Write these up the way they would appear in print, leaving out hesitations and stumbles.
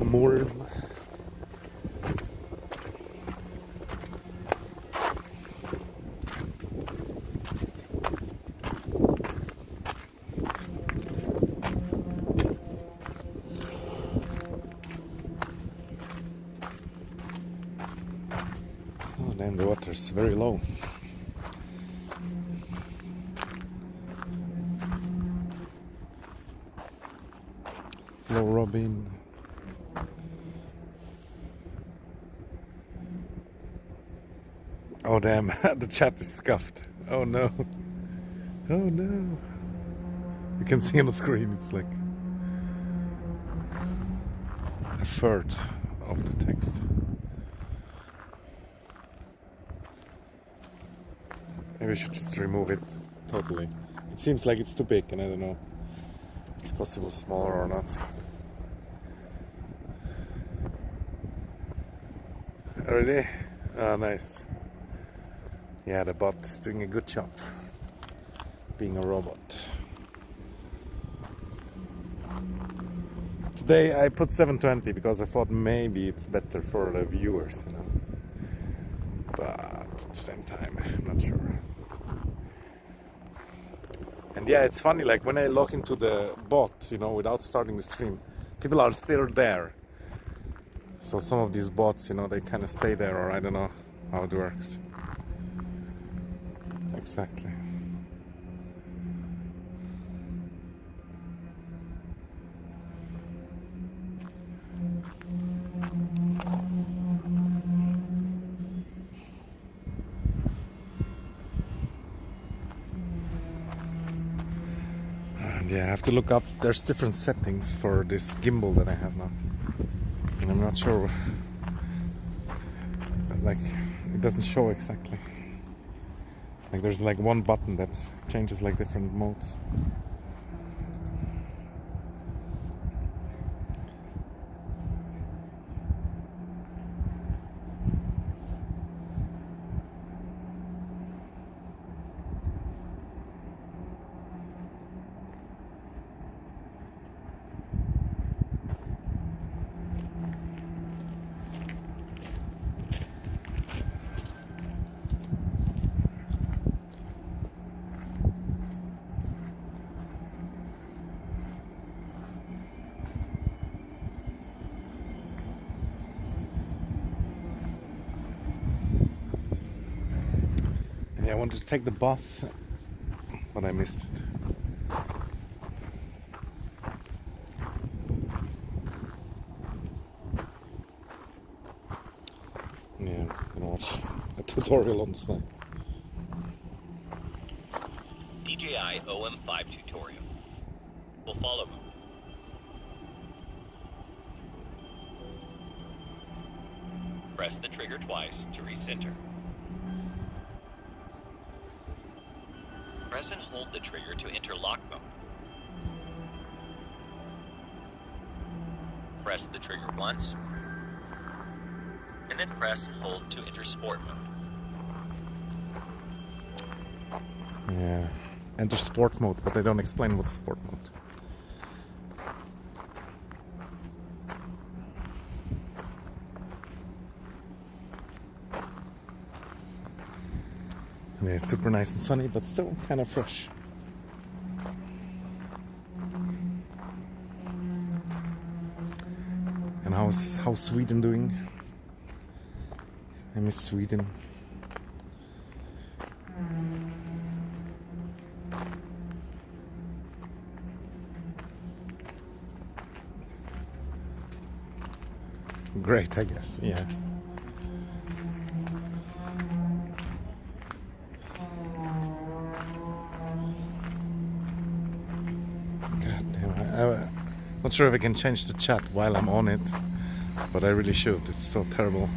More. Oh, damn, the water is very low. Hello, Robin. Oh, damn, the chat is scuffed. Oh, no. Oh, no. You can see on the screen, it's like a third of the text. Maybe I should just remove it totally. It seems like it's too big, and I don't know if it's possible smaller or not. Already? Oh, nice. Yeah, the bot is doing a good job being a robot. Today I put 720 because I thought maybe it's better for the viewers, you know. But at the same time, I'm not sure. And yeah, it's funny, like when I log into the bot, you know, without starting the stream, people are still there. So some of these bots, you know, they kind of stay there, or I don't know how it works. Exactly. And yeah, I have to look up, there's different settings for this gimbal that I have now. And I'm not sure, like, it doesn't show exactly. Like there's like one button that changes like different modes. Yeah, I wanted to take the bus, but I missed it. Yeah, I'm gonna watch a tutorial on the side. DJI OM5 tutorial will follow. Press the trigger twice to recenter. Press and hold the trigger to enter lock mode. Press the trigger once, and then press and hold to enter sport mode. Yeah, enter sport mode, but they don't explain what's sport mode. Yeah, it's super nice and sunny, but still kind of fresh. And how's Sweden doing? I miss Sweden. Great, I guess, yeah. God damn, I'm not sure if I can change the chat while I'm on it, but I really should. It's so terrible.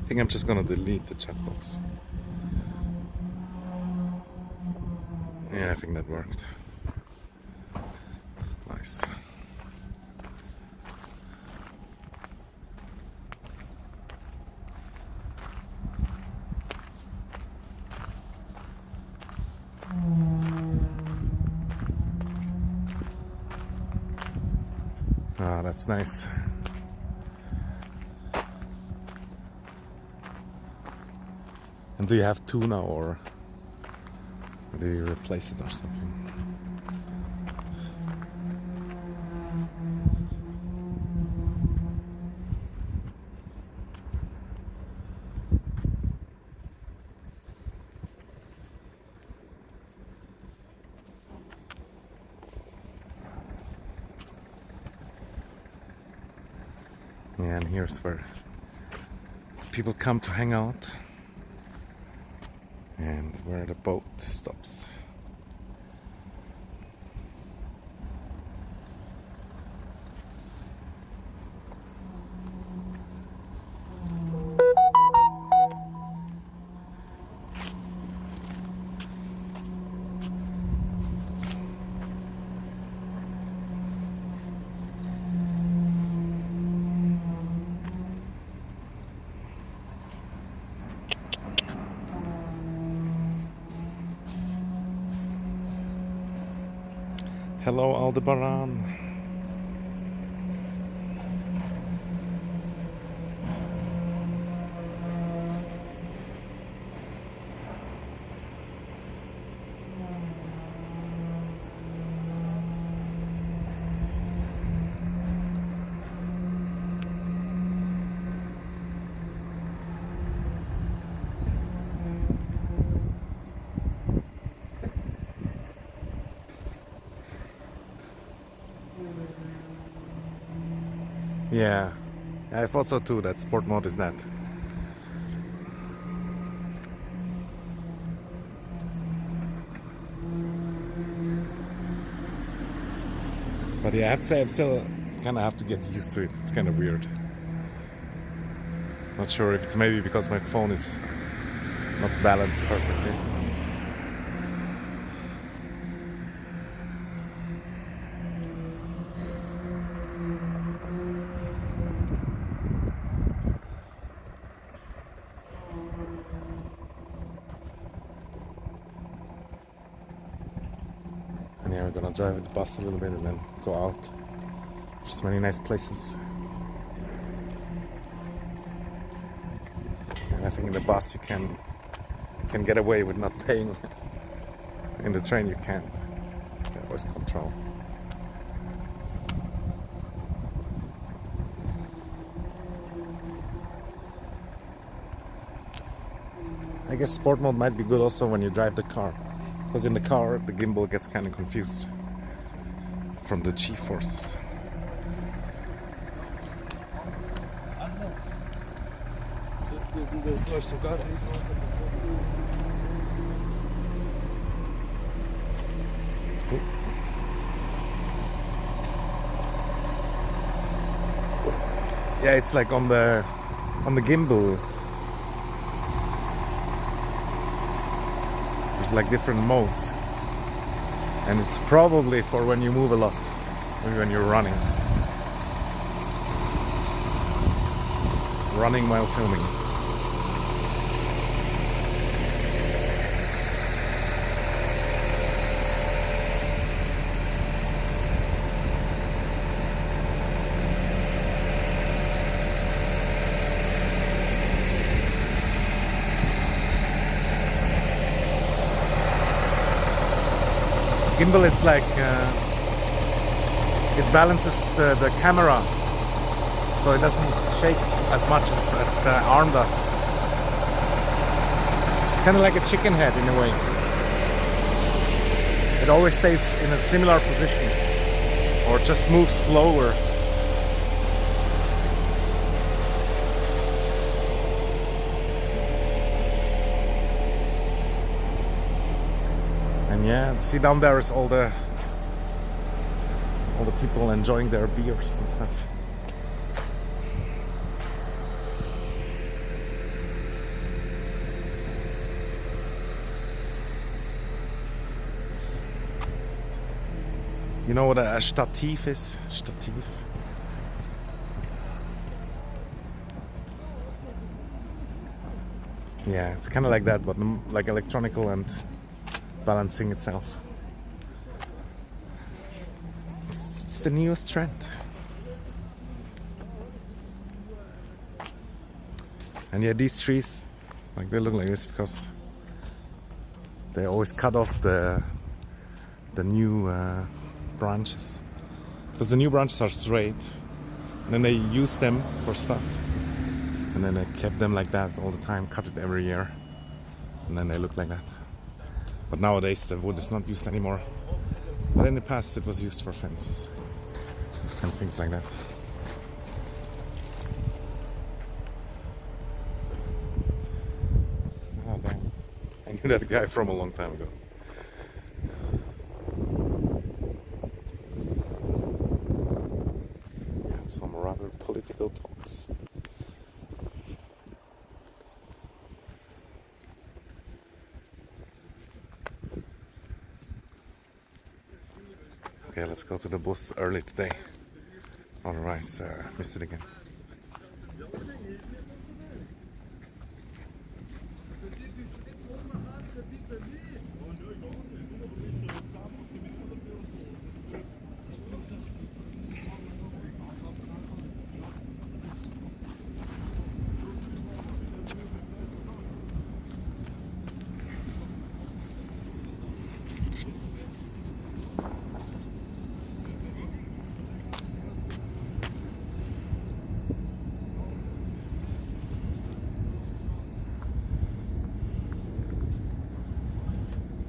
I think I'm just gonna delete the chat box. Yeah, I think that worked. Nice. Ah, that's nice. And do you have tuna, or did you replace it or something? Yeah, and here's where the people come to hang out, and where the boat stops. Hello, Aldebaran. Yeah, I thought so too, that sport mode is that. But yeah, I have to say, I'm still kind of have to get used to it. It's kind of weird. Not sure if it's maybe because my phone is not balanced perfectly. And yeah, we're gonna drive with the bus a little bit and then go out. There's many nice places. And I think in the bus you can get away with not paying. In the train you can't. You always control. I guess sport mode might be good also when you drive the car. Because in the car the gimbal gets kind of confused from the G-forces. Yeah, it's like on the gimbal. There's like different modes, and it's probably for when you move a lot, maybe when you're running while filming. Gimbal is like it balances the camera so it doesn't shake as much as the arm does. It's kind of like a chicken head in a way. It always stays in a similar position or just moves slower. And yeah, see down there is all the people enjoying their beers and stuff. You know what a stativ is? Stativ. Yeah, it's kind of like that, but like electronical and balancing itself. It's the newest trend. And yeah, these trees, like they look like this because they always cut off the new branches, because the new branches are straight, and then they use them for stuff, and then they kept them like that all the time, cut it every year, and then they look like that. But nowadays the wood is not used anymore, but in the past it was used for fences and things like that. Oh damn, I knew that guy from a long time ago. Some rather political talks. Okay, let's go to the bus early today. Otherwise, miss it again.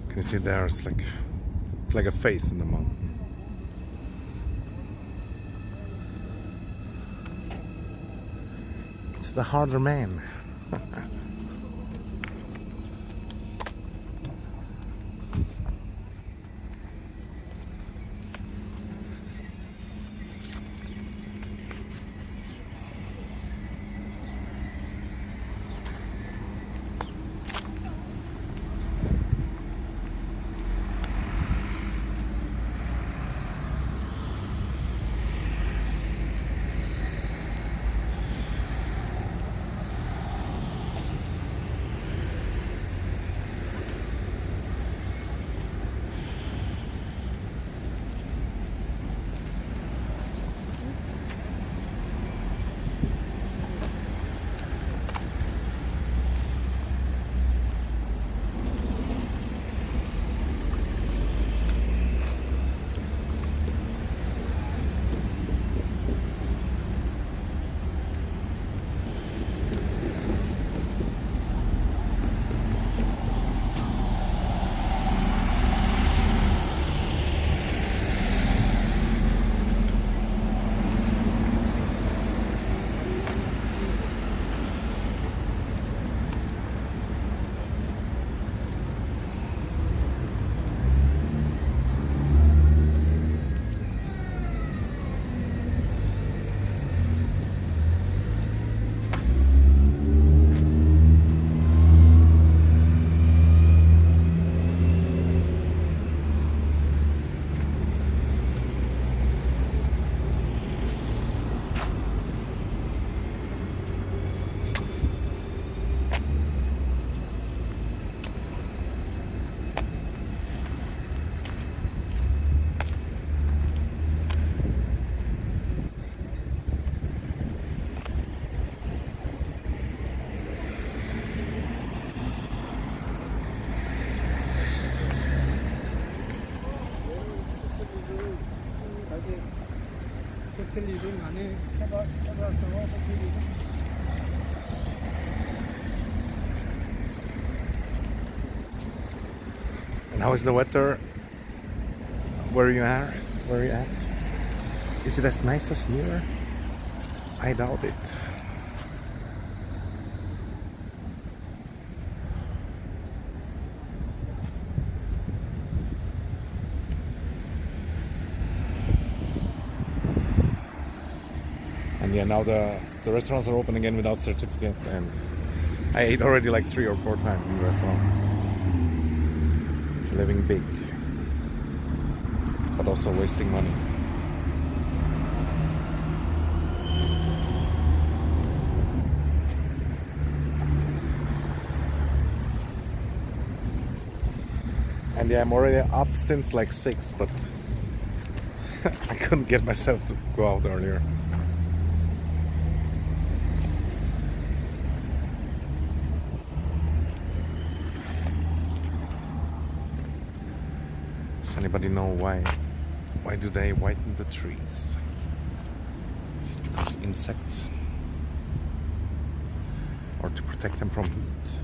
Can you see there? It's like a face in the mountain. It's the harder man. And how is the weather where you are? Where you at? Is it as nice as here? I doubt it. And yeah, now the restaurants are open again without certificate, and I ate already like 3 or 4 times in the restaurant. Living big, but also wasting money. And yeah, I'm already up since like 6, but I couldn't get myself to go out earlier. Does anybody know why? Why do they whiten the trees? Is it because of insects? Or to protect them from heat?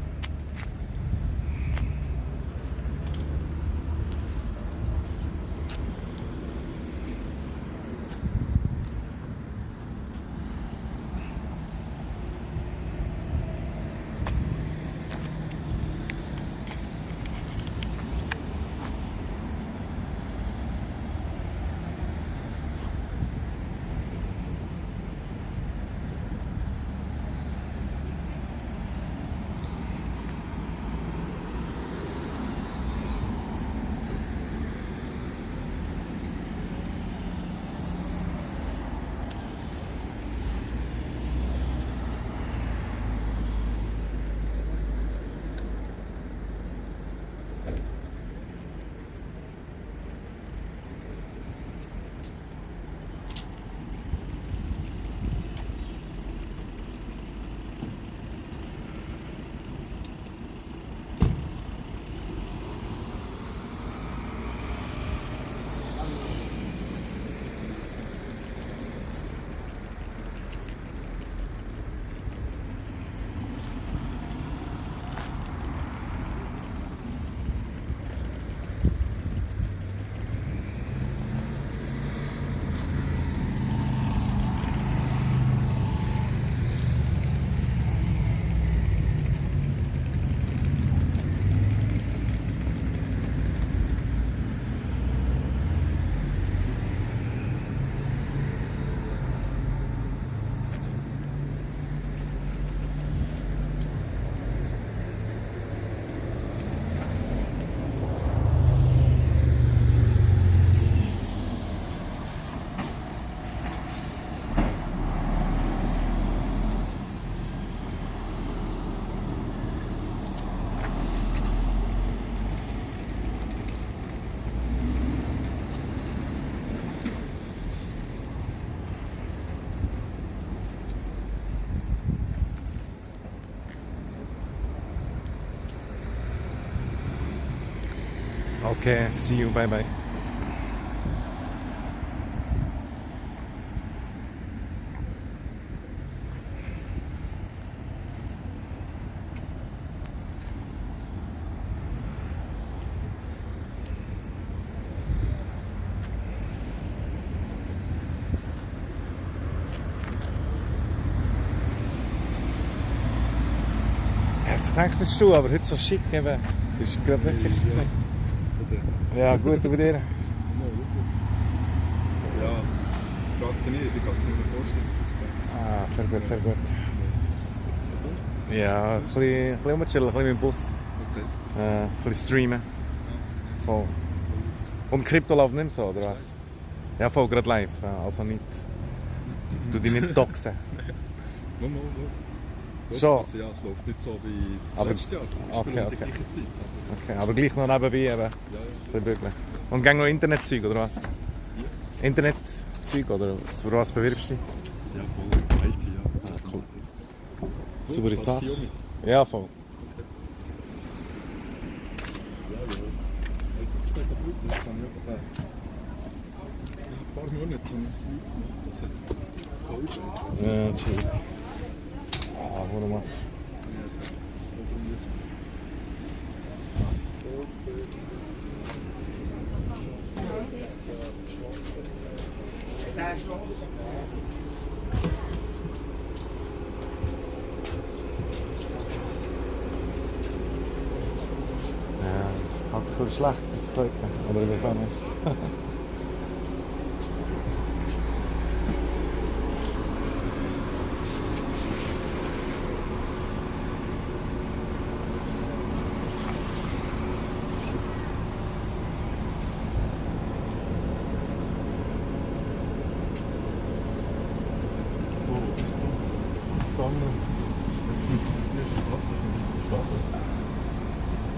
Okay, see you, bye bye. Hast du gedacht, bist du aber heute so schick eben? Bist du gerade nicht sicher gewesen? Ja, gut, bei dir? Ja, fragt nicht, ich kann es mir vorstellen. Ah, sehr gut, sehr gut. Ja, ein bisschen rumchillen, ein bisschen mit dem Bus. Okay. Ein bisschen streamen. Voll. Und Krypto läuft nicht mehr so, oder was? Ja, voll, gerade live, also nicht. Du dich nicht doxen. Mal. Schon? Also, ja, es läuft nicht so wie Aber- das letzte Jahr zum Beispiel okay, um die okay. gleiche Zeit. Okay, aber gleich noch nebenbei eben. Ja, Ein bisschen bügeln. Und gang noch Internetzeug, oder was? Internetzeug, oder für was bewirbst du dich? ja, voll IT, ja. Ah, cool. Du, Saubere kannst Sache. hier auch mit? Ja, voll. Ja. Also, ich stehe kaputt, das kann ich einfach ein paar Monate zum das hat Pause. Ja, chill. Ah, wunderbar. Ja, hat sich ein bisschen schlecht bis zweite. Oder ich weiß auch nicht.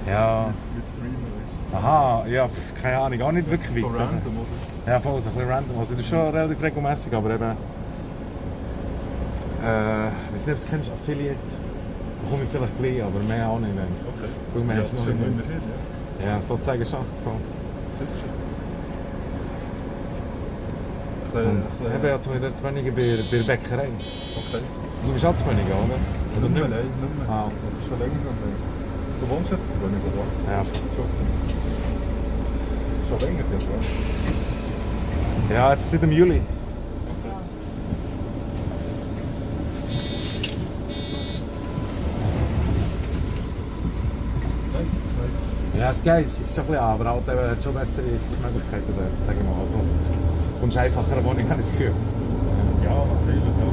Ja. Mit Streamen, weißt du. Aha, ja, keine Ahnung, auch nicht wirklich So weit. random, oder? Ja, voll, so ein bisschen random. Also das ist schon relativ regelmäßig, aber eben... ich weiß nicht, ob du es kennst, Affiliate. Da komme ich vielleicht gleich, aber mehr auch nicht. Okay. Weil mehr Ja, ist noch schon nicht. immerhin, ja. Ja, sozusagen schon. Voll. sicher. Und ich habe ja zumindest weniger bei der Bäckerei. Okay. Du bist auch zu Wenigen, oder? Oder Nicht mehr, nicht? nein, nicht mehr. Ah. Das ist schon länger her. Du wohnst jetzt in Wenigen, oder? Ja. Schon länger, oder? Ja, jetzt seit dem Juli. Nice. Ja, es geht, es ist schon ein bisschen, aber halt eben, hat schon bessere Möglichkeiten dort, sagen wir mal. Also, du kommst einfacher eine Wohnung, habe ich das Gefühl. Ja, natürlich, ja.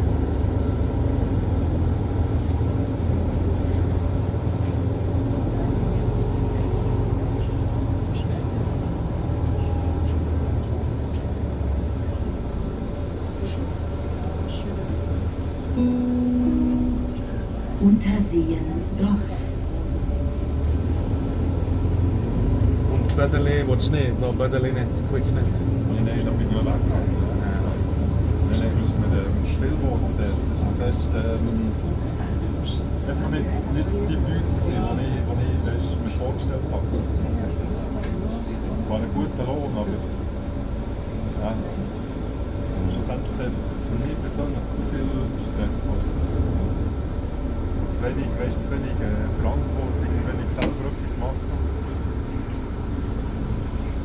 Unterseen Dorf. Und Böderli willst du nicht? Noch Böderli nicht, Quick nicht? Nein, da bin ich ja weggegangen. Nein, das ist mit dem Spielboot. Das ist fest, einfach nicht die Leute gewesen, die ich mir vorgestellt habe. Zwar einen guten Lohn, aber ja, schlussendlich für mich persönlich zu viel Stress. Zu wenig Verantwortung, zu wenig selber etwas machen.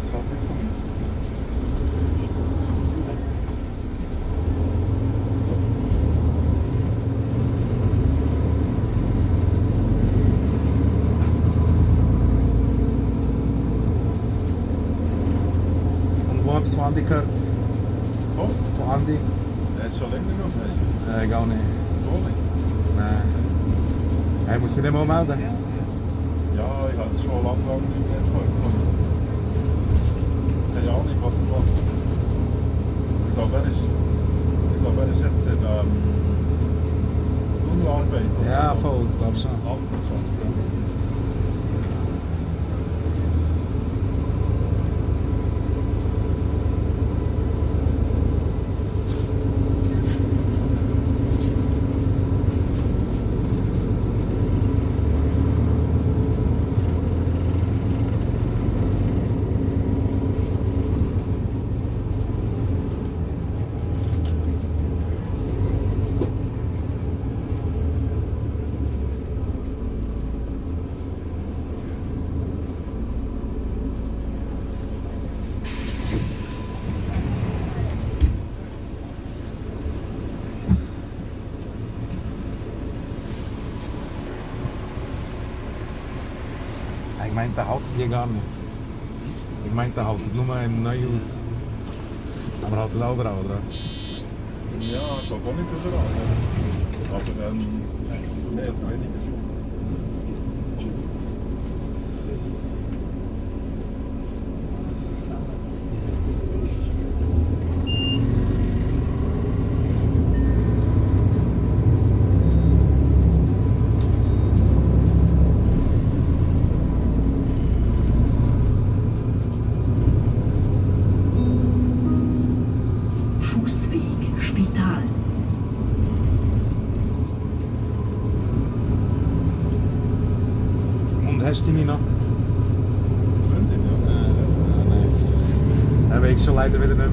Das ist halt nicht so meins. Und wo hast du von Andi gehört? Oh, Von Andi? der ist schon länger noch. Gar nicht. So nicht. Nein. Er muss mich nicht mal melden. Ja, ich habe es schon lange nicht mehr gehört. Keine Ahnung, was er macht. Ich glaube, er ist jetzt in Tunnelarbeit. Ja, voll, ich glaube schon. Landwirtschaft, ja. Ich meinte, der haltet hier gar nicht. Ich meinte, der haltet nur im Neuhaus. Aber haltet auch überall, oder? Ja, ich glaube auch nicht überall. Ja. Aber mehr oder weniger schon. Fußweg Spital. Und hast du deine noch? Freundin, ja. Nice. Er weiß schon leider wieder nicht mehr.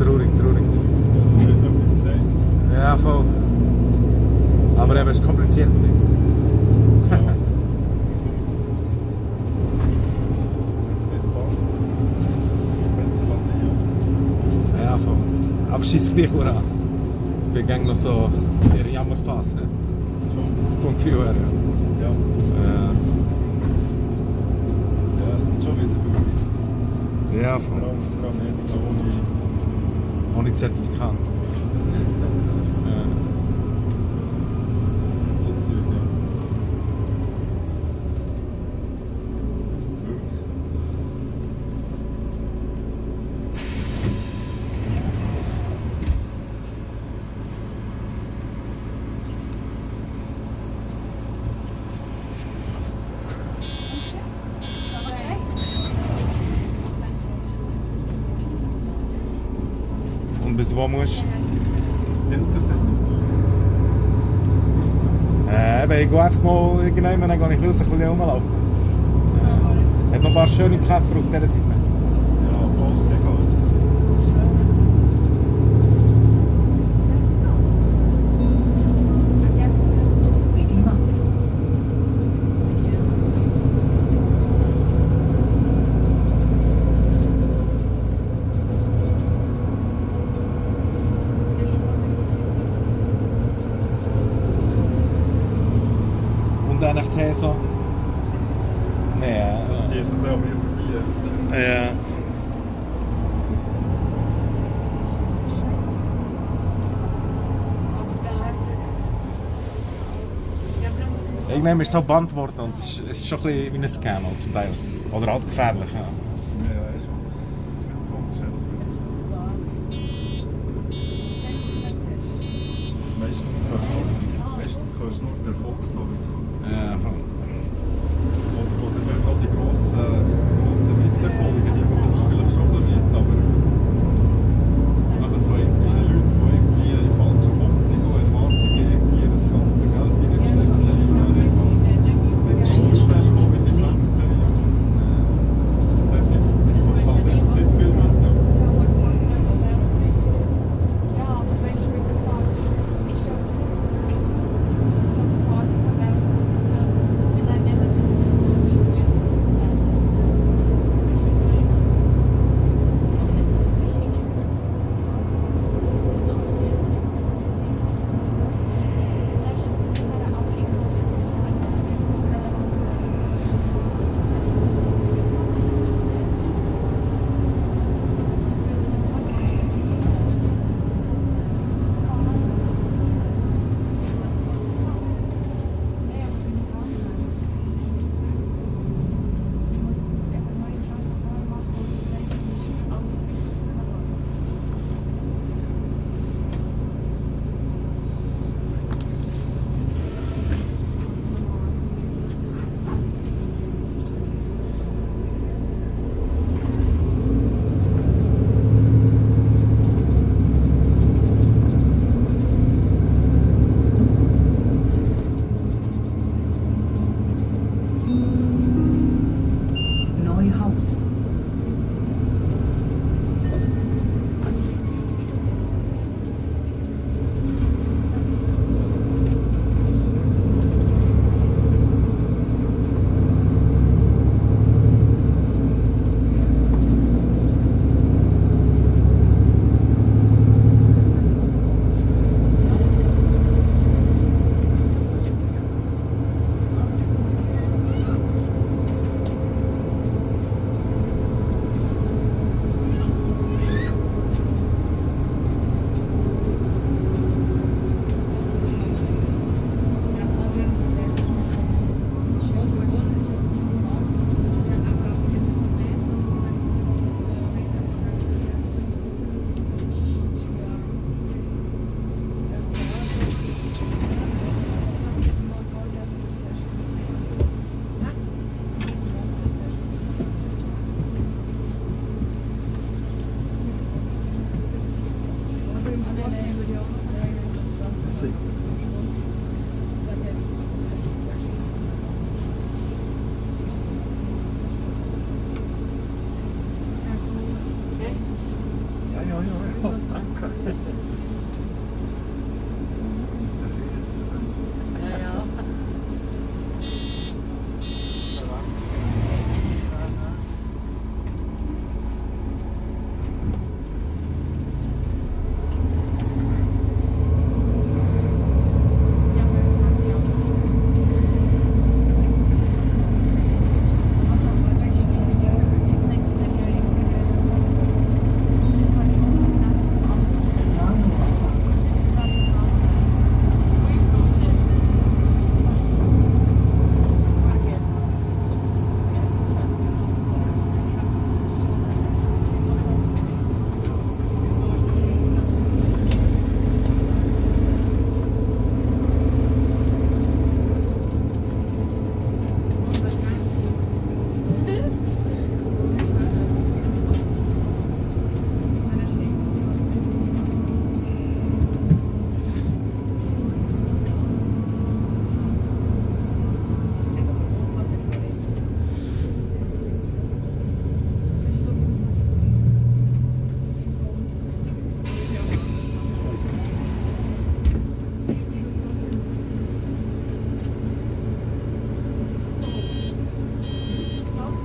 Traurig. Du hast etwas gesagt. Ja, voll. Aber eben, es war kompliziert. Ja. Wenn es nicht passt, besser lassen, ja. Ja, voll. Aber scheiß gleich an. Ich bin gängig noch so in der Jammerphase. Schon. Vom Gefühl her. Ja. Ja. Ja, schon wieder gut. Ja, Vor voll. allem jetzt so Ohne Zertifikat. Ja. so Zeug, ja. Glück. Und bis wo musst du? Hilterfeld. Eben, ich gehe einfach mal irgendwann, dann gehe ich raus, ein bisschen rumlaufen. Hat noch ein paar schöne Käfer auf dieser Seite. NFT so? Nein, Das zieht ein bisschen an mir vorbei. ja. Irgendwann ist es halt beantwortet und es ist schon ein bisschen wie ein Scam halt zum Teil. Oder halt gefährlich. Ja. Ja, ist schon. Das ist nicht so unterschätzt. Meistens kannst du nur den Fox haben. Ja, Oder wenn noch die grossen Misserfolge, die machen das vielleicht schon ein bisschen mit, aber so einzelne Leute, die irgendwie in falsche Hoffnung und Erwartungen irgendwie das ganze Geld hineinstecken, dann ist es nicht so rausgekommen, wie sie gedacht haben. Das hat jetzt halt einfach nicht viel mit. Neuhaus.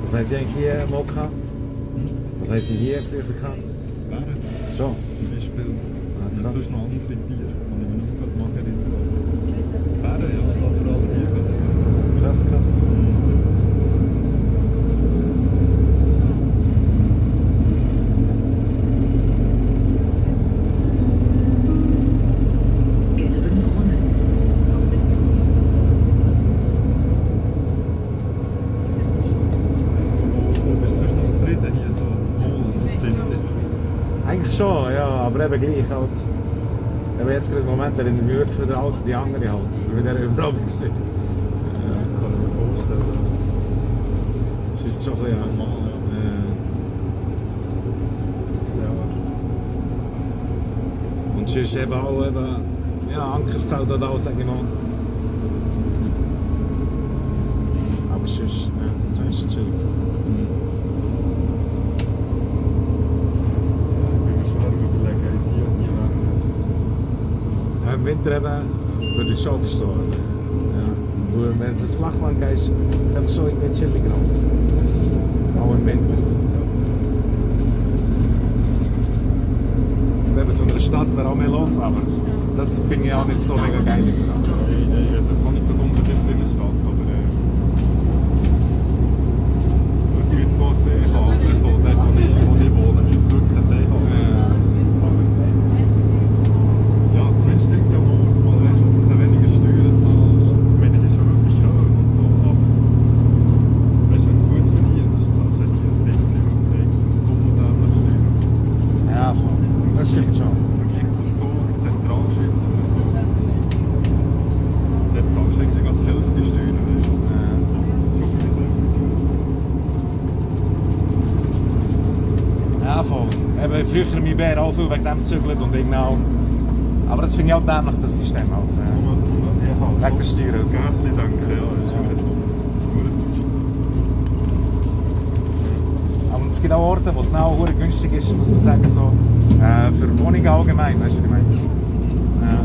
Was haben Sie eigentlich hier mal gehabt? Was haben Sie hier früher gehabt? Bären. Schon? Zum Beispiel. Ah, krass. Sonst noch andere Tiere, die ich mich nicht mal erinnern kann. Bären, ja, vor allem hier. eben gleich halt. Aber jetzt gerade im Moment wäre ich wirklich wieder alles die andere halt. Ich wäre überall gewesen. Ja, kann ich mir vorstellen. Das ist schon ein bisschen Normal, ja. Ja. Und sonst eben auch eben, ja, Ankerfeld oder auch, sage ich mal. Aber sonst, ja, das ist schon chillig. Ja, im Winter eben würde ich schon verstehen. Ja. Nur wenn es ins Flachland geht, ist es einfach schon irgendwie chilliger. Auch im Winter. Und eben so in einer Stadt wäre auch mehr los, aber das finde ich auch nicht so mega geil. Ich hätte jetzt auch nicht unbedingt in der Stadt, aber es müsste auch See haben, so dort wo ich wohne, müsste es wirklich einen See haben. Ja, zumindest denkt ja mal, weißt, wo du ein bisschen weniger Steuern zahlst. Ich meine, das ist ja wirklich schön und so, aber weißt, wenn du gut verdienst, zahlst du halt hier 10 Minuten dumm Steuern. Ja, voll. Das stimmt schon. Im Vergleich zum Zug, Zentralschweiz oder so. Dort zahlst du eigentlich gerade die Hälfte Steuern, weißt du. Schon für mich etwas aus. Ja, voll. Eben, früher mein Bär auch viel wegen dem gezügelt und irgendwie auch. Aber das finde ich auch dämlich, das System auch. Ja, Wegen der Steuern. Das Gärtchen, denke ich, ja, ist schon gut. Aber es gibt auch Orte, wo es auch sehr günstig ist, muss man sagen, so, für Wohnungen allgemein, weißt du, was ich meine? Ja.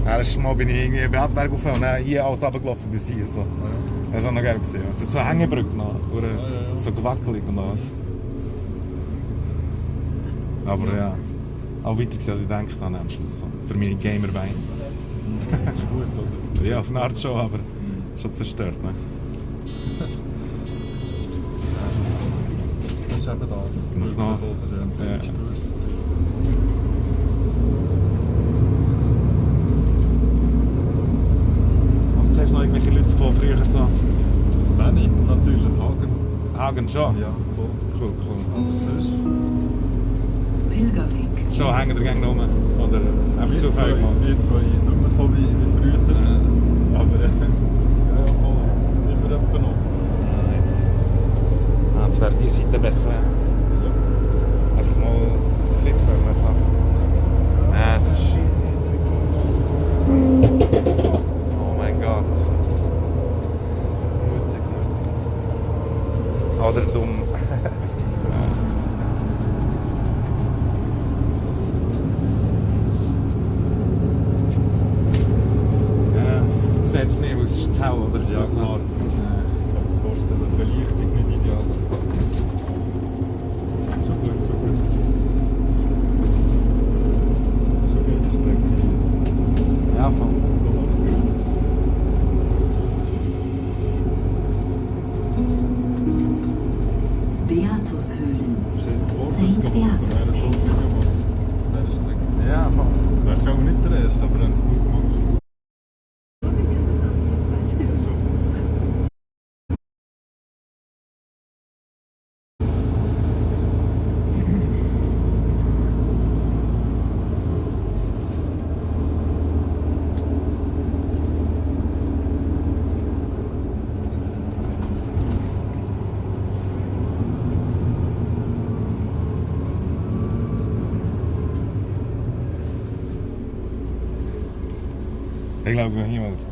Ja, das Mal bin ich irgendwie bei Berg rauf und dann hier alles runtergelaufen bis hier. So. Das war auch noch geil. Es sind so Hängebrücken noch, oder so gewackelig und alles. Aber ja, auch weiter als ich denke dann am Schluss. So. Für meine Gamerbeine. Das ist gut, oder? Ja, auf eine Art schon, aber schon zerstört. Ne? Das ist eben das. Ich muss noch- Ja. Ja. Und siehst du noch irgendwelche Leute von früher so? Wenig, natürlich, Hagen. Hagen schon? Ja, voll. Cool, cool. Aber sonst... Pilgerweg. Schon hängen der Gang rum? Oder einfach Wir zufällig zwei, mal? wir zwei, nicht mehr so wie früher. Aber ja, voll. Immer etwa noch. Nice. Ah, jetzt wäre die Seite besser. Ja. Einfach mal Klick filmen. So. Ah, es ist shit. Oh mein Gott. Mutig, mutig. Oder dumm. Ja, es sieht es nicht aus, es ist zu hell, oder? Ja, klar. Ich kann mir das vorstellen, die Beleuchtung nicht ideal. Schon gut, schon gut. Schon geile Strecke. Ja, voll. So lang gut. Beatushöhlen. Stehst du vor, Saint das wäre so Beatus. ein Video gemacht. Auf dieser Strecke. Ja, voll. Wärst du auch nicht der Erste, aber wenn es gut gemacht ist. Schon. Ich glaube, wir gehen hier mal raus.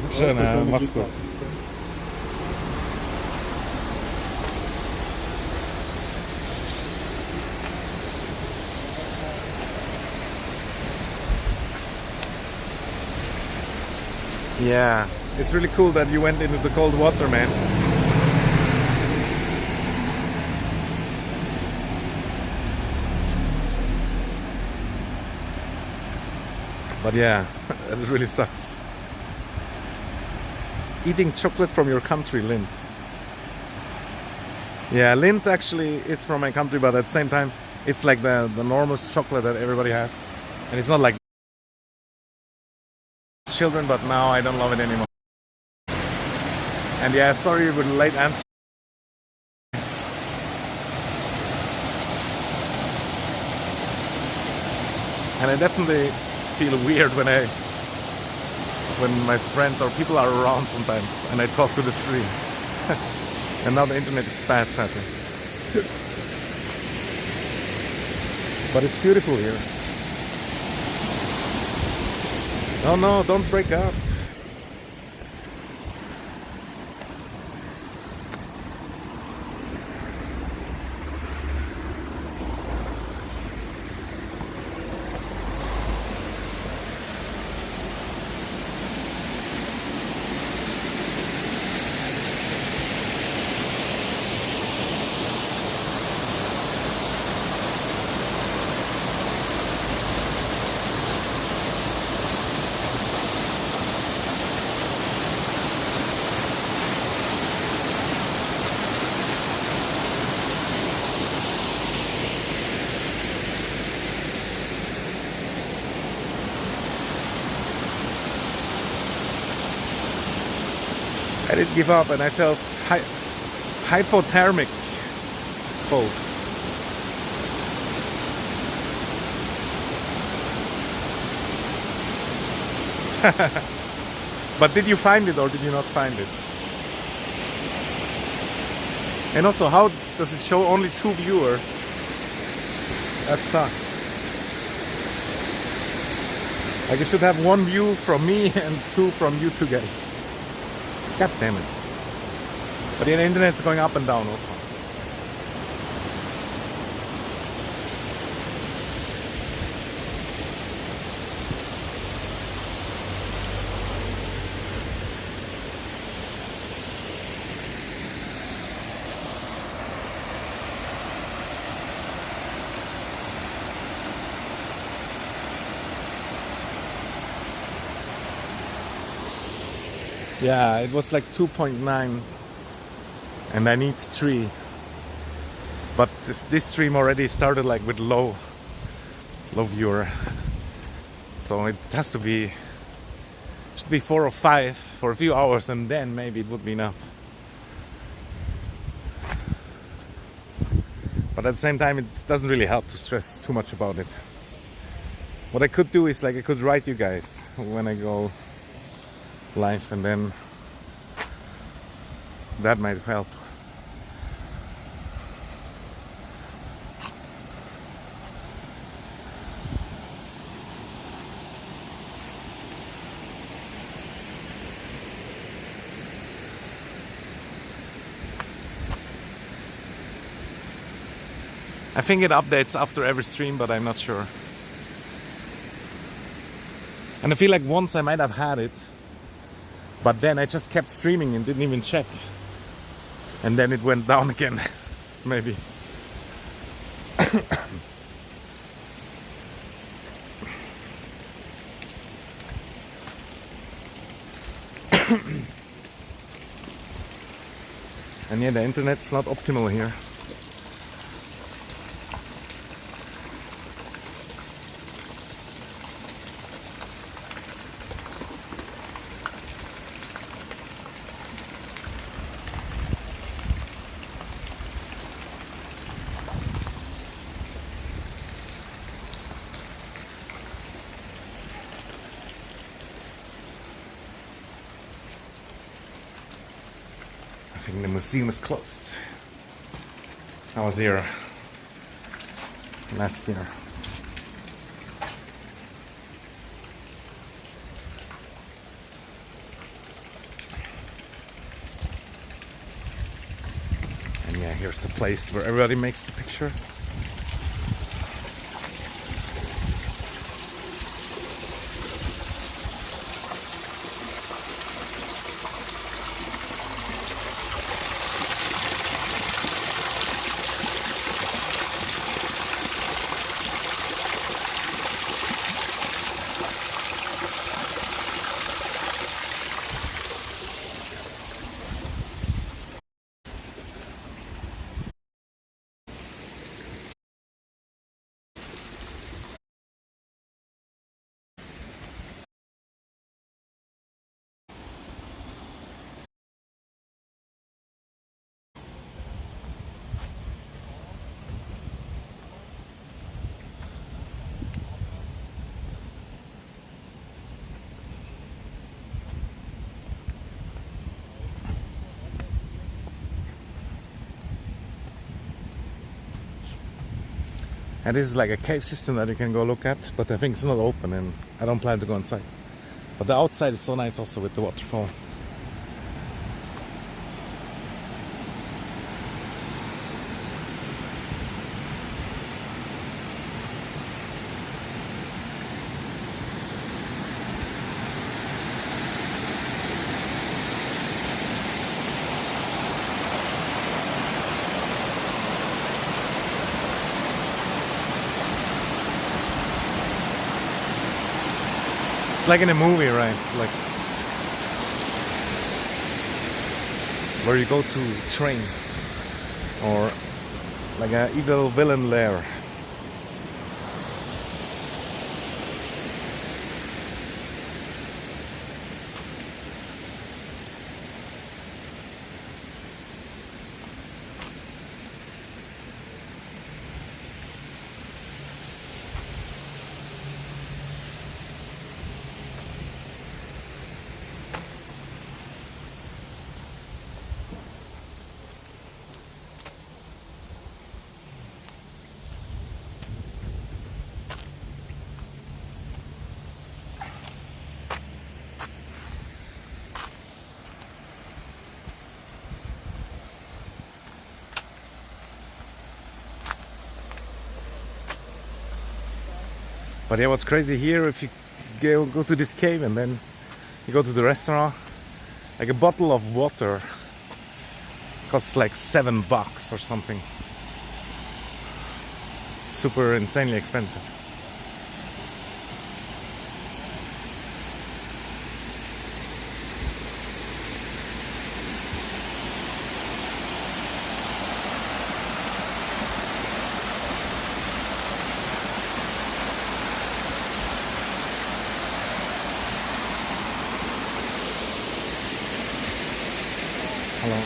Schön, mach's gut. Yeah, it's really cool that you went into the cold water, man. But yeah, it really sucks. Eating chocolate from your country, Lind. Yeah, Lind actually is from my country, but at the same time, It's like the normal chocolate that everybody has, and it's not like children. But now I don't love it anymore. And yeah, sorry for the late answer. And I definitely feel weird when my friends or people are around sometimes and I talk to the stream. And now the internet is bad, sadly. But it's beautiful here. Oh no, don't break up. I did give up and I felt hypothermic cold. But did you find it or did you not find it? And also, how does it show only 2 viewers? That sucks. Like, it should have 1 view from me and 2 from you two guys. God damn it. But the internet's going up and down also. Yeah, it was like 2.9 and I need 3. But this stream already started like with low viewer. So it has to be, should be 4 or 5 for a few hours and then maybe it would be enough. But at the same time, it doesn't really help to stress too much about it. What I could do is like I could write you guys when I go live and then that might help. I think it updates after every stream, but I'm not sure. And I feel like once I might have had it, but then I just kept streaming and didn't even check. And then it went down again, maybe. And yeah, the internet's not optimal here. I think the museum is closed. I was here last year. And yeah, here's the place where everybody makes the picture. And this is like a cave system that you can go look at, but I think it's not open and I don't plan to go inside. But the outside is so nice also with the waterfall. It's like in a movie, right? Like where you go to train, or like an evil villain lair. But yeah, what's crazy here, if you go to this cave and then you go to the restaurant, like a bottle of water costs like $7 or something. Super insanely expensive. Hello.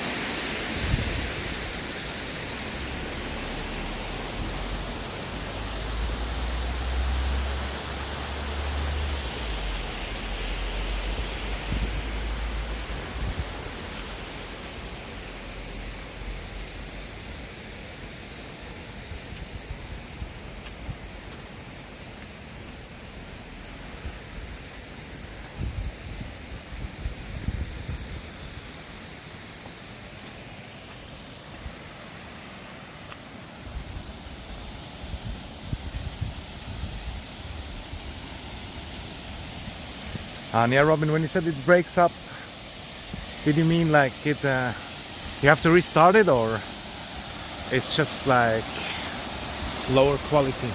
And yeah, Robin, when you said it breaks up, did you mean like it? You have to restart it, or it's just like lower quality?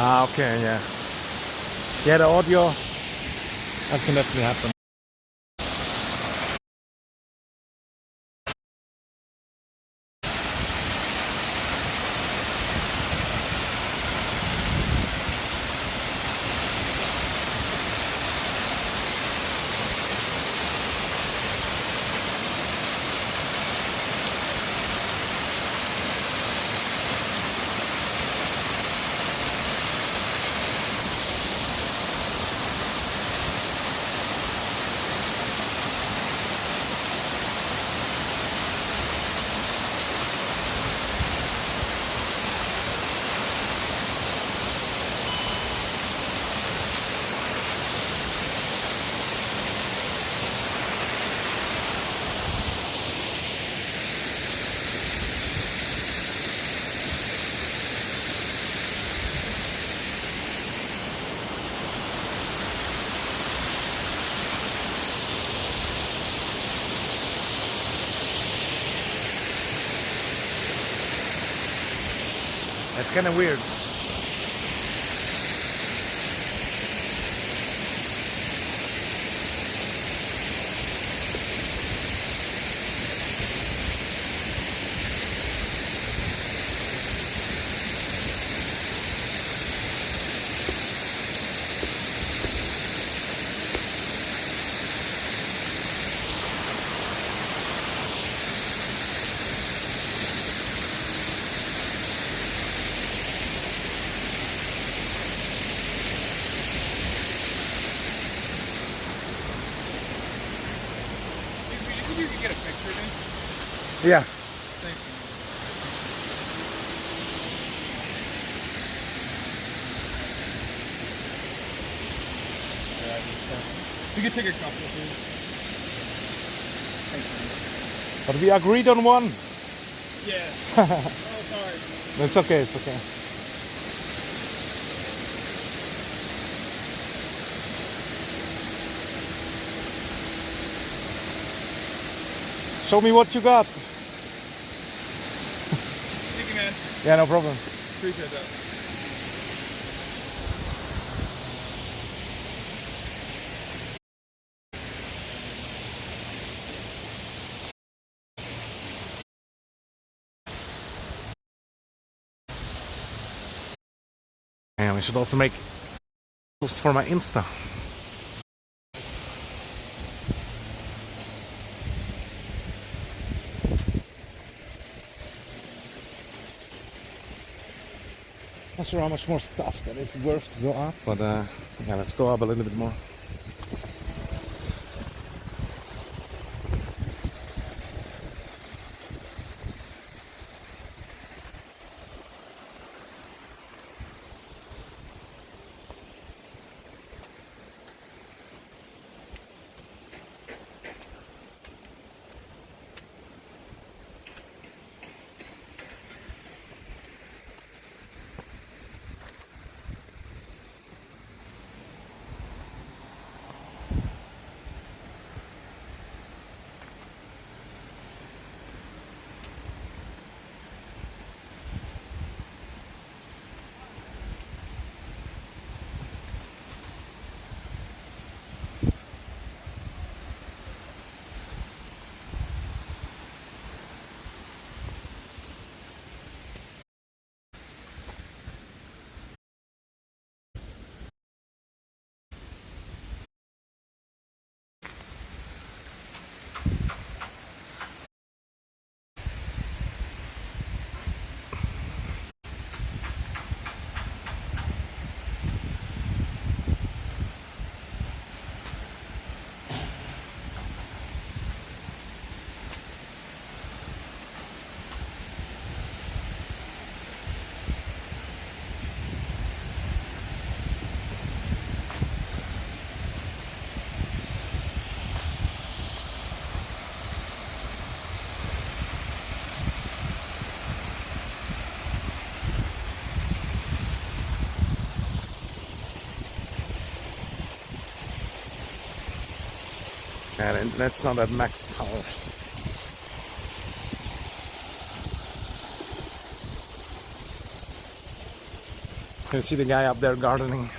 Ah, okay, yeah. Yeah, the audio, that can definitely happen. It's kind of weird. Yeah. Thanks, man. You can take a couple, please. Thanks, man. But we agreed on one. Yeah. Oh, sorry. It's okay, it's okay. Show me what you got. Thank you, man. Yeah, no problem. Appreciate that. And I should also make posts for my Insta. Not sure how much more stuff that is worth to go up, but yeah, let's go up a little bit more. Yeah, the internet's not at max power. You can see the guy up there gardening.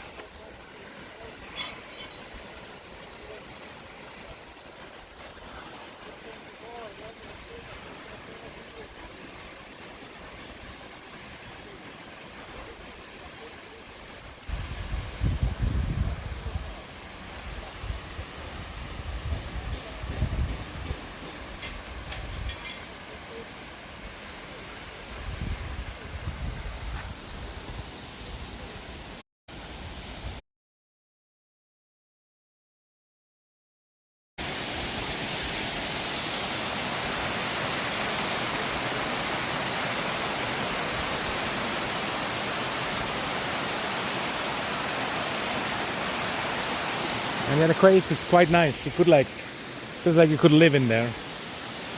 And yeah, the cave is quite nice. You could like, feels like you could live in there,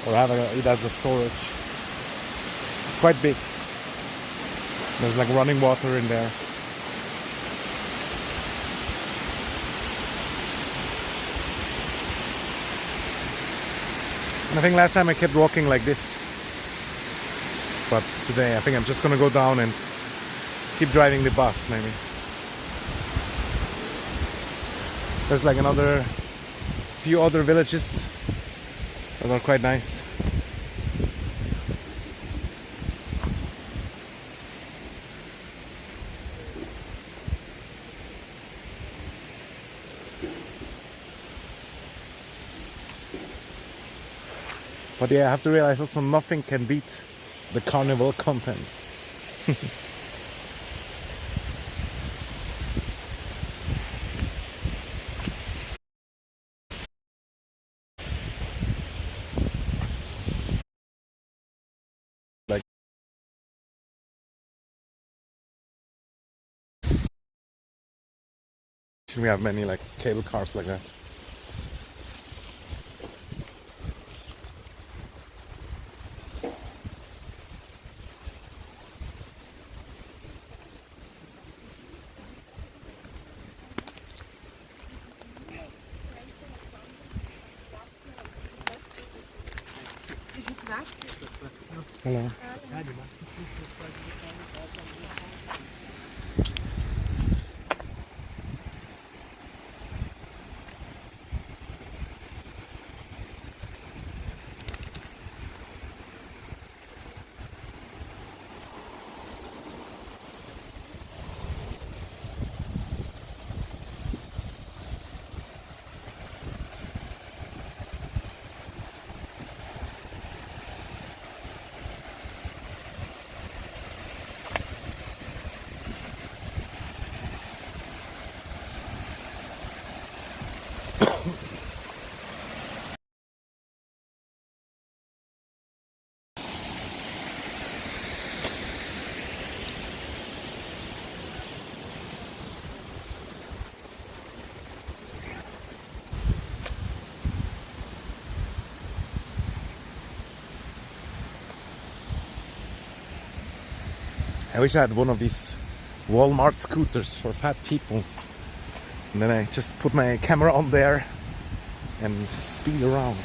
or have it as a storage. It's quite big. There's like running water in there. And I think last time I kept walking like this, but today I think I'm just gonna go down and keep driving the bus maybe. There's like another few other villages that are quite nice. But yeah, I have to realize also nothing can beat the carnival content. We have many like cable cars like that. Hello. I wish I had one of these Walmart scooters for fat people. And then I just put my camera on there and speed around.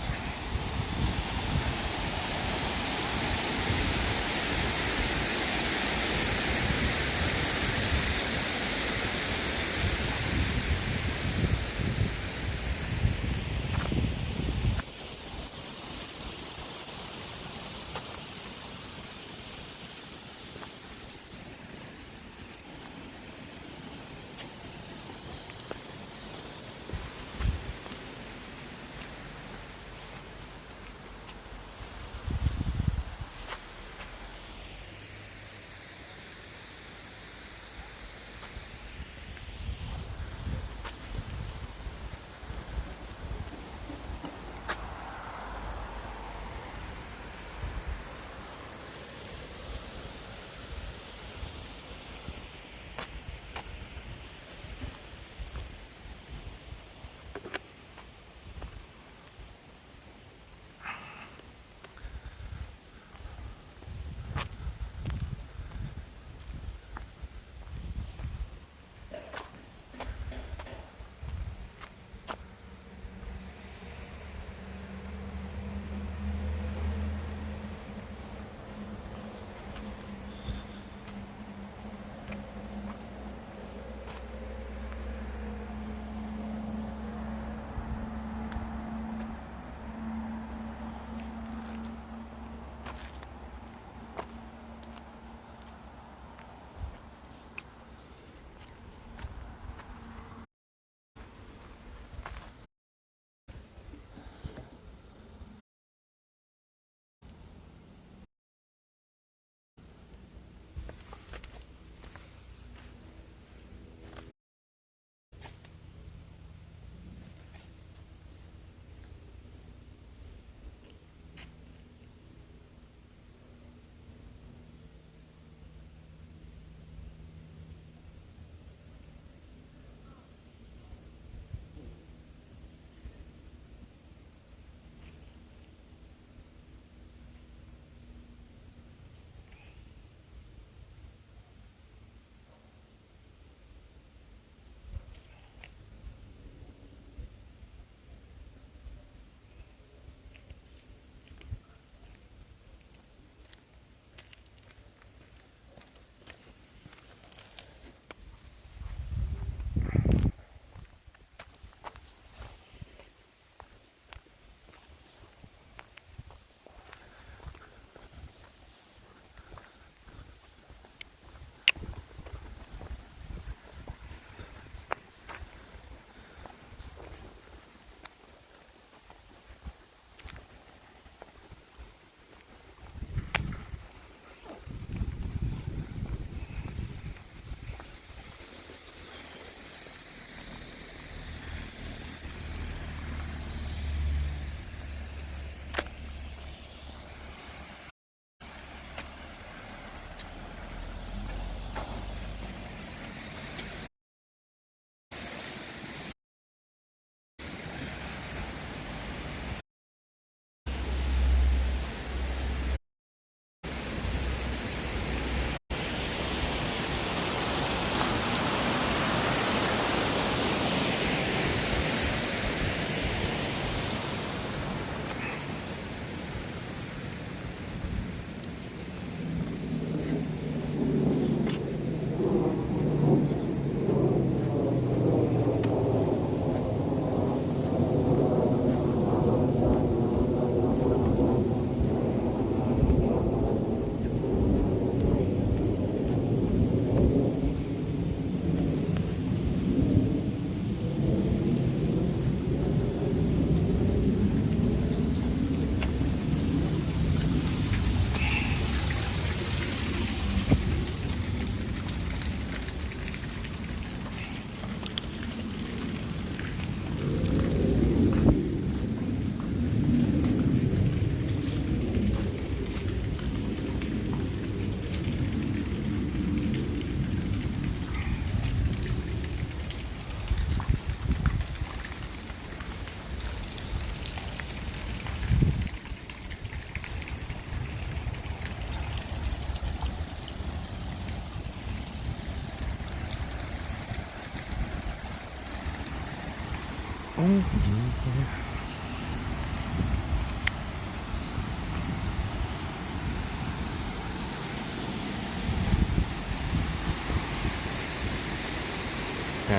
Yeah,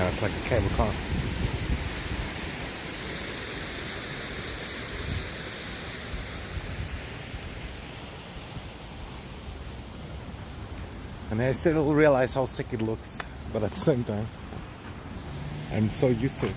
it's like a cable car. And I still realize how sick it looks, but at the same time, I'm so used to it.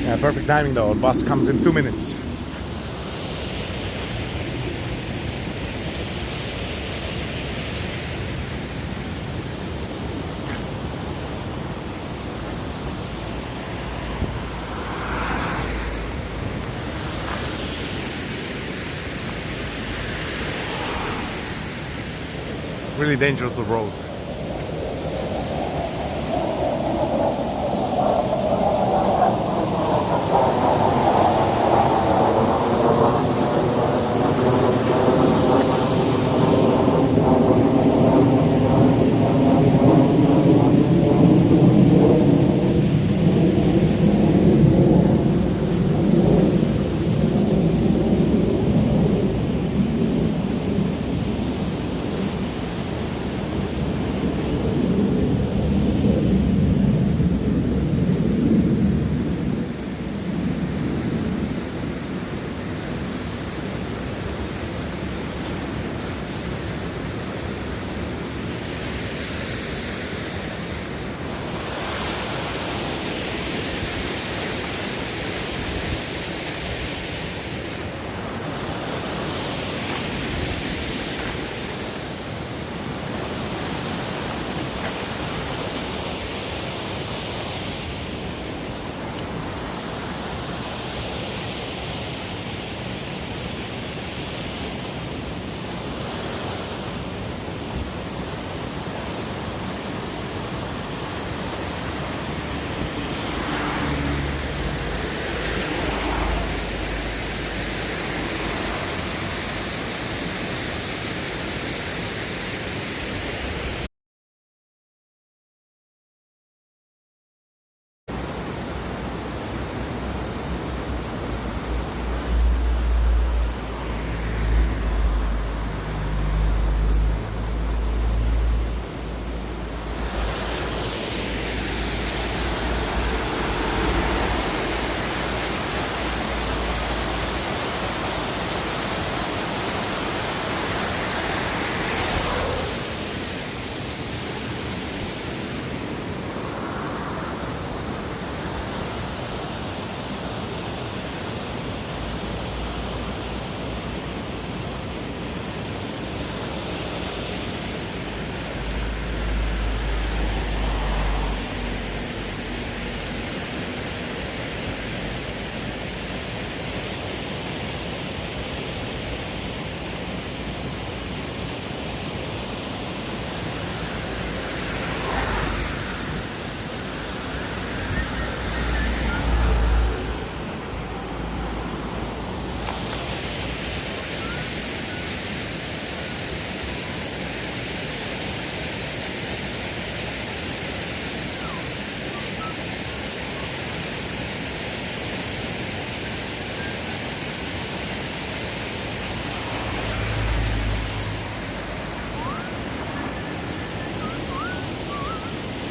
Yeah, perfect timing though. The bus comes in 2 minutes. Really dangerous road.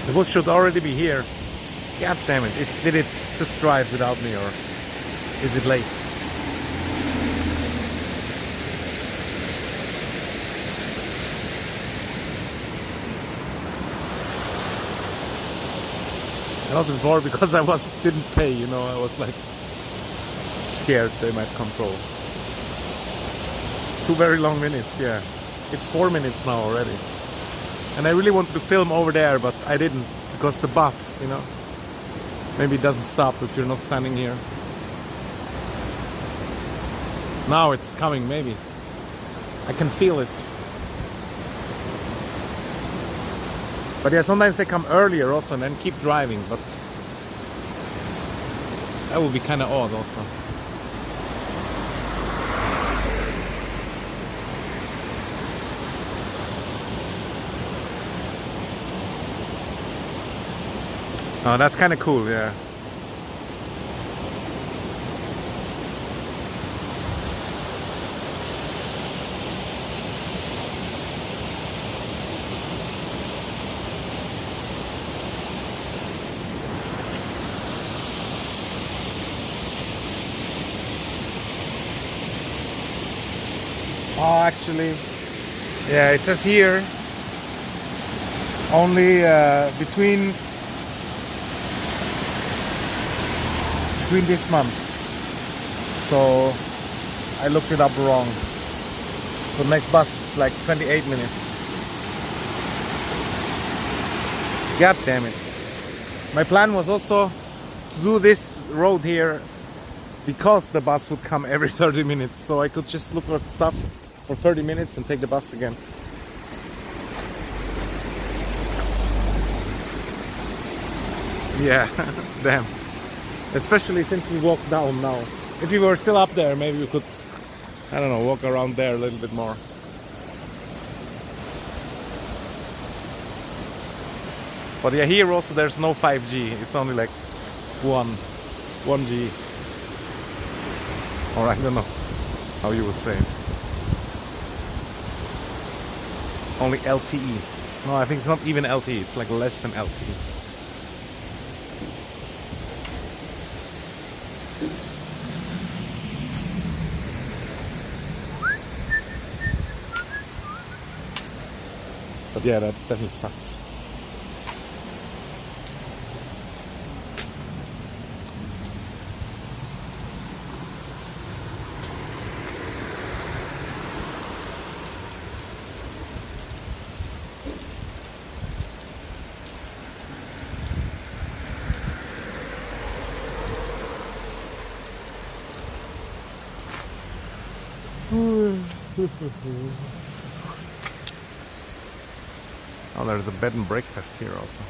The bus should already be here. God damn it. Did it just drive without me, or is it late? And also before, because I didn't pay, you know, I was like scared they might control. 2 very long minutes, yeah. It's 4 minutes now already. And I really wanted to film over there, but I didn't, because the bus, you know, maybe it doesn't stop if you're not standing here. Now it's coming, maybe. I can feel it. But yeah, sometimes they come earlier also and then keep driving, but that would be kind of odd also. Oh, that's kind of cool, yeah. Oh, actually, yeah, it says here only between this month. So I looked it up wrong. The next bus is like 28 minutes. God damn it. My plan was also to do this road here because the bus would come every 30 minutes. So I could just look at stuff for 30 minutes and take the bus again. Yeah, damn. Especially since we walked down now. If we were still up there, maybe we could, I don't know, walk around there a little bit more. But yeah, here also there's no 5G. It's only like 1G. Or I don't know how you would say it. Only LTE. No, I think it's not even LTE. It's like less than LTE. But yeah, that definitely sucks. Oh, there's a bed and breakfast here also.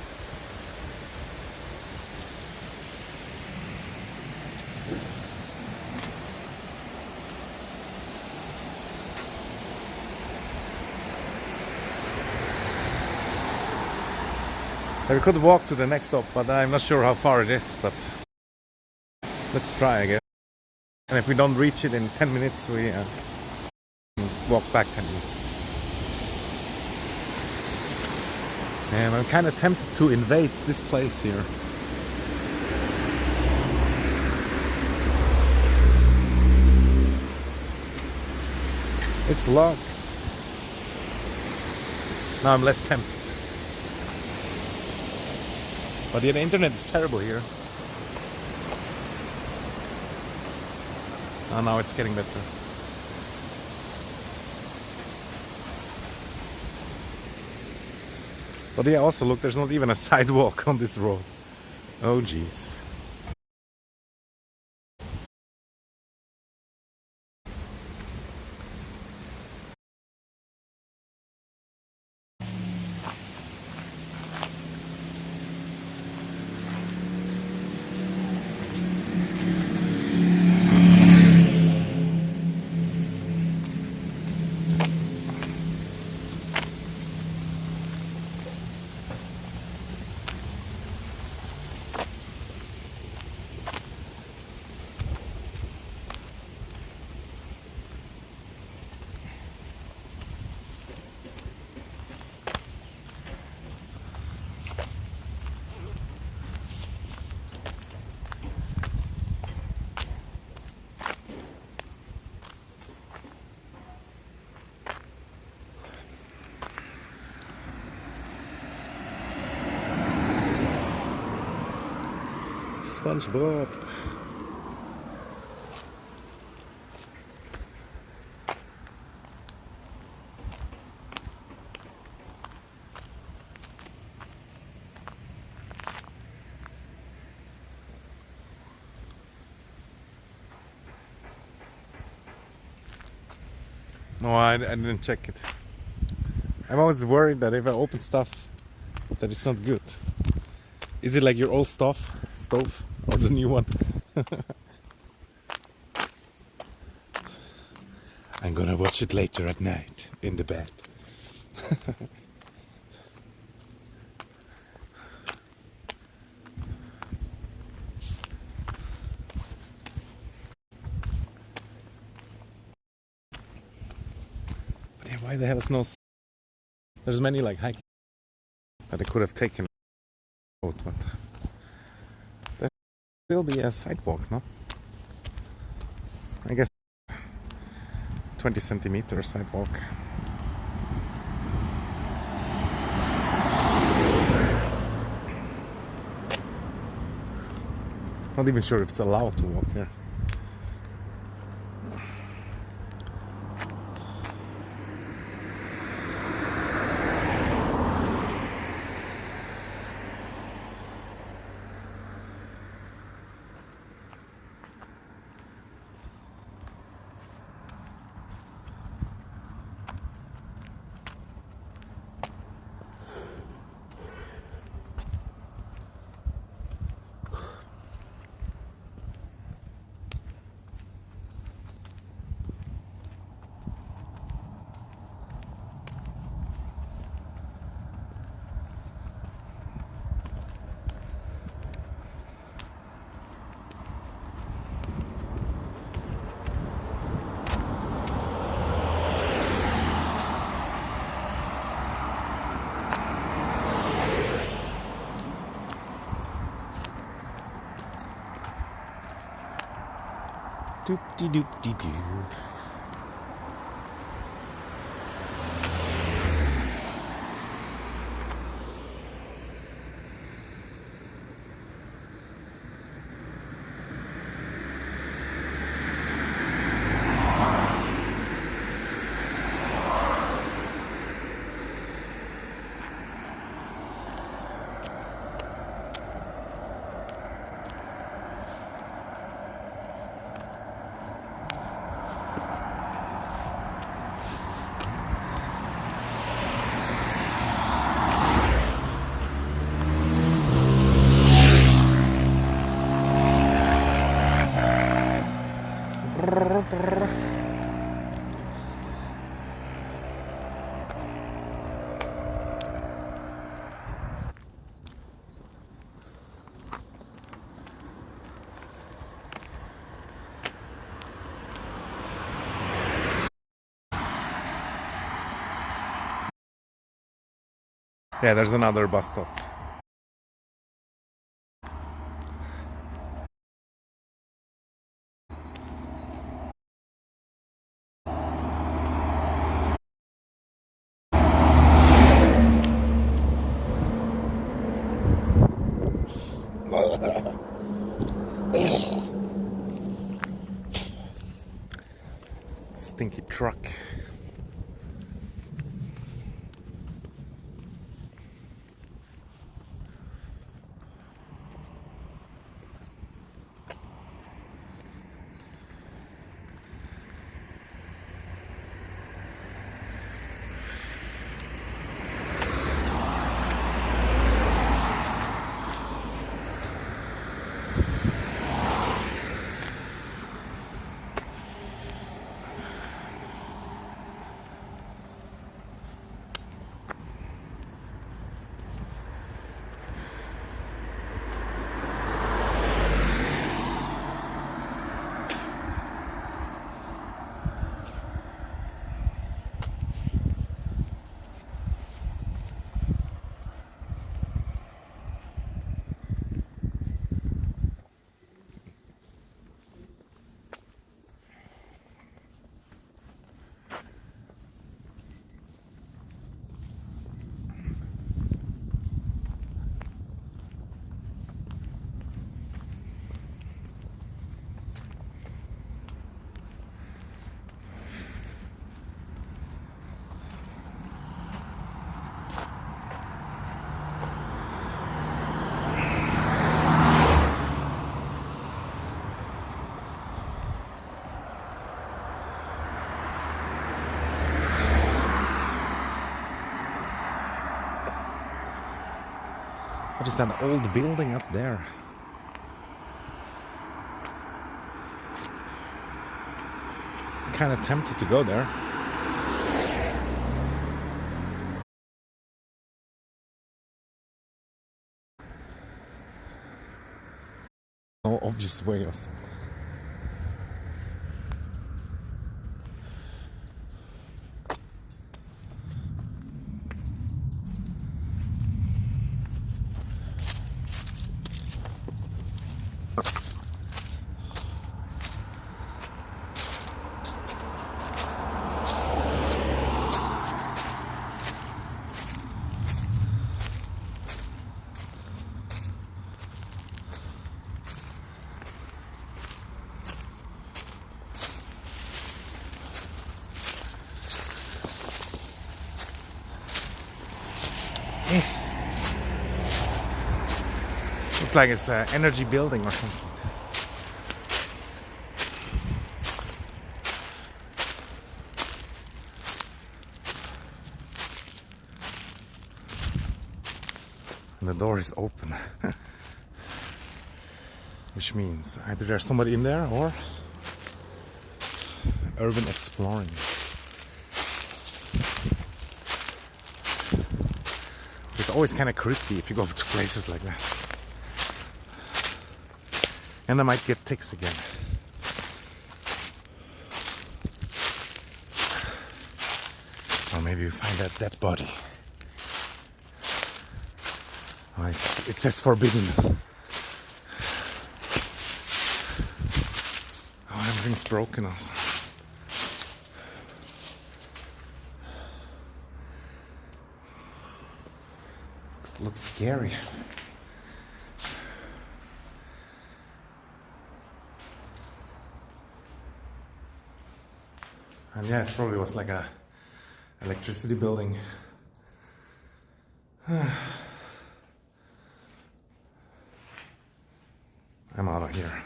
We could walk to the next stop, but I'm not sure how far it is, but let's try again. And if we don't reach it in 10 minutes, we walk back 10 minutes. And I'm kind of tempted to invade this place here. It's locked. Now I'm less tempted. But yeah, the internet is terrible here. Oh, now it's getting better. But yeah, also look, there's not even a sidewalk on this road. Oh jeez. SpongeBob. No, I didn't check it. I'm always worried that if I open stuff, that it's not good. Is it like your old stove, or the new one? I'm gonna watch it later at night in the bed. But yeah, why the hell is no? There's many like hiking that I could have taken out, but there will be a sidewalk, no? I guess 20 centimeter sidewalk. Not even sure if it's allowed to walk here. Doop-de-doop-de-doo. Yeah, there's another bus stop. Stinky truck. What is that old building up there? Kind of tempted to go there. No obvious way also. Looks like it's an energy building or something. And the door is open. Which means either there's somebody in there or urban exploring. It's always kind of creepy if you go to places like that. And I might get ticks again. Or maybe we find that dead body. Oh, it says forbidden. Oh, everything's broken also. Looks scary. And yeah, it probably was like a electricity building. I'm out of here.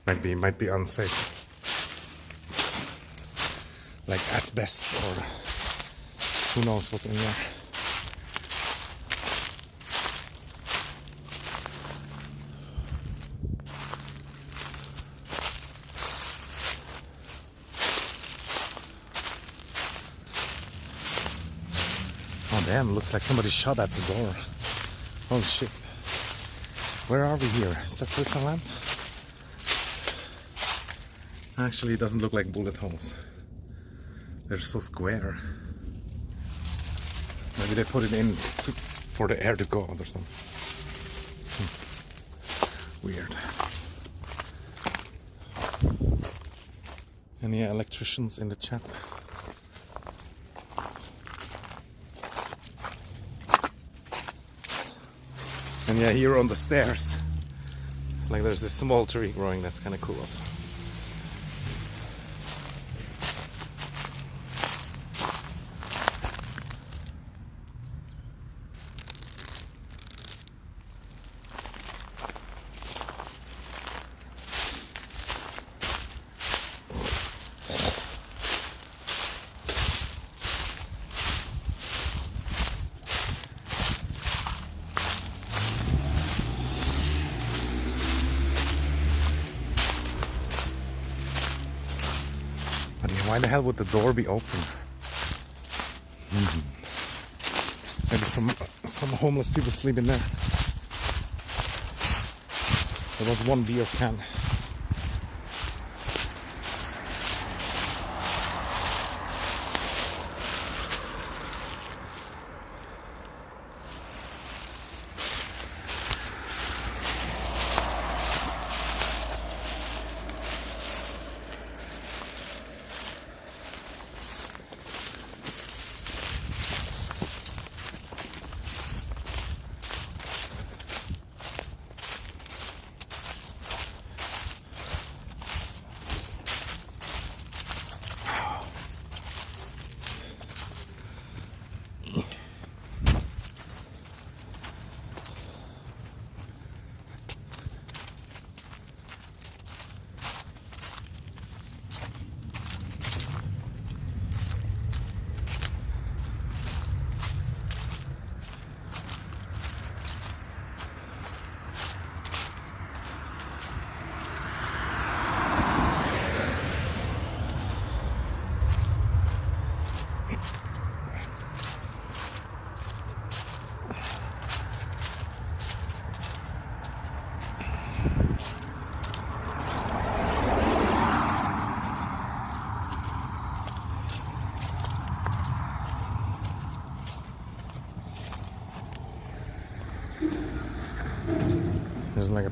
Might be unsafe. Like asbestos or who knows what's in there. Oh damn, looks like somebody shot at the door. Holy shit. Where are we here? Is that Switzerland? Actually, it doesn't look like bullet holes. They're so square. Maybe they put it in for the air to go out or something. Weird. Any electricians in the chat? And yeah, here on the stairs, like there's this small tree growing, that's kind of cool also. Why the hell would the door be open? Maybe some homeless people sleep in there. There was one beer can.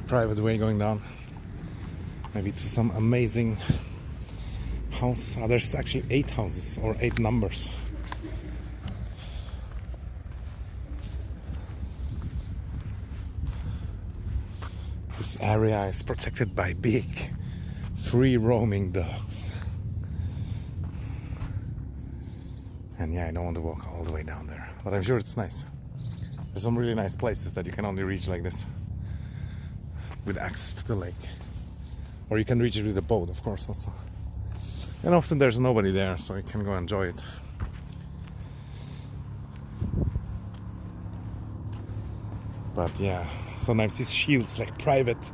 private way going down. Maybe to some amazing house. There's actually 8 houses or 8 numbers. This area is protected by big free roaming dogs. And yeah, I don't want to walk all the way down there, but I'm sure it's nice. There's some really nice places that you can only reach like this, with access to the lake. Or you can reach it with a boat, of course, also. And often there's nobody there, so you can go enjoy it. But yeah, sometimes this feels like private,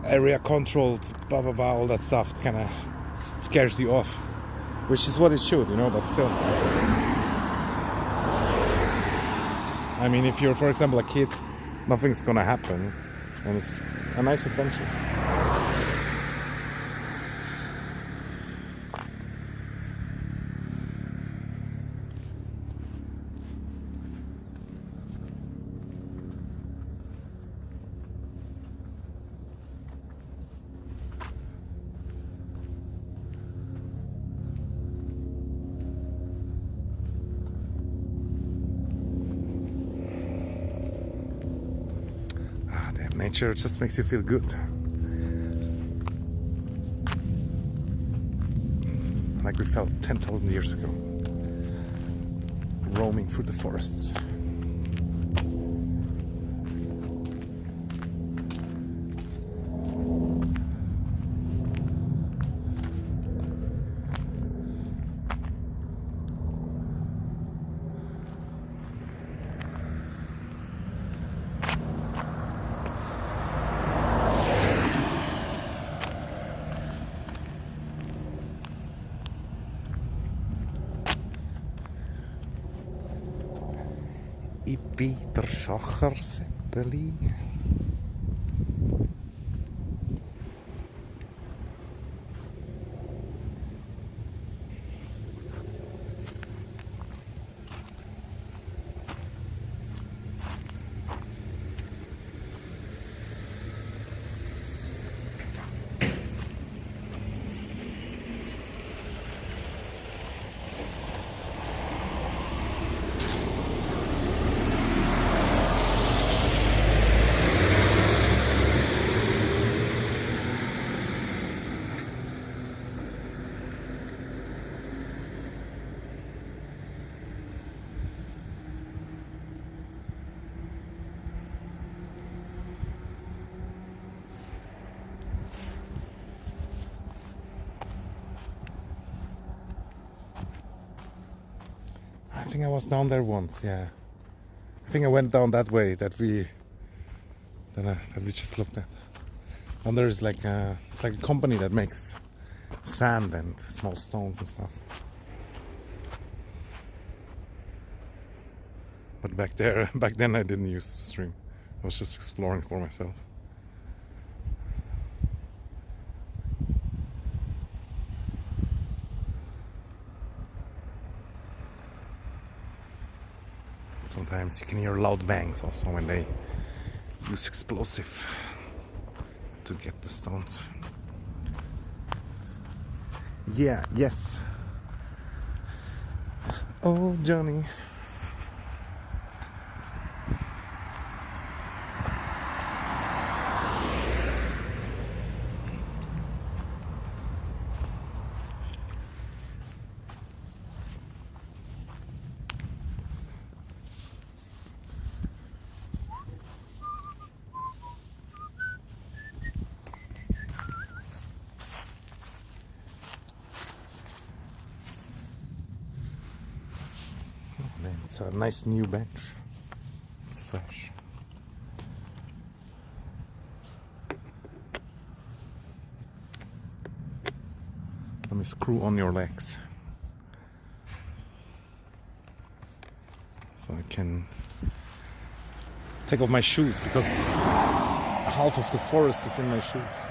area controlled, blah blah blah, all that stuff kind of scares you off. Which is what it should, you know, but still. I mean, if you're, for example, a kid, nothing's gonna happen, and it's a nice adventure. Nature just makes you feel good. Like we felt 10,000 years ago, roaming through the forests. Peter Schacher Seppeli. I think I was down there once, yeah. I think I went down that way that we just looked at. And there is like it's like a company that makes sand and small stones and stuff. But back then I didn't use the stream. I was just exploring for myself. Sometimes you can hear loud bangs also when they use explosive to get the stones. Yeah, yes. Oh, Johnny. It's a nice new bench. It's fresh. Let me screw on your legs so I can take off my shoes because half of the forest is in my shoes.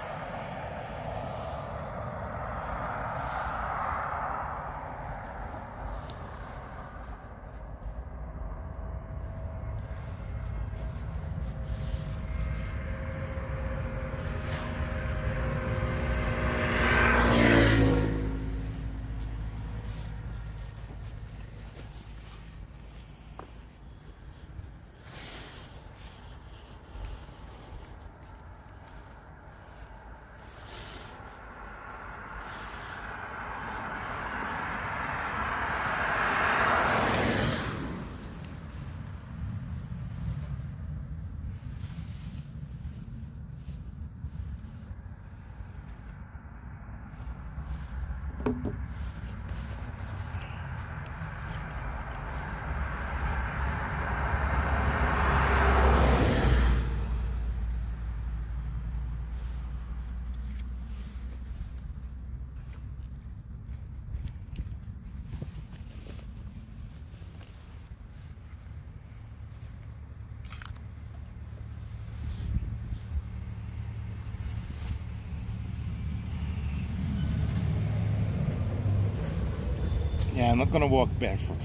Yeah, I'm not gonna walk barefoot.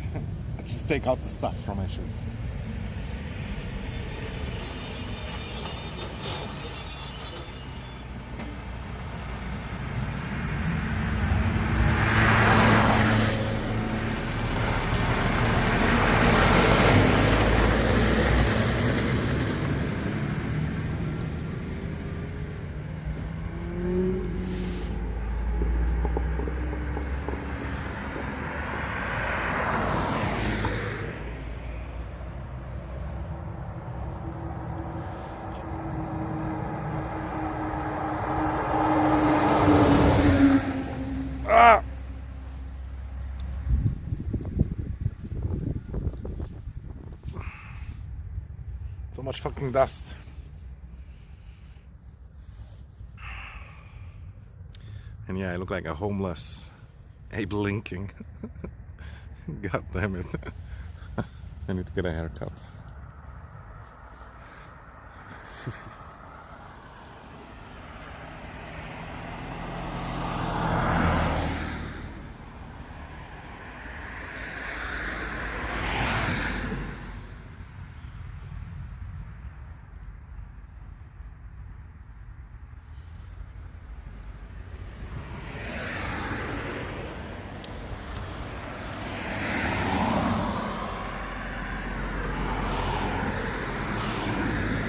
I just take out the stuff from my shoes. Ah! So much fucking dust. And yeah, I look like a homeless Abe Lincoln. God damn it. I need to get a haircut.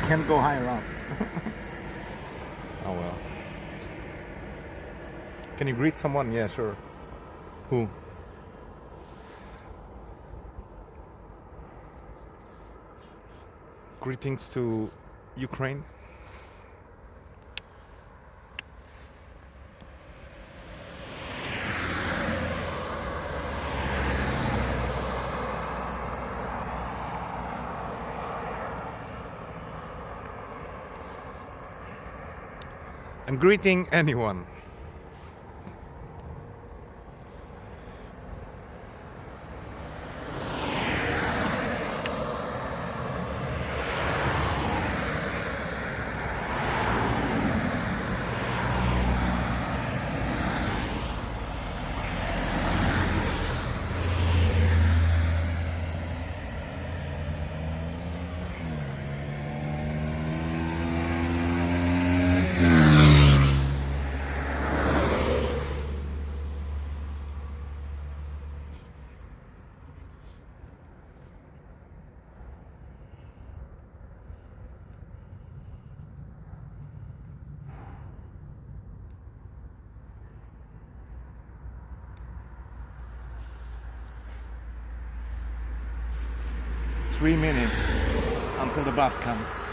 Can't go higher up. Oh well. Can you greet someone? Yeah, sure. Who? Greetings to Ukraine. I'm greeting anyone. Three minutes until the bus comes.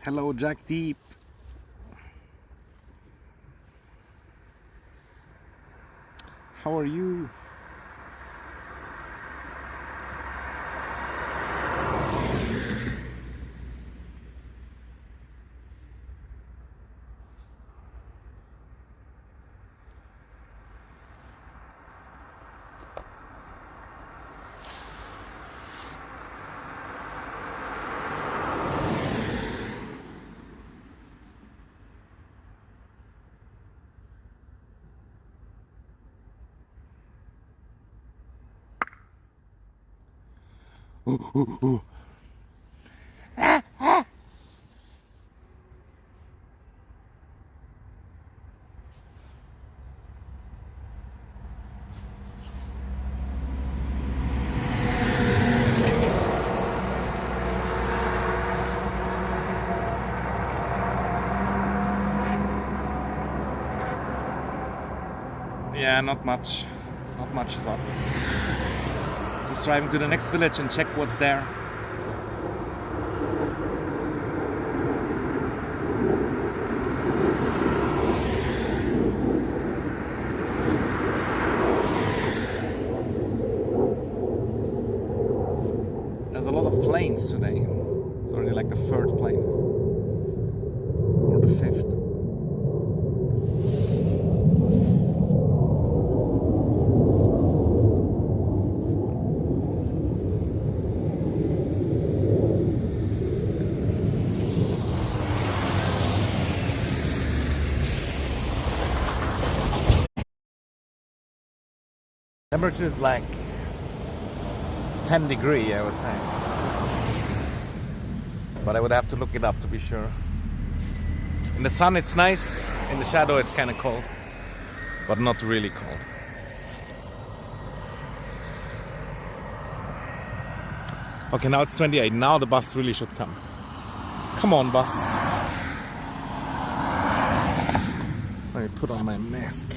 Hello, Jack Deep. How are you? Ooh, ooh, ooh. Yeah, not much. Not much is up. Just driving to the next village and check what's there. There's a lot of planes today. It's already like the third plane. Or the fifth. Temperature is like 10 degrees, I would say. But I would have to look it up to be sure. In the sun it's nice, in the shadow it's kind of cold. But not really cold. Okay, now it's 28. Now the bus really should come. Come on, bus. Let me put on my mask.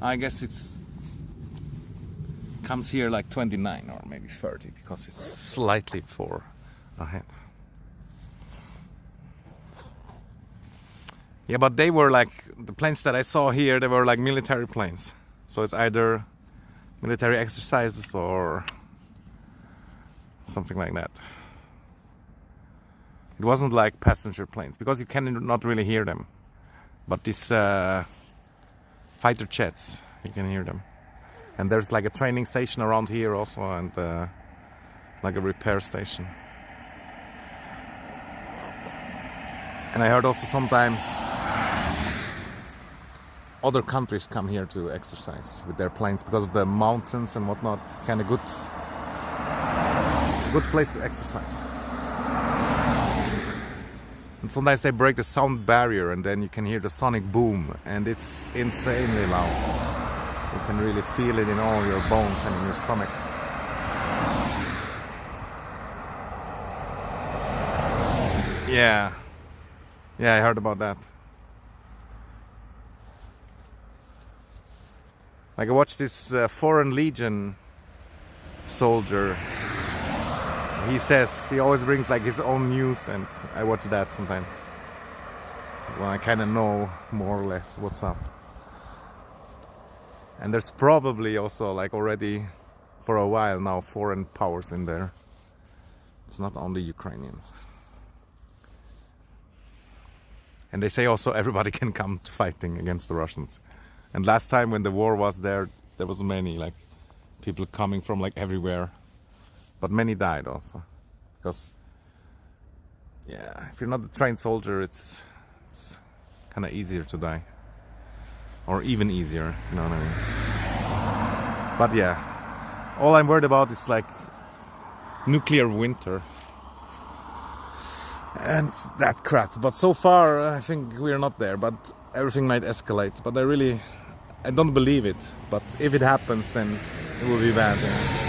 I guess it's comes here like 29 or maybe 30 because it's slightly far ahead. Yeah, but they were like the planes that I saw here. They were like military planes, so it's either military exercises or something like that. It wasn't like passenger planes because you can not really hear them, but these fighter jets, you can hear them. And there's like a training station around here also, and like a repair station. And I heard also sometimes other countries come here to exercise with their planes because of the mountains and whatnot. It's kind of good place to exercise. And sometimes they break the sound barrier and then you can hear the sonic boom, and it's insanely loud. You can really feel it in all your bones and in your stomach. Yeah, I heard about that. Like I watched this Foreign Legion soldier. He always brings like his own news, and I watch that sometimes when I kind of know more or less what's up. And there's probably also like already for a while now foreign powers in there. It's not only Ukrainians. And they say also everybody can come to fighting against the Russians. And last time when the war was there was many like people coming from like everywhere. But many died also, because yeah, if you're not a trained soldier, it's kind of easier to die, or even easier, you know what I mean. But yeah, all I'm worried about is like nuclear winter and that crap. But so far, I think we're not there. But everything might escalate. But I don't believe it. But if it happens, then it will be bad. Yeah.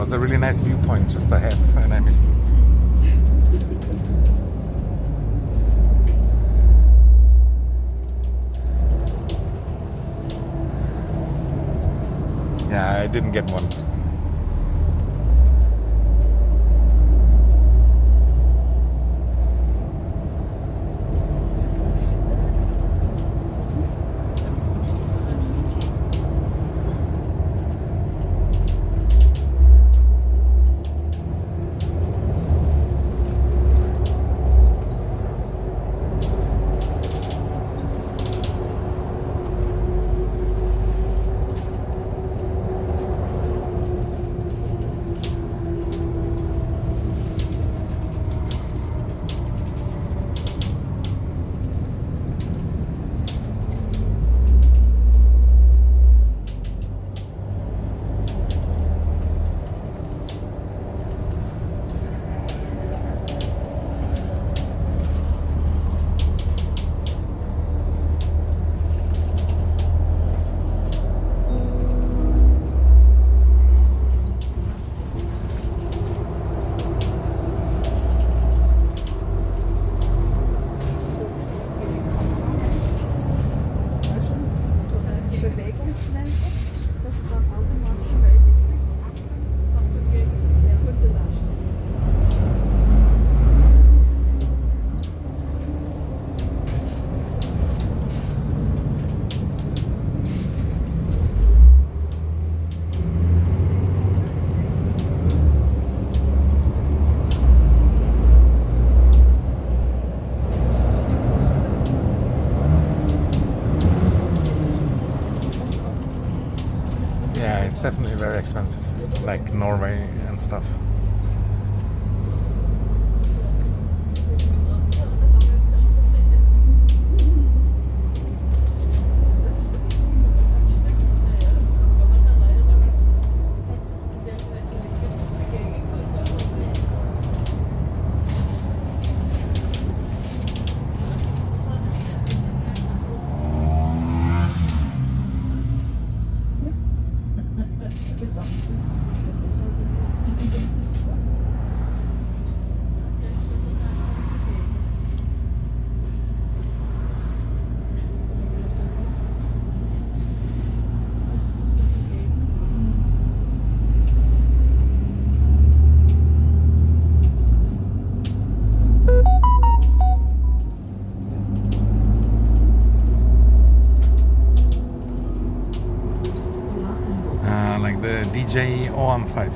was a really nice viewpoint just ahead, and I missed it. Yeah, I didn't get one. Yeah, it's definitely very expensive, like Norway and stuff. Like the DJ OM5.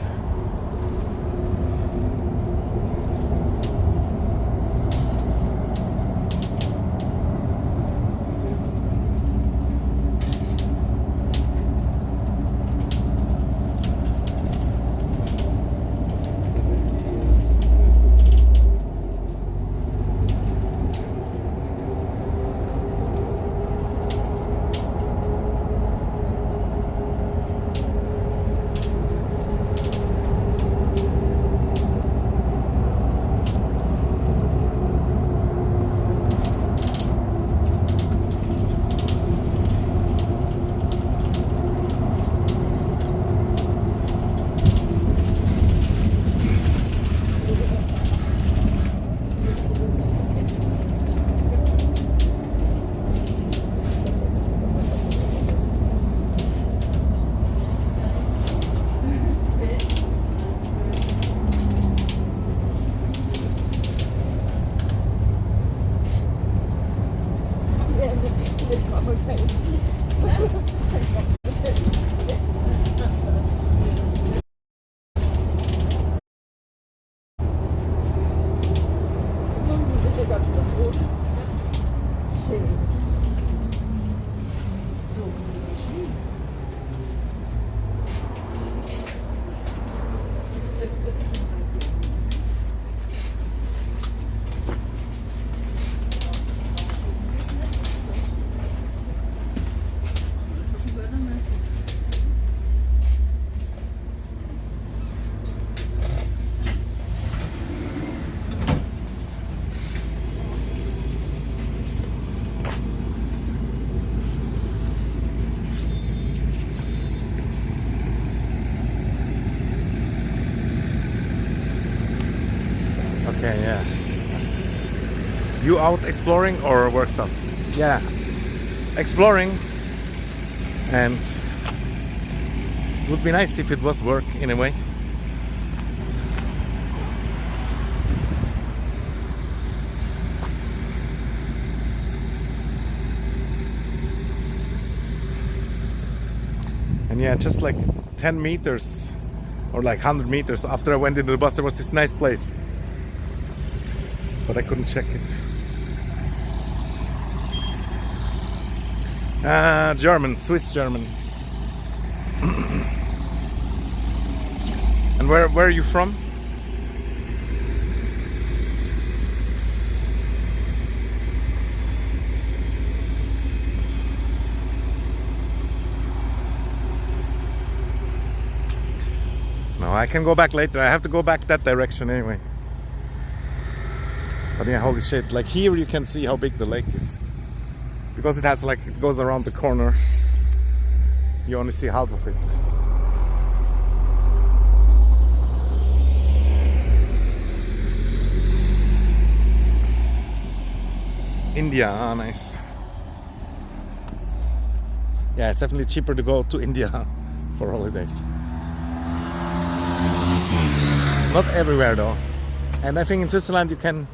Okay, yeah. You out exploring or work stuff? Yeah, exploring, and it would be nice if it was work in a way. And yeah, just like 10 meters or like 100 meters after I went into the bus, there was this nice place, but I couldn't check it. German, Swiss German. And where are you from? No, I can go back later. I have to go back that direction anyway. But yeah, holy shit. Like here you can see how big the lake is. Because it has like, it goes around the corner. You only see half of it. India, ah, nice. Yeah, it's definitely cheaper to go to India for holidays. Not everywhere though. And I think in Switzerland you can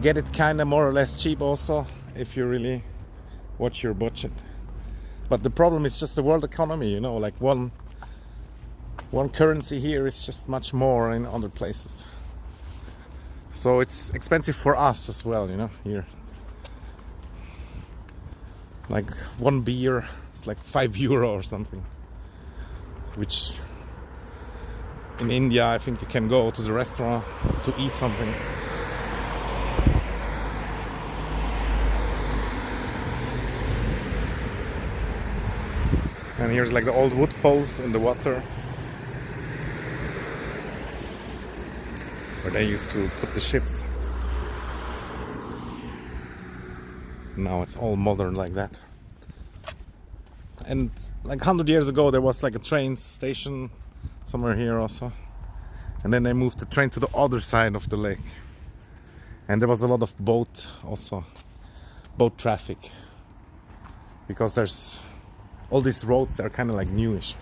get it kind of more or less cheap also if you really watch your budget. But the problem is just the world economy, you know, like one currency here is just much more in other places. So it's expensive for us as well, you know, here. Like one beer, it's like €5 or something. Which in India, I think you can go to the restaurant to eat something. And here's like the old wood poles in the water, where they used to put the ships. Now it's all modern like that. And like 100 years ago there was like a train station somewhere here also. And then they moved the train to the other side of the lake. And there was a lot of boat traffic. Because there's all these roads that are kind of like newish.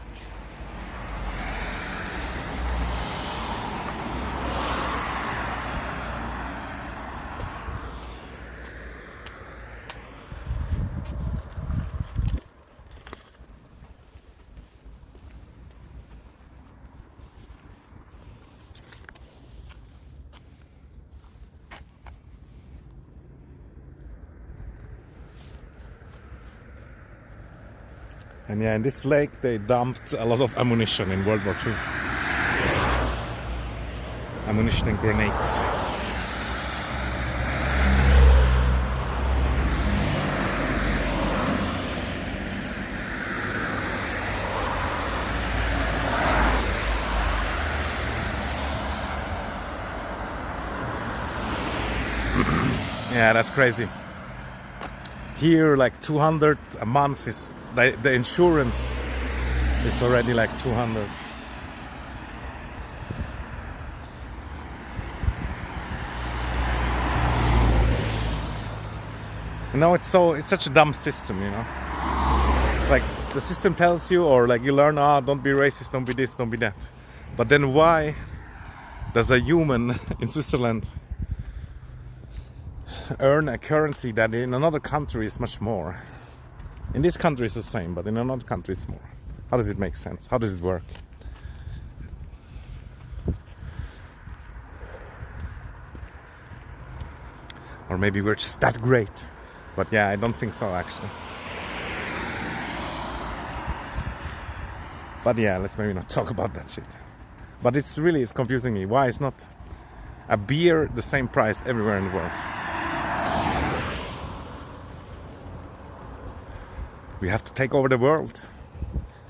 And yeah, in this lake they dumped a lot of ammunition in World War II. Ammunition and grenades. Yeah, that's crazy. Here, like 200 a month is the insurance is already like 200. You know, it's such a dumb system, you know. It's like the system tells you, or like you learn, don't be racist, don't be this, don't be that. But then why does a human in Switzerland earn a currency that in another country is much more? In this country it's the same, but in another country it's more. How does it make sense? How does it work? Or maybe we're just that great. But yeah, I don't think so actually. But yeah, let's maybe not talk about that shit. But it's confusing me. Why is not a beer the same price everywhere in the world? We have to take over the world,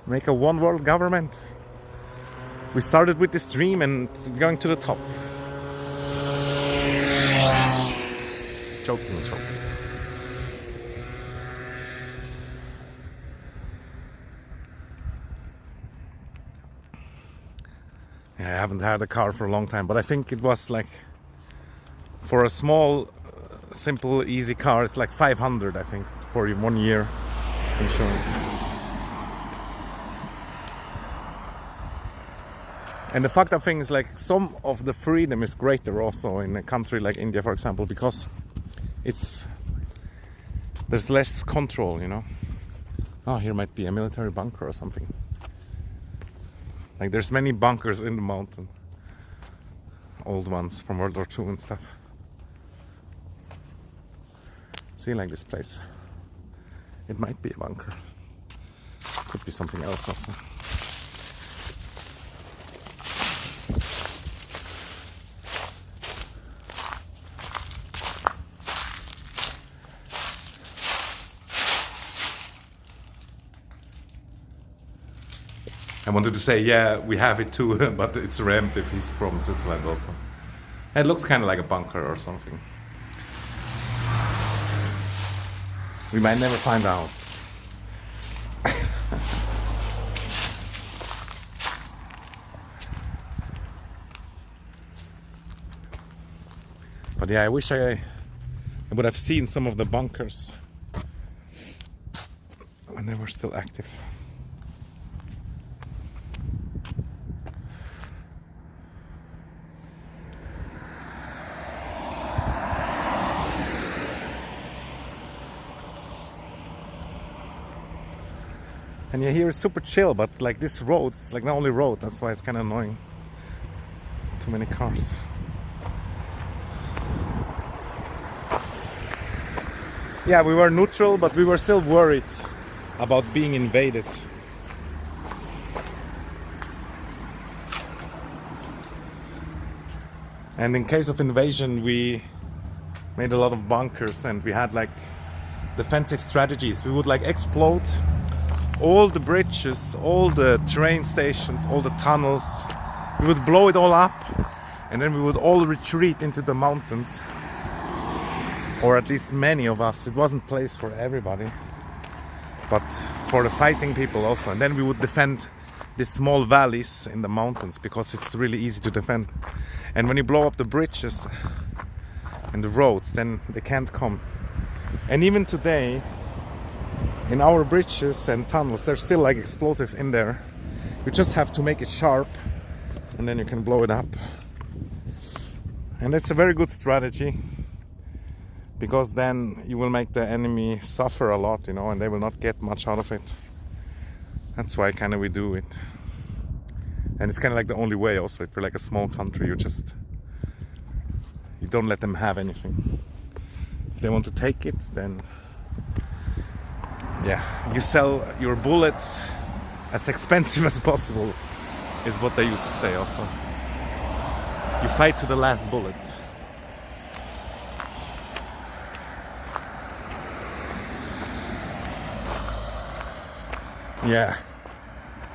make a one world government. We started with this dream and going to the top. Joking. Yeah, I haven't had a car for a long time, but I think it was like For a small, simple, easy car, it's like 500, I think, for 1 year insurance. And the fucked up thing is, like, some of the freedom is greater also in a country like India, for example, because there's less control, you know. Oh, here might be a military bunker or something. Like, there's many bunkers in the mountain, old ones from World War II and stuff. See, like this place, it might be a bunker, could be something else also. I wanted to say, yeah, we have it too, but it's rammed if he's from Switzerland also. It looks kind of like a bunker or something. We might never find out. But yeah, I wish I would have seen some of the bunkers when they were still active. And yeah, here is super chill, but like this road, it's like the only road, that's why it's kind of annoying. Too many cars. Yeah, we were neutral, but we were still worried about being invaded. And in case of invasion, we made a lot of bunkers and we had like defensive strategies. We would like explode all the bridges, all the train stations, all the tunnels. We would blow it all up and then we would all retreat into the mountains. Or at least many of us. It wasn't a place for everybody, but for the fighting people also. And then we would defend these small valleys in the mountains because it's really easy to defend. And when you blow up the bridges and the roads, then they can't come. And even today, in our bridges and tunnels, there's still like explosives in there. You just have to make it sharp and then you can blow it up. And it's a very good strategy because then you will make the enemy suffer a lot, you know, and they will not get much out of it. That's why kind of we do it. And it's kind of like the only way also. If you're like a small country, you don't let them have anything. If they want to take it, then yeah, you sell your bullets as expensive as possible, is what they used to say also. You fight to the last bullet. Yeah,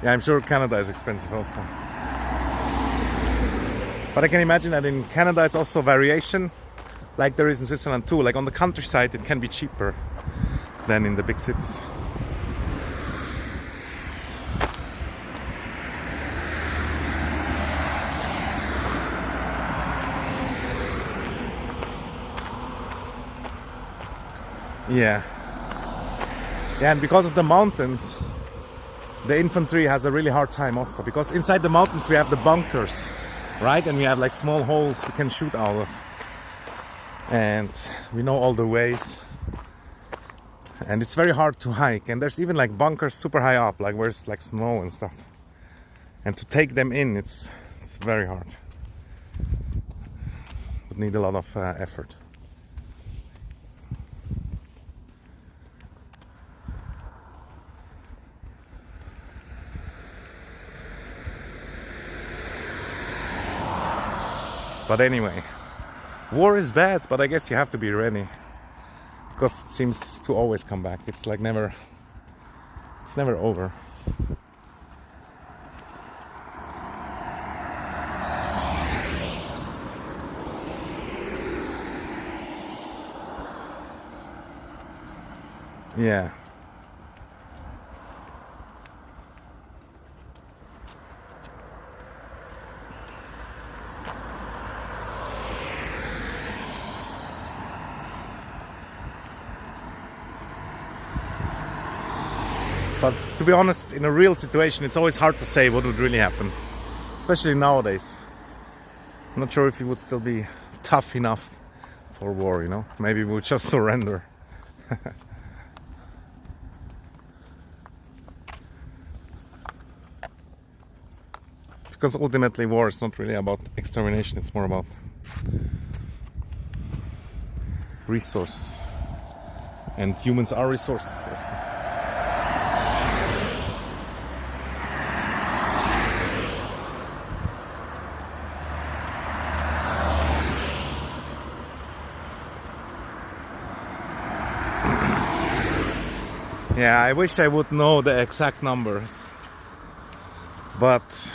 I'm sure Canada is expensive also. But I can imagine that in Canada it's also variation, like there is in Switzerland too. Like on the countryside it can be cheaper than in the big cities. Yeah, and because of the mountains, the infantry has a really hard time also, because inside the mountains we have the bunkers, right? And we have like small holes we can shoot out of. And we know all the ways. And it's very hard to hike. And there's even like bunkers super high up, like where it's like snow and stuff. And to take them in, it's very hard. Would need a lot of effort. But anyway, war is bad, but I guess you have to be ready, because it seems to always come back. It's like never over. Yeah. But to be honest, in a real situation, it's always hard to say what would really happen, especially nowadays. I'm not sure if it would still be tough enough for war, you know. Maybe we would just surrender. Because ultimately war is not really about extermination, it's more about resources. And humans are resources also. Yeah, I wish I would know the exact numbers. But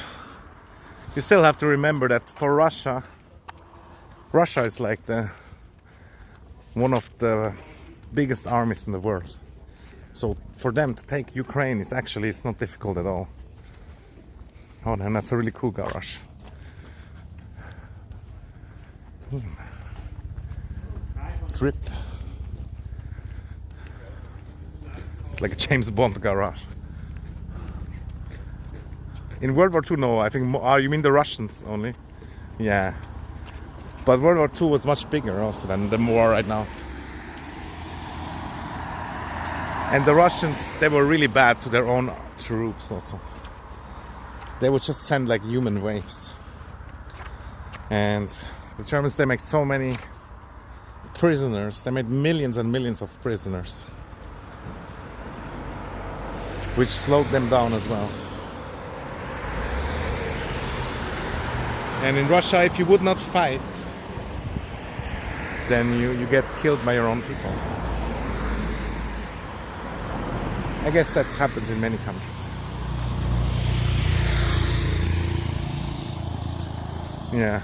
you still have to remember that for Russia is like one of the biggest armies in the world. So for them to take Ukraine it's not difficult at all. Oh, and that's a really cool garage. Drip. It's like a James Bond garage. In World War II, no, I think. You mean the Russians only? Yeah. But World War II was much bigger also than the war right now. And the Russians, they were really bad to their own troops also. They would just send like human waves. And the Germans, they make so many prisoners. They made millions and millions of prisoners, which slowed them down as well. And in Russia, if you would not fight, then you get killed by your own people. I guess that happens in many countries. Yeah.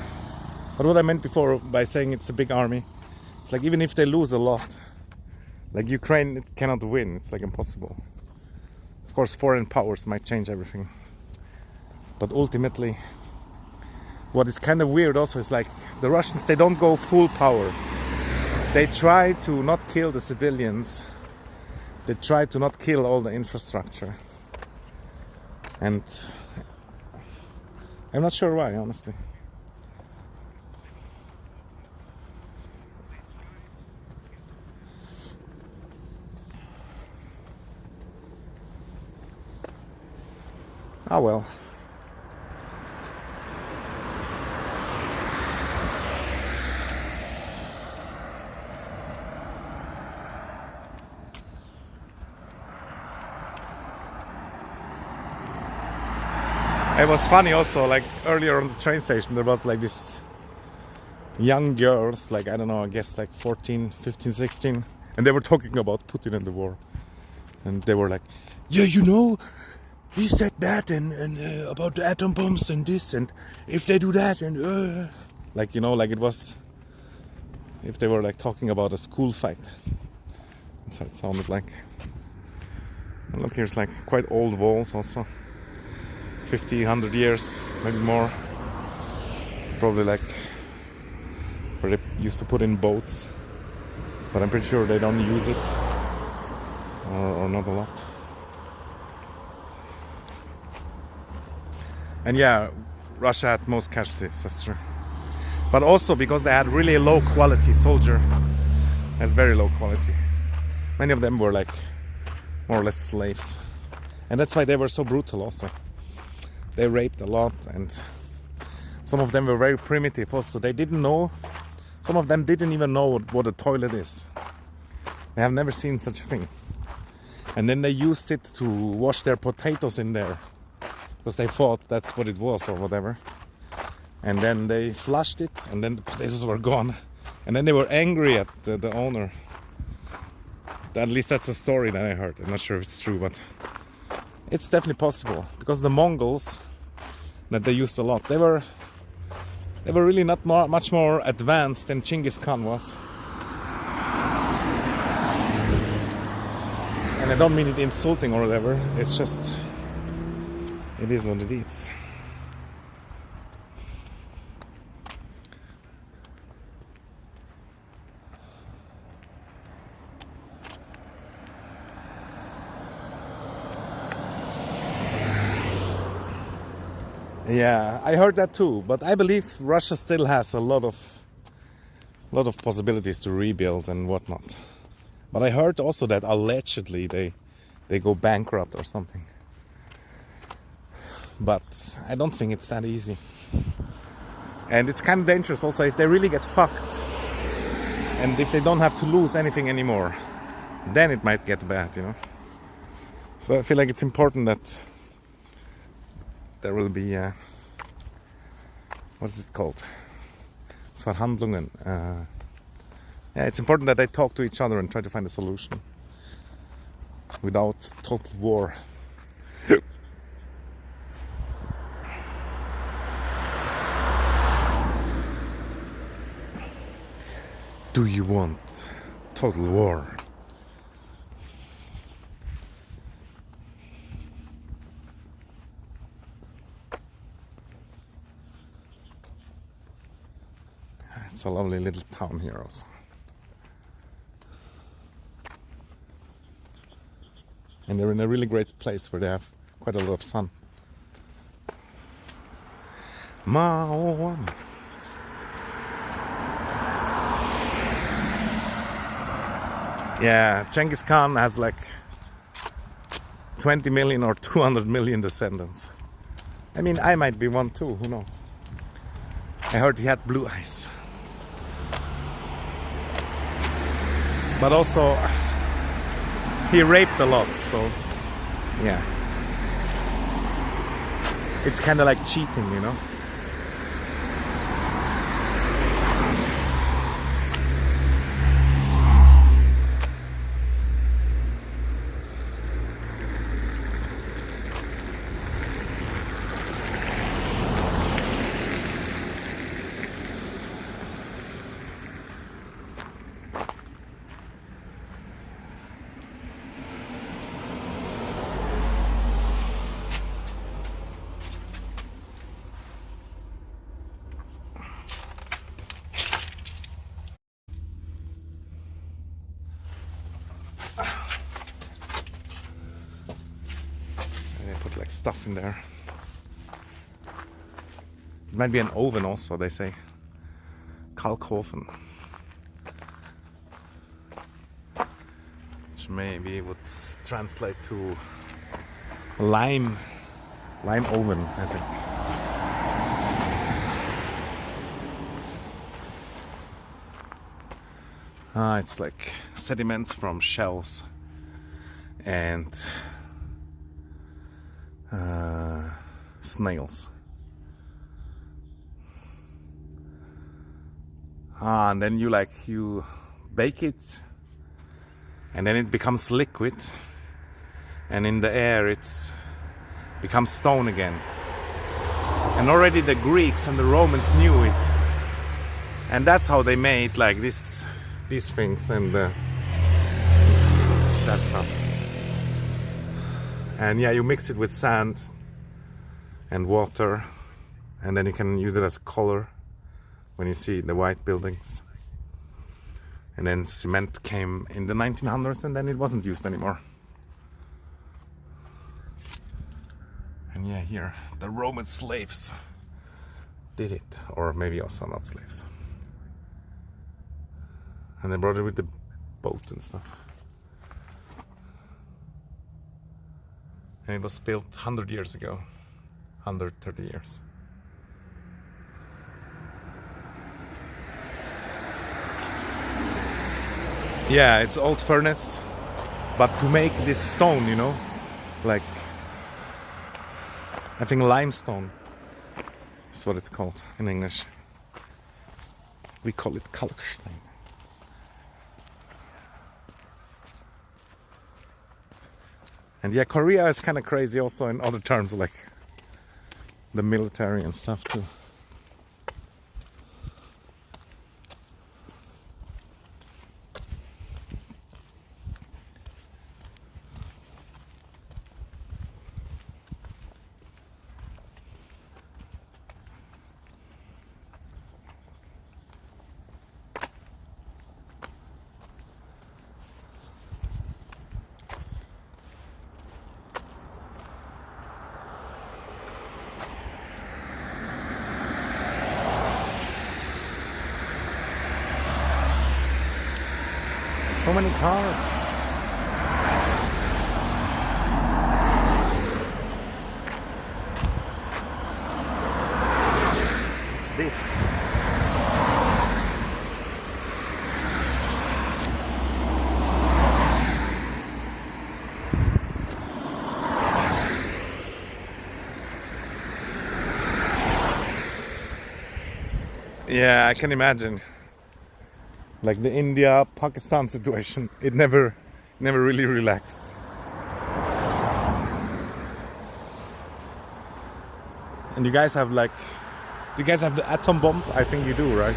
But what I meant before by saying it's a big army, it's like even if they lose a lot, like Ukraine, it cannot win. It's like impossible. Of course, foreign powers might change everything. But ultimately, what is kind of weird also is like the Russians, they don't go full power. They try to not kill the civilians. They try to not kill all the infrastructure. And I'm not sure why, honestly. Ah well. It was funny also, like earlier on the train station there was like this young girls, like I don't know, I guess like 14, 15, 16, and they were talking about Putin and the war. And they were like, yeah, you know, he said that and about the atom bombs and this, and if they do that and like, you know, like it was if they were like talking about a school fight. That's how it sounded like. And look, here's like quite old walls also. 50, 100 years, maybe more. It's probably like where they used to put in boats, but I'm pretty sure they don't use it, or not a lot. And yeah, Russia had most casualties, that's true. But also because they had really low quality soldier, and very low quality. Many of them were like more or less slaves. And that's why they were so brutal also. They raped a lot, and some of them were very primitive also. They didn't know, some of them didn't even know what a toilet is. They have never seen such a thing. And then they used it to wash their potatoes in there, because they thought that's what it was or whatever. And then they flushed it, and then the potatoes were gone. And then they were angry at the owner. At least that's a story that I heard. I'm not sure if it's true, but it's definitely possible, because the Mongols that they used a lot, they were really not much more advanced than Genghis Khan was. And I don't mean it insulting or whatever, it's just, it is what it is. Yeah, I heard that too. But I believe Russia still has a lot of possibilities to rebuild and whatnot. But I heard also that allegedly they go bankrupt or something. But I don't think it's that easy. And it's kind of dangerous also if they really get fucked. And if they don't have to lose anything anymore, then it might get bad, you know. So I feel like it's important that there will be, what is it called? Verhandlungen. Yeah, it's important that they talk to each other and try to find a solution without total war. Do you want total war? It's a lovely little town here also. And they're in a really great place where they have quite a lot of sun. Mao. Yeah, Genghis Khan has like 20 million or 200 million descendants. I mean, I might be one too, who knows? I heard he had blue eyes. But also, he raped a lot, so yeah. It's kind of like cheating, you know? They put like stuff in there. It might be an oven also, they say. Kalkofen. Which maybe would translate to lime oven, I think. It's like sediments from shells and snails. And then you bake it, and then it becomes liquid, and in the air it becomes stone again. And already the Greeks and the Romans knew it, and that's how they made like these things and that stuff. And yeah, you mix it with sand and water, and then you can use it as a color when you see the white buildings. And then cement came in the 1900s, and then it wasn't used anymore. And yeah, here the Roman slaves did it, or maybe also not slaves. And they brought it with the boat and stuff. And it was built 100 years ago, 130 years. Yeah, it's old furnace, but to make this stone, you know, like, I think limestone is what it's called in English. We call it kalkstein. And yeah, Korea is kind of crazy also in other terms, like the military and stuff too. So many cars. What's this? Yeah, I can imagine. Like the India-Pakistan situation, it never really relaxed. And you guys have the atom bomb? I think you do, right?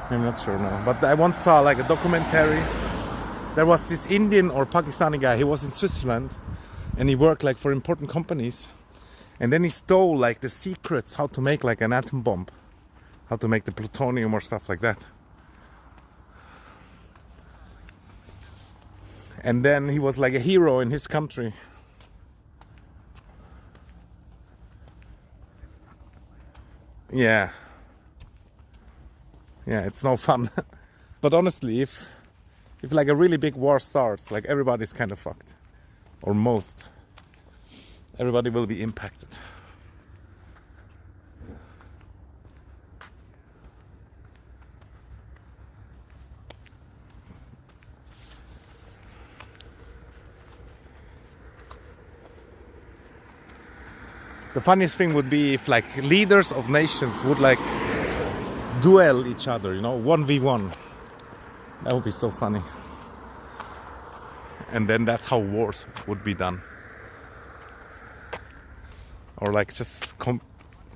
I'm not sure now, but I once saw like a documentary. There was this Indian or Pakistani guy. He was in Switzerland, and he worked like for important companies. And then he stole like the secrets how to make like an atom bomb, how to make the plutonium or stuff like that. And then he was like a hero in his country. Yeah, it's no fun. But honestly, if like a really big war starts, like everybody's kind of fucked, or most. Everybody will be impacted. The funniest thing would be if like leaders of nations would like duel each other, 1v1. That would be so funny. And then that's how wars would be done. Or like just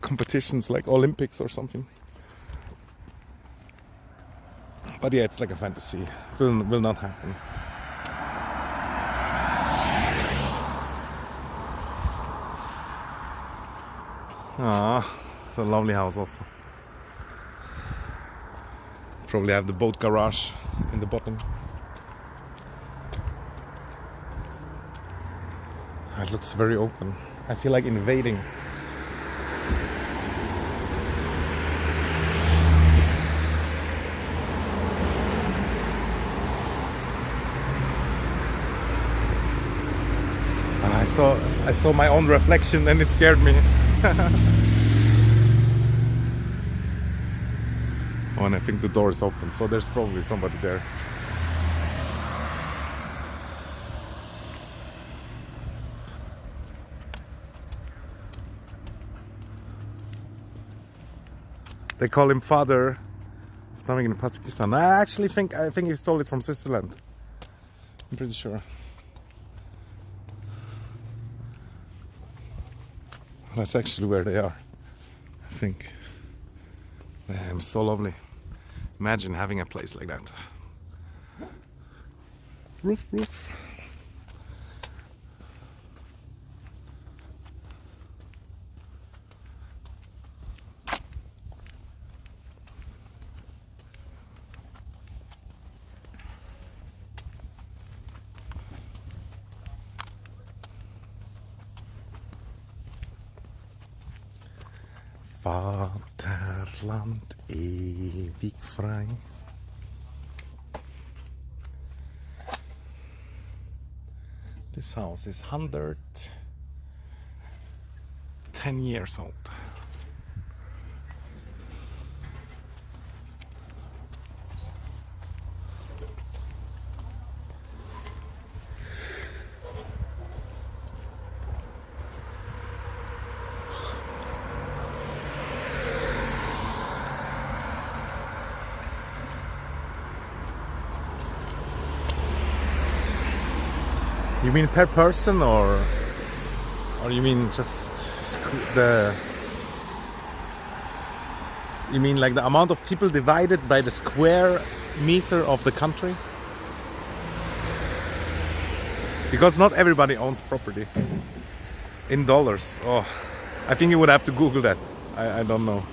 competitions like Olympics or something. But yeah, it's like a fantasy. It will not happen. Ah, it's a lovely house also. Probably have the boat garage in the bottom. It looks very open. I feel like invading. I saw my own reflection and it scared me. Oh, and I think the door is open, so there's probably somebody there. They call him father of something in Pakistan. I think he stole it from Switzerland. I'm pretty sure. That's actually where they are, I think. Damn, so lovely. Imagine having a place like that. Roof. Vaterland ewig frei. This house is 110 years old. You mean per person, or you mean just you mean like the amount of people divided by the square meter of the country? Because not everybody owns property in dollars. Oh, I think you would have to Google that. I don't know.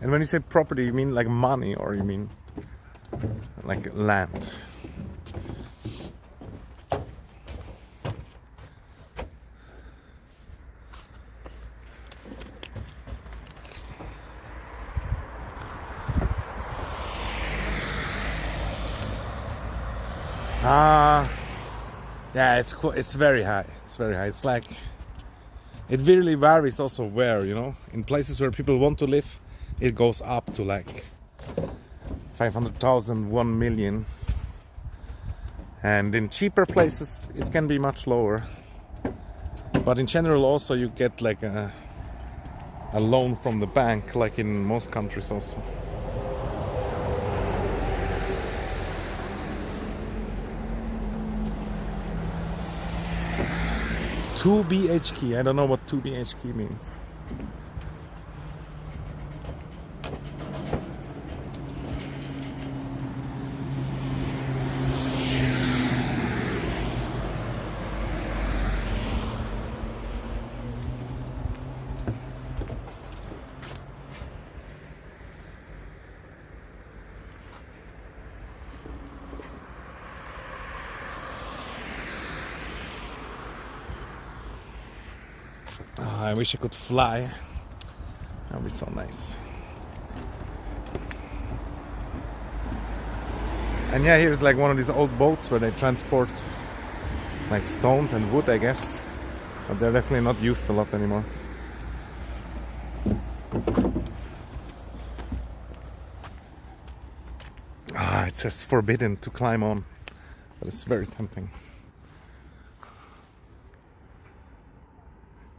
And when you say property, you mean like money, or you mean like land? Yeah, it's very high. It's very high. It's like it really varies also where, you know. In places where people want to live, it goes up to like 500,000, 1 million. And in cheaper places, it can be much lower. But in general, also you get like a loan from the bank, like in most countries also. Two BHK. I don't know what 2 BHK means. I wish I could fly. That would be so nice. And yeah, here's like one of these old boats where they transport like stones and wood, I guess. But they're definitely not used a lot anymore. It says forbidden to climb on, but it's very tempting.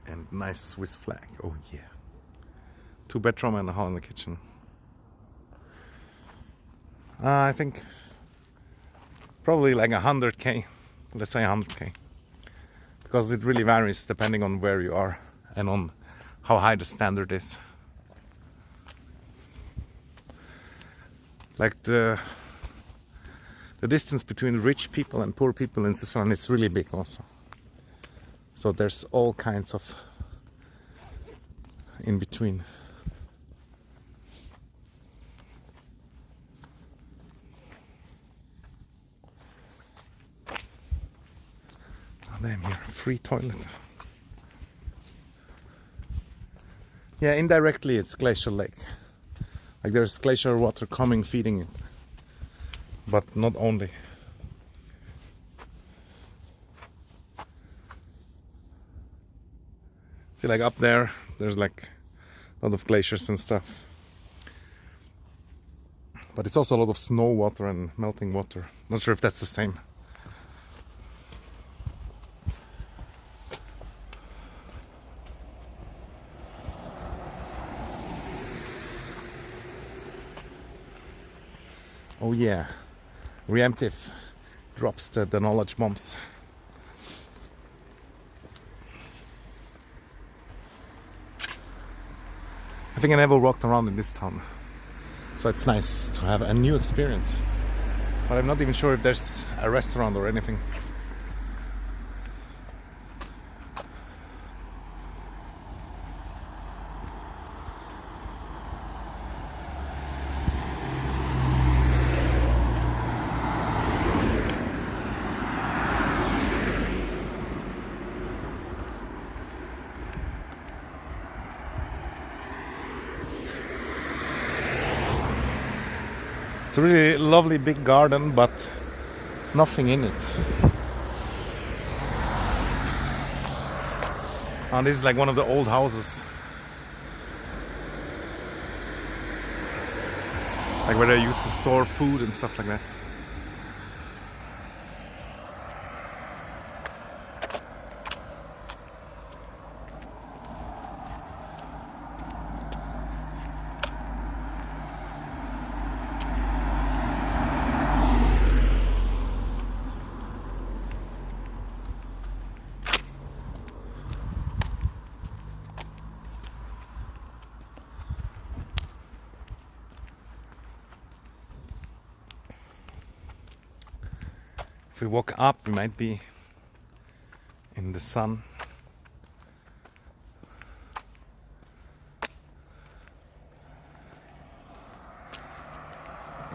And nice Swiss flag. Oh yeah. 2-bedroom and a hall in the kitchen. I think probably like 100k. Let's say 100k. Because it really varies depending on where you are and on how high the standard is. Like the distance between rich people and poor people in Switzerland is really big also. So there's all kinds of in between. Oh damn, here, free toilet. Yeah, indirectly it's glacial lake. Like there's glacial water coming, feeding it. But not only. See, like up there, there's like a lot of glaciers and stuff. But it's also a lot of snow water and melting water. Not sure if that's the same. Oh yeah, Reemptive drops the knowledge bombs. I think I never walked around in this town, so it's nice to have a new experience. But I'm not even sure if there's a restaurant or anything. It's a really lovely big garden, but nothing in it. And this is like one of the old houses. Like where they used to store food and stuff like that. If we walk up, we might be in the sun.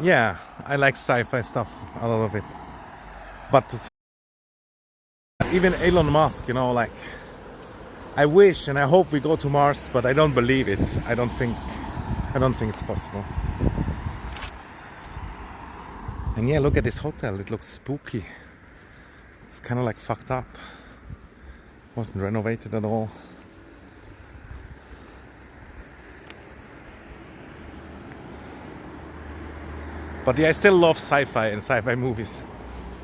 Yeah, I like sci-fi stuff, a lot of it. But even Elon Musk, you know, like, I wish and I hope we go to Mars, but I don't believe it. I don't think it's possible. And yeah, look at this hotel. It looks spooky. It's kind of like fucked up. Wasn't renovated at all. But yeah, I still love sci-fi and sci-fi movies.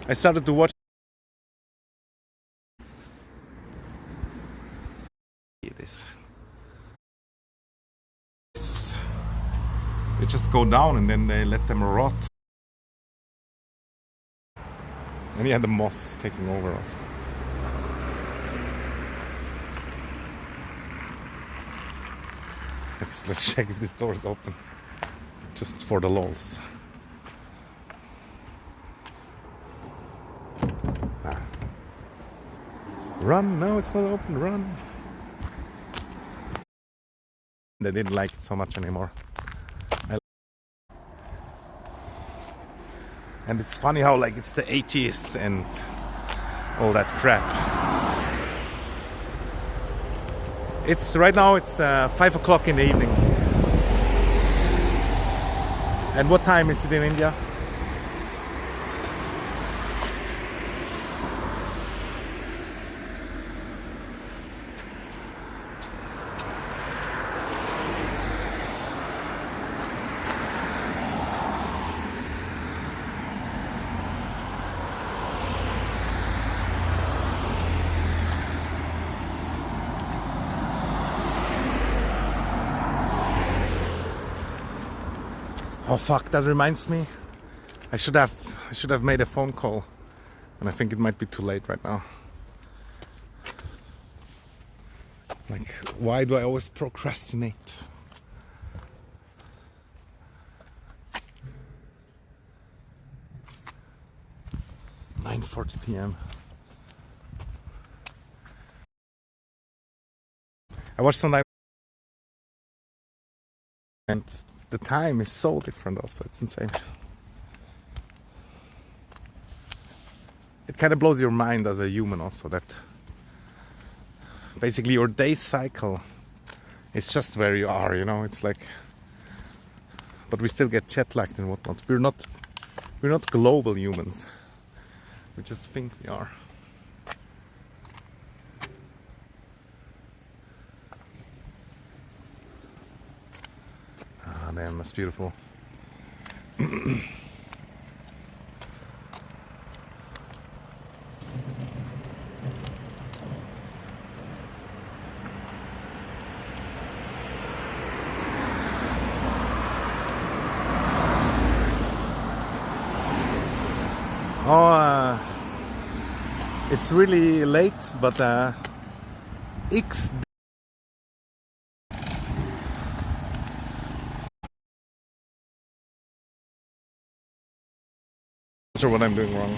I started to watch this. They just go down and then they let them rot. And yeah, the moss is taking over us. Let's check if this door is open. Just for the lols. Run! No, it's not open. Run! They didn't like it so much anymore. And it's funny how like it's the atheists and all that crap. It's right now. It's 5 o'clock in the evening. And what time is it in India? Oh fuck, that reminds me. I should have made a phone call. And I think it might be too late right now. Like, why do I always procrastinate? (9:40 p.m.) I watched some and the time is so different also, it's insane. It kind of blows your mind as a human also, that basically your day cycle is just where you are, you know. It's like, but we still get jet lagged and whatnot. We're not global humans. We just think we are. Ah, damn, that's beautiful. It's really late, but X. Not sure what I'm doing wrong.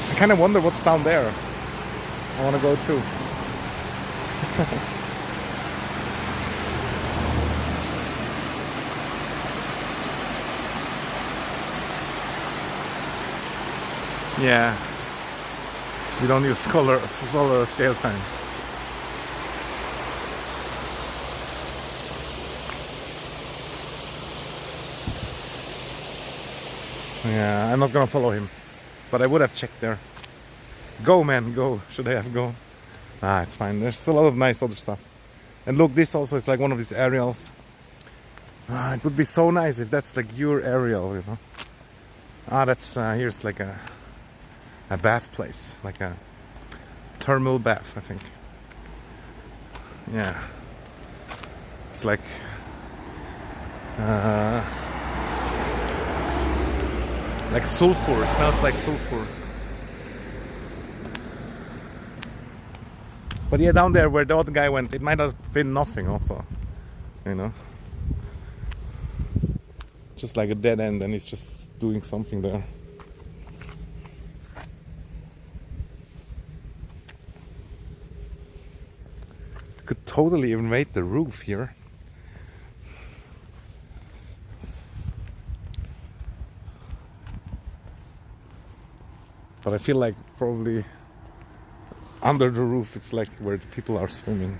I kind of wonder what's down there. I want to go too. Yeah, we don't use solar scale time. Yeah, I'm not gonna follow him, but I would have checked there. Go, man, go. Should I have gone? Ah, it's fine. There's a lot of nice other stuff. And look, this also is like one of these aerials. Ah, it would be so nice if that's like your aerial, you know. Ah, that's here's like a bath place, like a thermal bath, I think. Yeah, it's like sulfur. It smells like sulfur. But yeah, down there where the other guy went, it might have been nothing also, you know. Just like a dead end, and he's just doing something there. Could totally invade the roof here. But I feel like probably under the roof it's like where the people are swimming.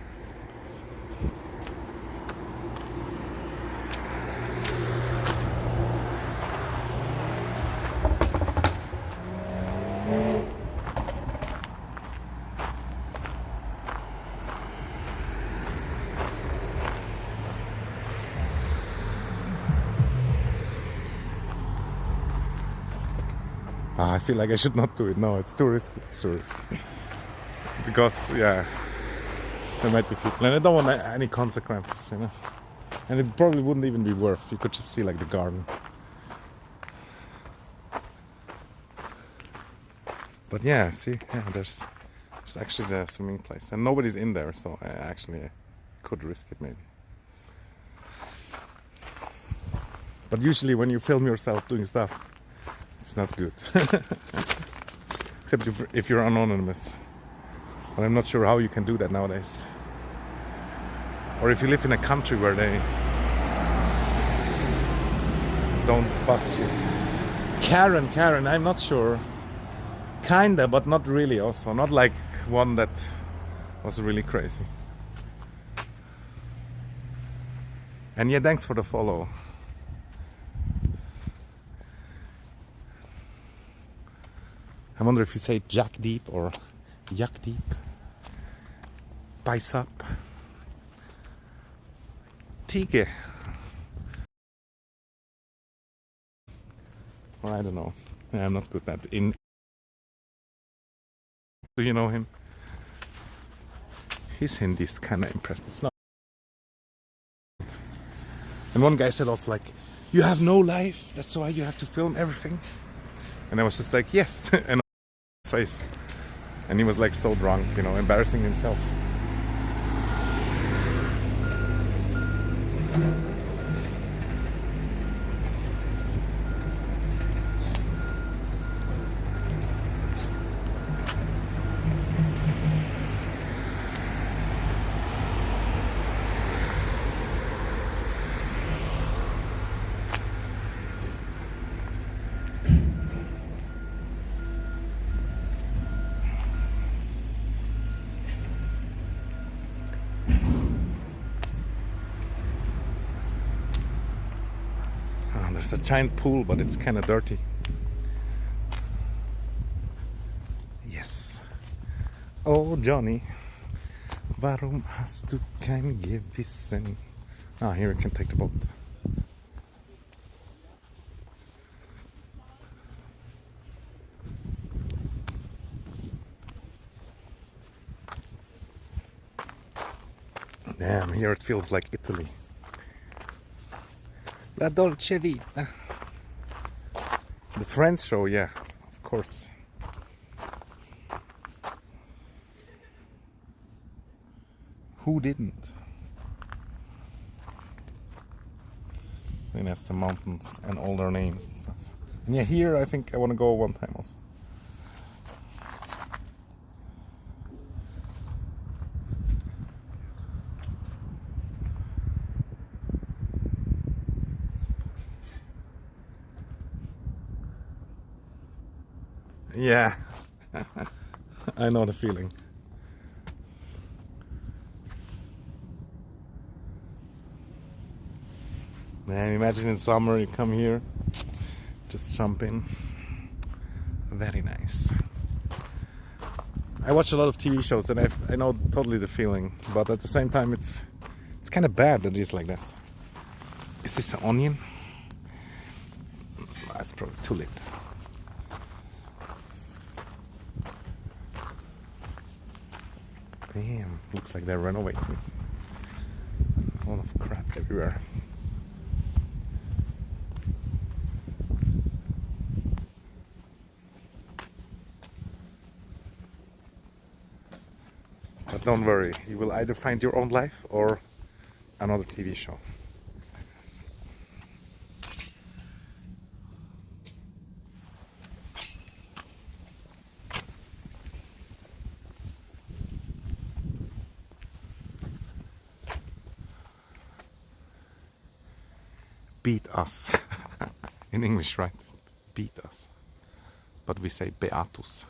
I feel like I should not do it. No, it's too risky. It's too risky. Because, yeah, there might be people. And I don't want any consequences, you know. And it probably wouldn't even be worth. You could just see, like, the garden. But yeah, see, yeah, there's actually the swimming place. And nobody's in there, so I actually could risk it, maybe. But usually when you film yourself doing stuff, it's not good. Except if you're anonymous. But I'm not sure how you can do that nowadays. Or if you live in a country where they don't bust you. Karen, I'm not sure. Kinda, but not really also. Not like one that was really crazy. And yeah, thanks for the follow. I wonder if you say Jack Deep or Yak Deep. Bicep. Tige. Well, I don't know. Yeah, I'm not good at in. Do you know him? His Hindi is kind of impressed. It's not. And one guy said also like, "You have no life. That's why you have to film everything." And I was just like, "Yes." And his face. And he was like so drunk, you know, embarrassing himself. There's a giant pool, but it's kind of dirty. Yes. Oh Johnny, warum hast du kein Gewissen? Ah, here we can take the boat. Damn, here it feels like Italy. La Dolce Vita. The Friends show, yeah, of course. Who didn't? And that's the mountains and all their names and stuff. And yeah, here I think I want to go one time also. Yeah, I know the feeling. Man, imagine in summer you come here, just jump in. Very nice. I watch a lot of TV shows and I know totally the feeling, but at the same time it's kind of bad that it's like that. Is this an onion? That's probably too late. Damn, looks like they're renovating. A lot of crap everywhere. But don't worry, you will either find your own life or another TV show. Beat us. In English, right? Beat us. but we say Beatus.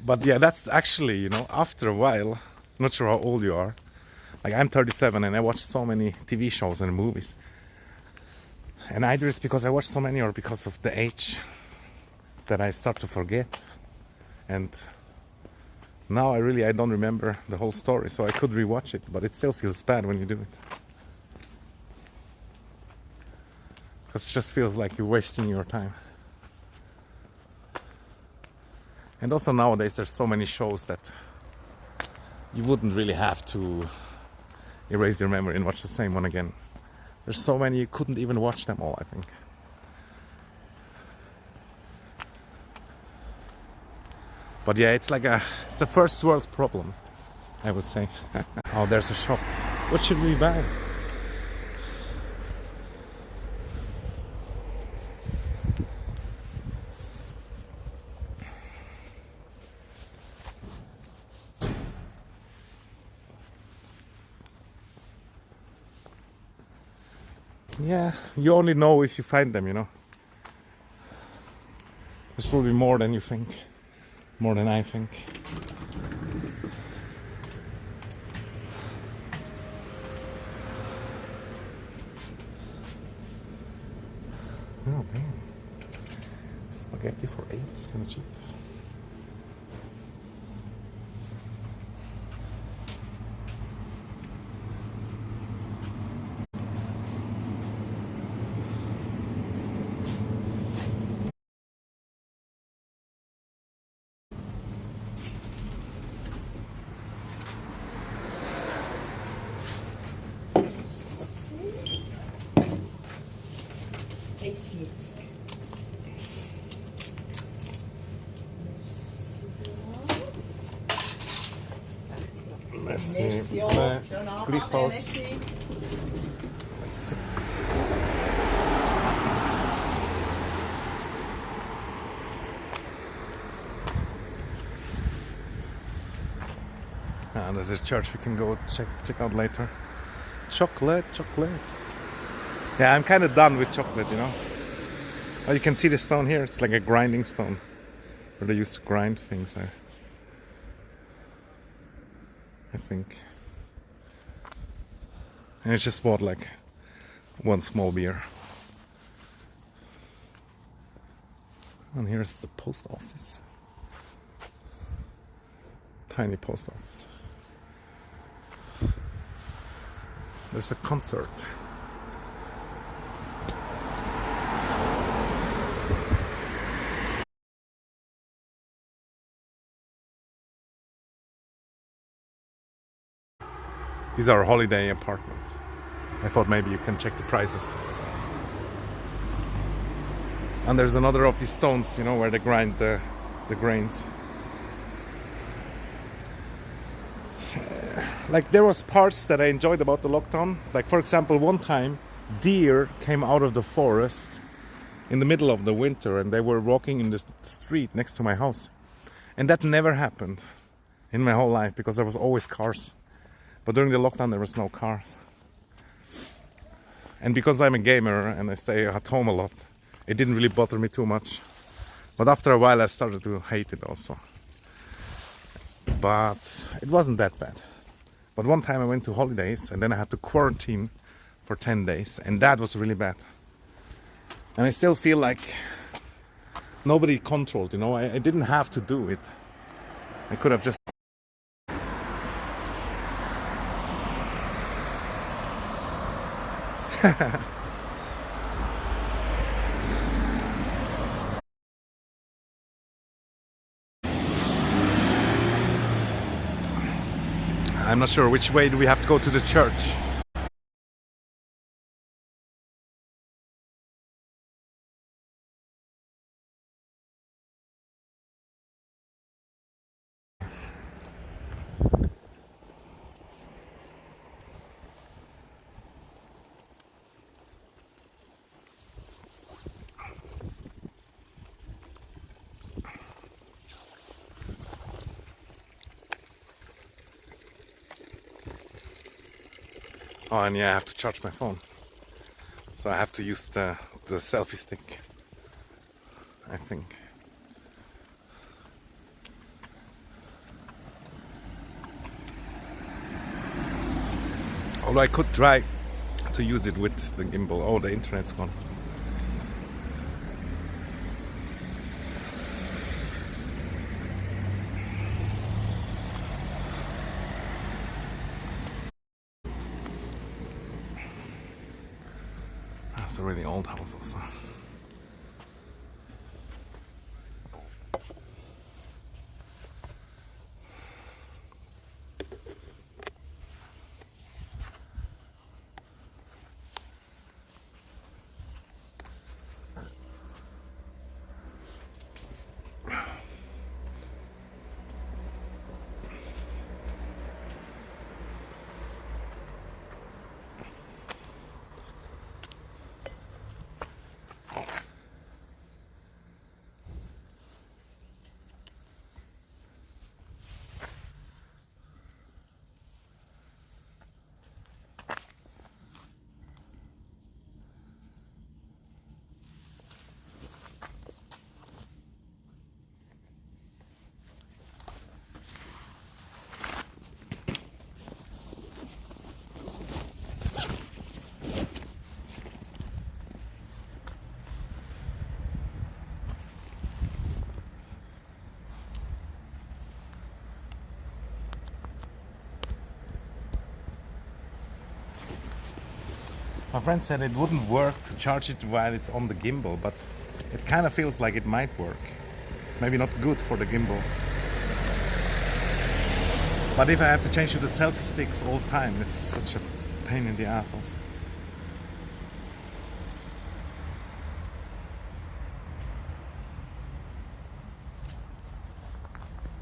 But yeah, that's actually, you know, after a while, not sure how old you are. Like I'm 37 and I watched so many TV shows and movies. And either it's because I watched so many or because of the age that I start to forget. And now I don't remember the whole story, so I could rewatch it, but it still feels bad when you do it. Because it just feels like you're wasting your time. And also nowadays there's so many shows that you wouldn't really have to erase your memory and watch the same one again. There's so many you couldn't even watch them all, I think. But yeah, it's a first world problem, I would say. Oh, there's a shop. What should we buy? Yeah, you only know if you find them, you know. There's probably more than you think. More than I think. Oh, damn. Spaghetti for 8 is kind of cheap. Merci. Gleichfalls. Merci. Ah, there's a church we can go check out later. Chocolate. Yeah, I'm kind of done with chocolate, you know. Oh, you can see the stone here. It's like a grinding stone where they used to grind things there. I think. And I just bought like one small beer. And here's the post office. Tiny post office. There's a concert. These are holiday apartments. I thought maybe you can check the prices. And there's another of these stones, you know, where they grind the grains. Like there was parts that I enjoyed about the lockdown. Like for example, one time deer came out of the forest in the middle of the winter and they were walking in the street next to my house. And that never happened in my whole life because there was always cars. But during the lockdown there was no cars. And because I'm a gamer and I stay at home a lot, it didn't really bother me too much. But after a while I started to hate it also. But it wasn't that bad. But one time I went to holidays and then I had to quarantine for 10 days and that was really bad. And I still feel like nobody controlled, you know, I didn't have to do it. I could have just... I'm not sure which way do we have to go to the church. Oh, and yeah, I have to charge my phone. So I have to use the selfie stick, I think. Although I could try to use it with the gimbal. Oh, the internet's gone. That's a really old house also. My friend said it wouldn't work to charge it while it's on the gimbal, but it kind of feels like it might work. It's maybe not good for the gimbal. But if I have to change to the selfie sticks all the time, it's such a pain in the ass also.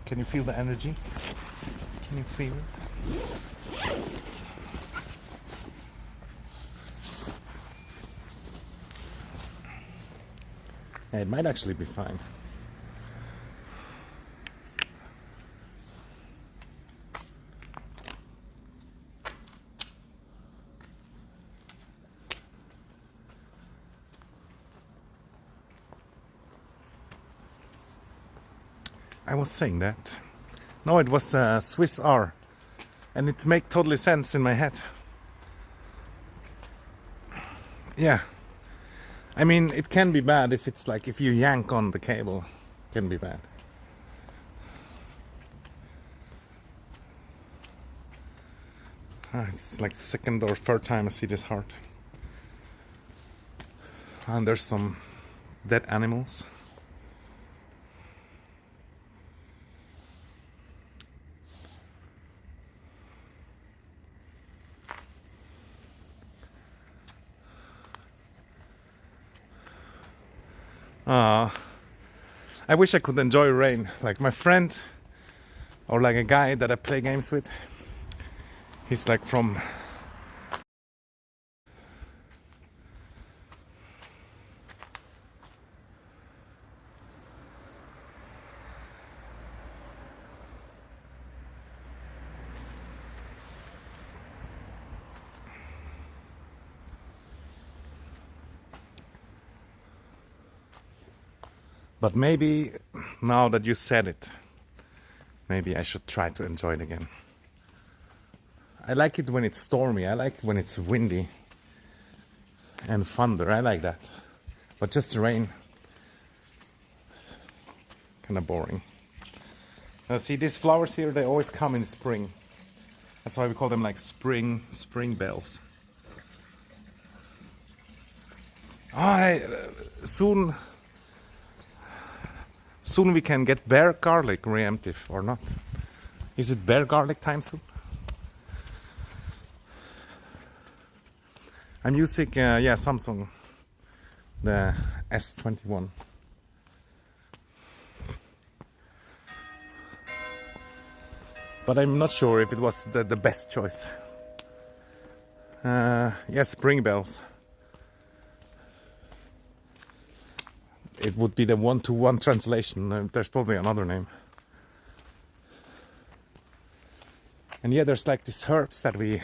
Can you feel the energy? Can you feel it? Yeah, it might actually be fine. I was saying that. No, it was a Swiss R. And it makes totally sense in my head. Yeah. I mean, it can be bad if it's like, if you yank on the cable, it can be bad. It's like the second or third time I see this heart. And there's some dead animals. I wish I could enjoy rain. Like my friend, or like a guy that I play games with, he's like from but maybe now that you said it, maybe I should try to enjoy it again. I like it when it's stormy. I like when it's windy and thunder. I like that. But just rain, kind of boring. Now see, these flowers here, they always come in spring. That's why we call them like spring bells. Soon we can get bear garlic reemptive or not. Is it bear garlic time soon? I'm using Samsung, the S21. But I'm not sure if it was the best choice. Yes, spring bells. It would be the one-to-one translation. There's probably another name. And yeah, there's like these herbs that we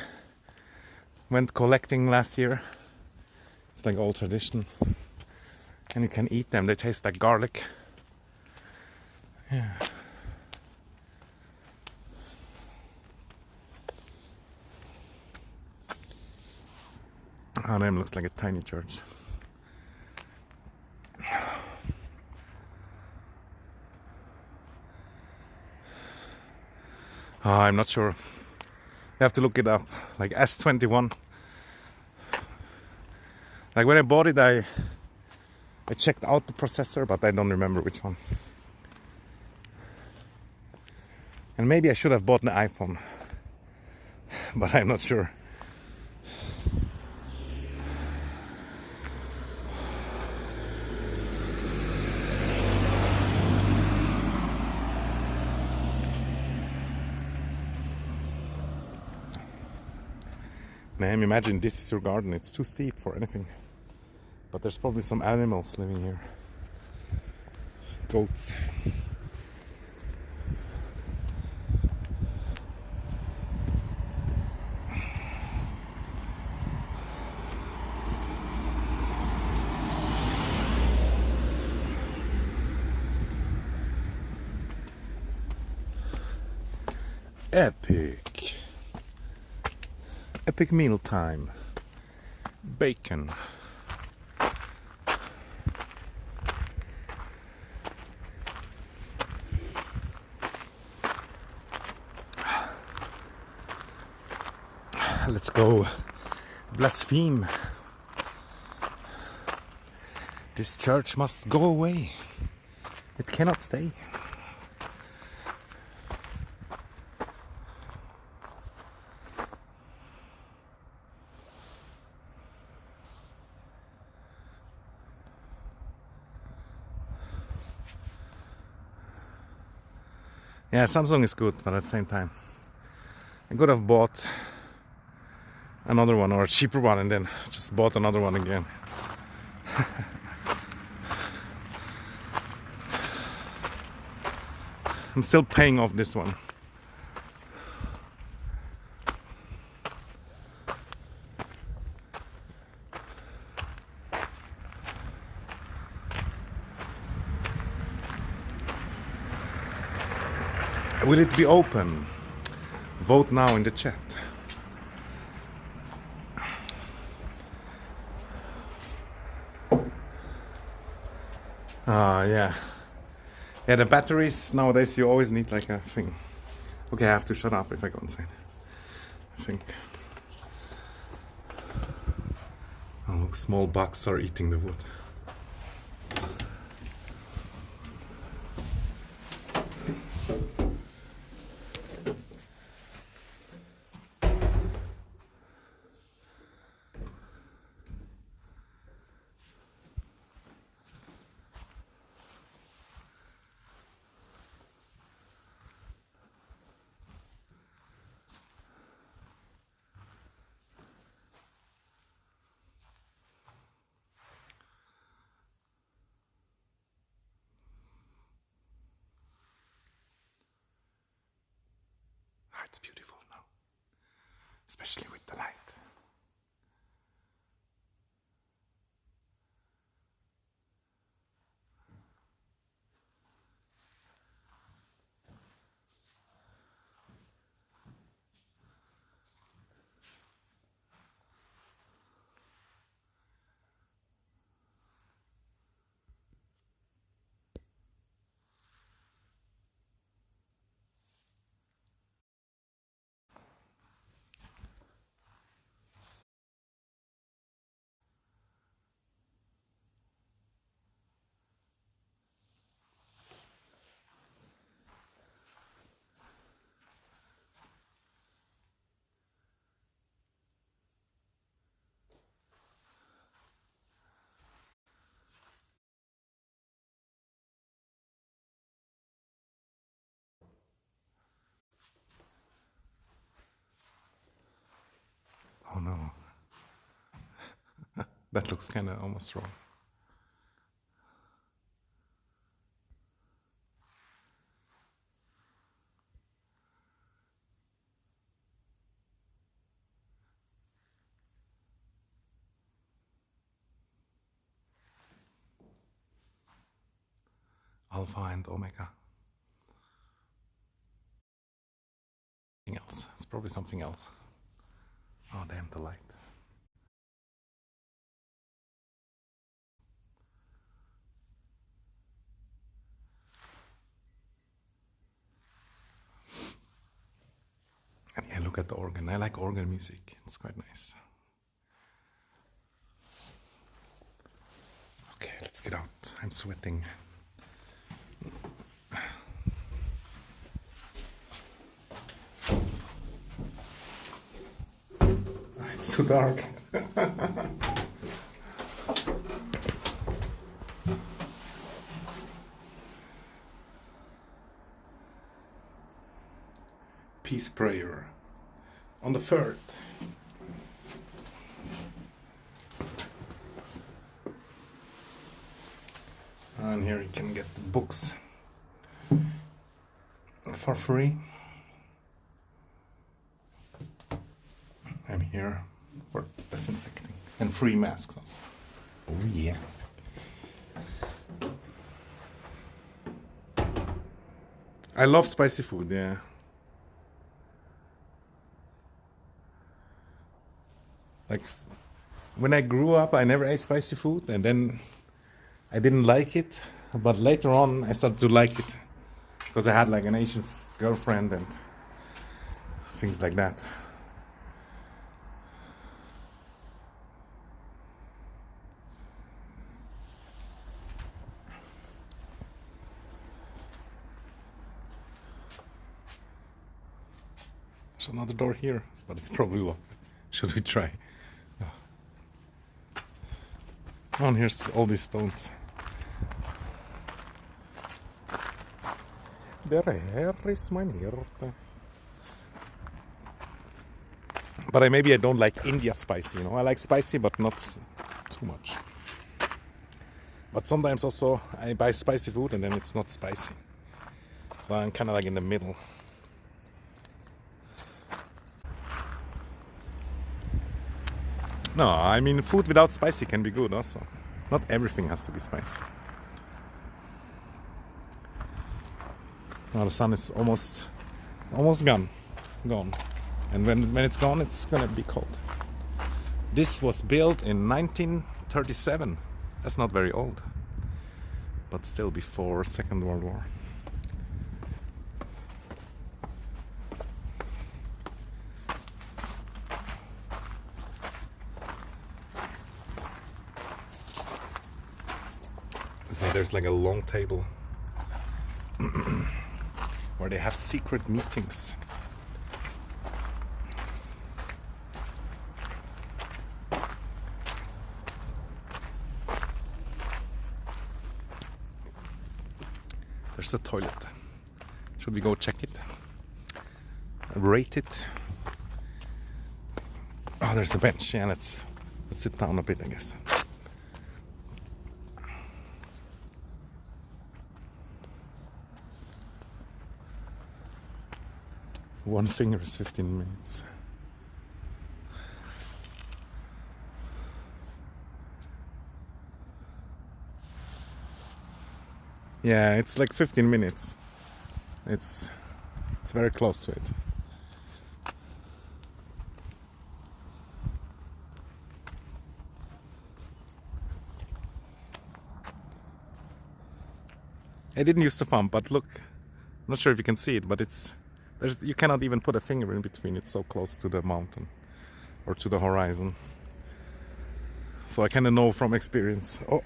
went collecting last year. It's like old tradition. And you can eat them. They taste like garlic. Yeah. Arnhem looks like a tiny church. I'm not sure. You have to look it up. Like S21. Like when I bought it, I checked out the processor, but I don't remember which one. And maybe I should have bought an iPhone, but I'm not sure. Man, imagine this is your garden. It's too steep for anything. But there's probably some animals living here. Goats. Epic. Epic meal time. Bacon. Let's go blaspheme. This church must go away. It cannot stay. Yeah, Samsung is good, but at the same time, I could have bought another one or a cheaper one and then just bought another one again. I'm still paying off this one. Will it be open? Vote now in the chat. Yeah. Yeah, the batteries nowadays you always need like a thing. Okay, I have to shut up if I go inside. I think. Oh look, small bugs are eating the wood. It's beautiful now, especially with the light. Oh no. That looks kind of almost wrong. Alpha and Omega. Something else. It's probably something else. Oh damn, the light. And yeah, look at the organ. I like organ music. It's quite nice. Okay, let's get out. I'm sweating. It's too dark. Peace prayer on the 3rd. And here you can get the books for free. And here for disinfecting. And free masks also. Oh yeah. I love spicy food, yeah. Like, when I grew up, I never ate spicy food, and then I didn't like it. But later on, I started to like it because I had like an Asian girlfriend and things like that. There's another door here, but it's probably locked. Should we try? Oh, and here's all these stones. There is my nirte. But maybe I don't like India spicy, you know. I like spicy, but not too much. But sometimes also I buy spicy food and then it's not spicy. So I'm kind of like in the middle. No, I mean food without spicy can be good also. Not everything has to be spicy. Now the sun is almost gone. And when it's gone, it's gonna be cold. This was built in 1937. That's not very old, but still before Second World War. There's like a long table where they have secret meetings. There's a toilet. Should we go check it? Rate it? Oh, there's a bench. Yeah, let's sit down a bit, I guess. One finger is 15 minutes. Yeah, it's like 15 minutes. It's very close to it. I didn't use the thumb, but look, I'm not sure if you can see it, but you cannot even put a finger in between. It's so close to the mountain or to the horizon. So I kind of know from experience. Oh,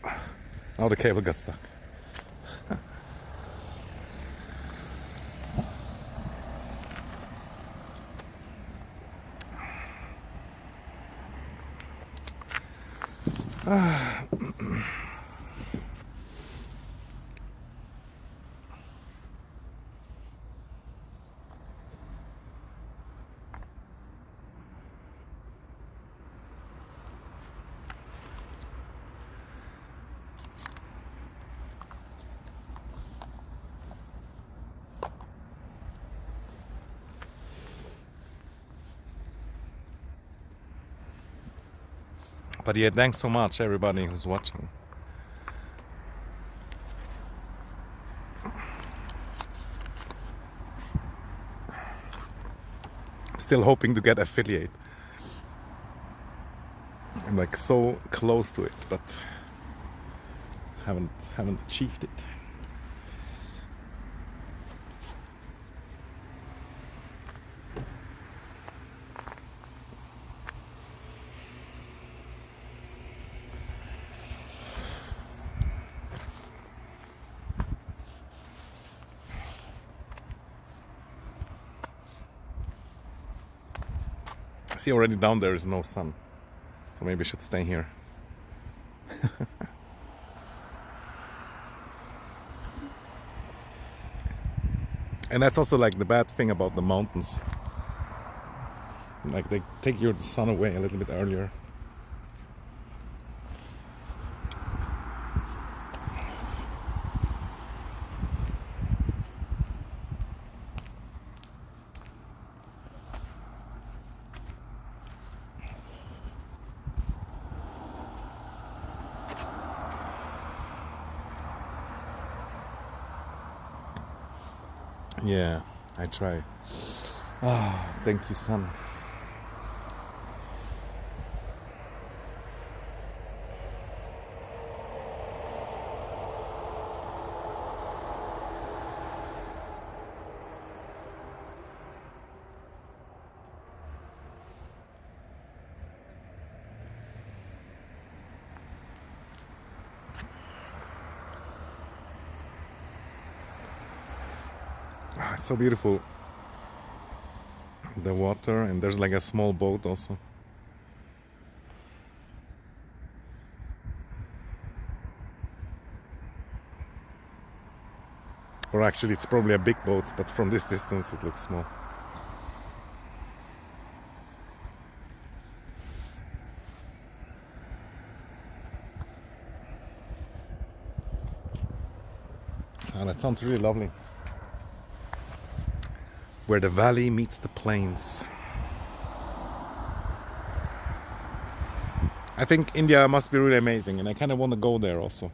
now the cable got stuck. But yeah, thanks so much everybody who's watching. still hoping to get affiliate. I'm like so close to it, but haven't achieved it. See, already down there is no sun, so maybe I should stay here. And that's also like the bad thing about the mountains. Like they take the sun away a little bit earlier. Yeah, I try. Ah, thank you, sun. Ah, it's so beautiful. The water, and there's like a small boat also. Or actually it's probably a big boat, but from this distance it looks small. Ah, that sounds really lovely. Where the valley meets the plains. I think India must be really amazing, and I kind of want to go there also.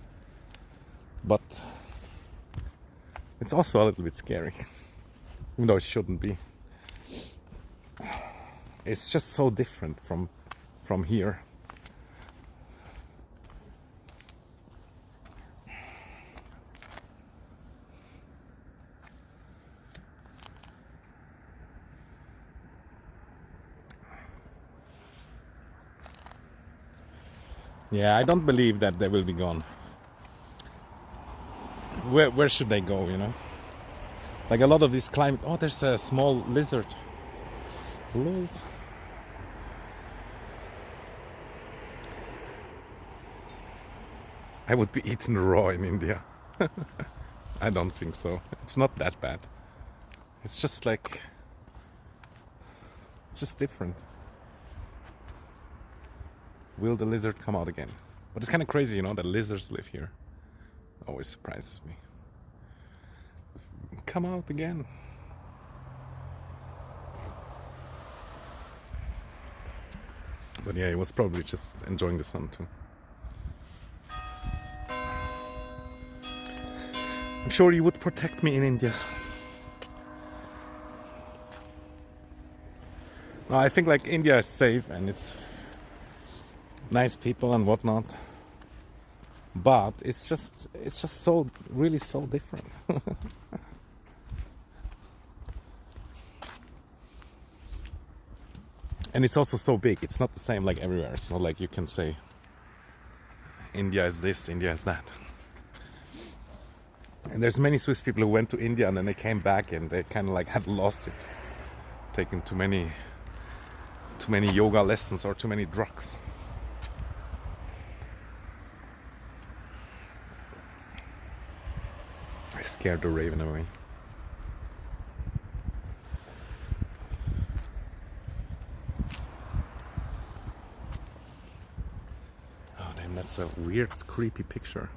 But it's also a little bit scary, even though it shouldn't be. It's just so different from here. Yeah, I don't believe that they will be gone. Where should they go, you know? Like a lot of these climate... Oh, there's a small lizard. Hello. I would be eaten raw in India. I don't think so. It's not that bad. It's just like... It's just different. Will the lizard come out again? But it's kind of crazy, you know, that lizards live here. Always surprises me. Come out again. But yeah, he was probably just enjoying the sun too. I'm sure you would protect me in India. No, I think like India is safe and it's nice people and whatnot, but it's just so really so different. And it's also so big. It's not the same like everywhere. It's not like you can say India is this, India is that. And there's many Swiss people who went to India and then they came back and they kind of like had lost it, taken too many yoga lessons or too many drugs. I scared the raven away. Oh damn, that's a weird, creepy picture.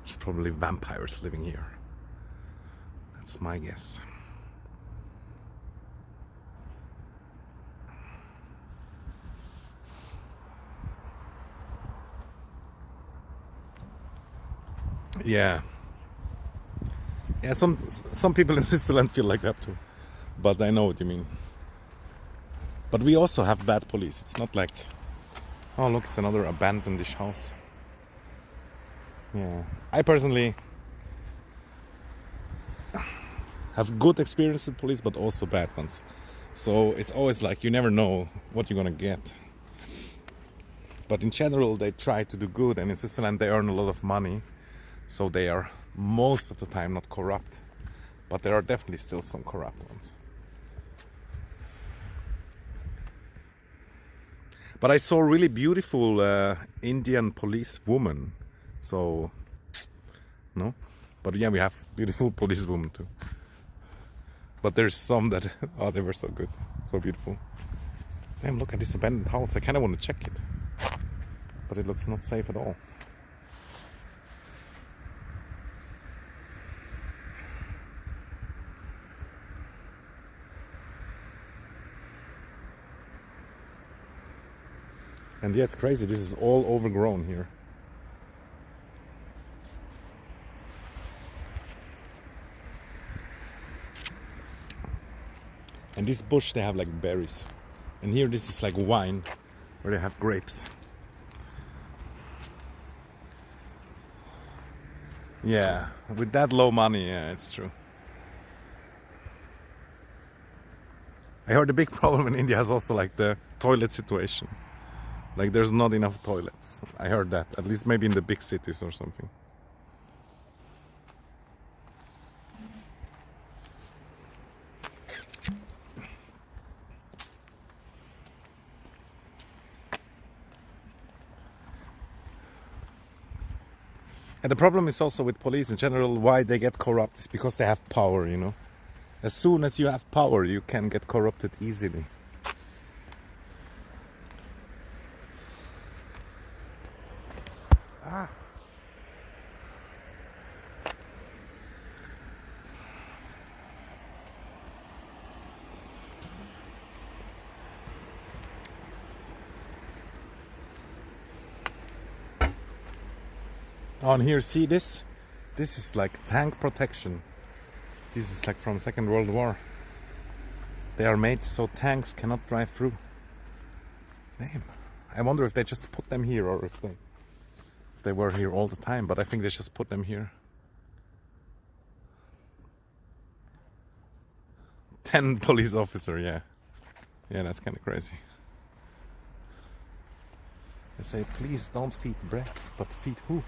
There's probably vampires living here. That's my guess. Yeah. Yeah, some people in Switzerland feel like that too, but I know what you mean. But we also have bad police. It's not like, oh look, it's another abandoned-ish house. Yeah, I personally have good experience with police, but also bad ones. So it's always like you never know what you're gonna get. But in general, they try to do good, and in Switzerland they earn a lot of money, so they are most of the time not corrupt. But there are definitely still some corrupt ones. But I saw a really beautiful Indian police woman. So, no? But yeah, we have beautiful police women too. But there's some that, oh, they were so good. So beautiful. Damn, look at this abandoned house. I kind of want to check it. But it looks not safe at all. And yeah, it's crazy. This is all overgrown here. And this bush, they have like berries. And here, this is like wine, where they have grapes. Yeah, with that low money, yeah, it's true. I heard the big problem in India is also like the toilet situation. Like there's not enough toilets. I heard that, at least maybe in the big cities or something. And the problem is also with police in general, why they get corrupt is because they have power, you know. As soon as you have power, you can get corrupted easily. Ah. Oh, and here, see this? This is like tank protection. This is like from Second World War. They are made so tanks cannot drive through. Damn. I wonder if they just put them here or if they were here all the time, but I think they just put them here. 10 police officer, yeah. Yeah, that's kind of crazy. They say, please don't feed brats, but feed who?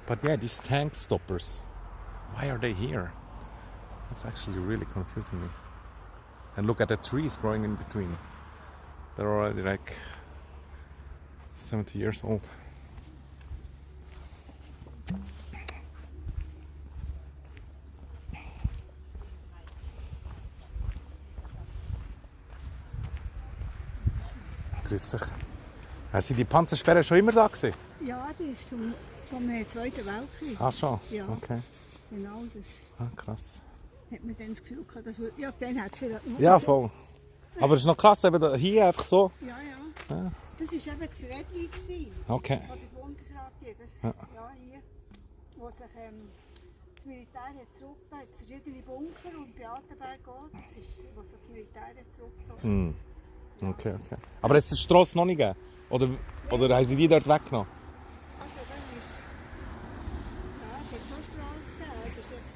But yeah, these tank stoppers, why are they here? That's actually really confusing me. And look at the trees growing in between. They're already like 70 years old. Grüß dich. Sind die Panzersperren schon immer da gewesen? Ja, das ist vom Zweiten Weltkrieg. Ah, schon? Ja. Okay. Genau, das Ah, krass. hat man dann das Gefühl gehabt, dass wir, ja, dann hat es vielleicht noch. Ja, voll. Aber es ist noch krass, eben hier einfach so. Ja, ja. Ja. Das war eben das Rädchen gewesen, Okay. von der Bundesrat hier. Das, Ja. ja, hier, wo sich das Militär hat zurückgezogen hat, verschiedene Bunker und bei Altenberg auch, das ist, wo sich das Militär hat zurückgezogen hat. Okay, okay. Aber es ist die Strasse noch nicht gegeben? Oder haben sie die dort weggenommen? Also dann ist, ja, es hat schon Strasse gegeben, es ist jetzt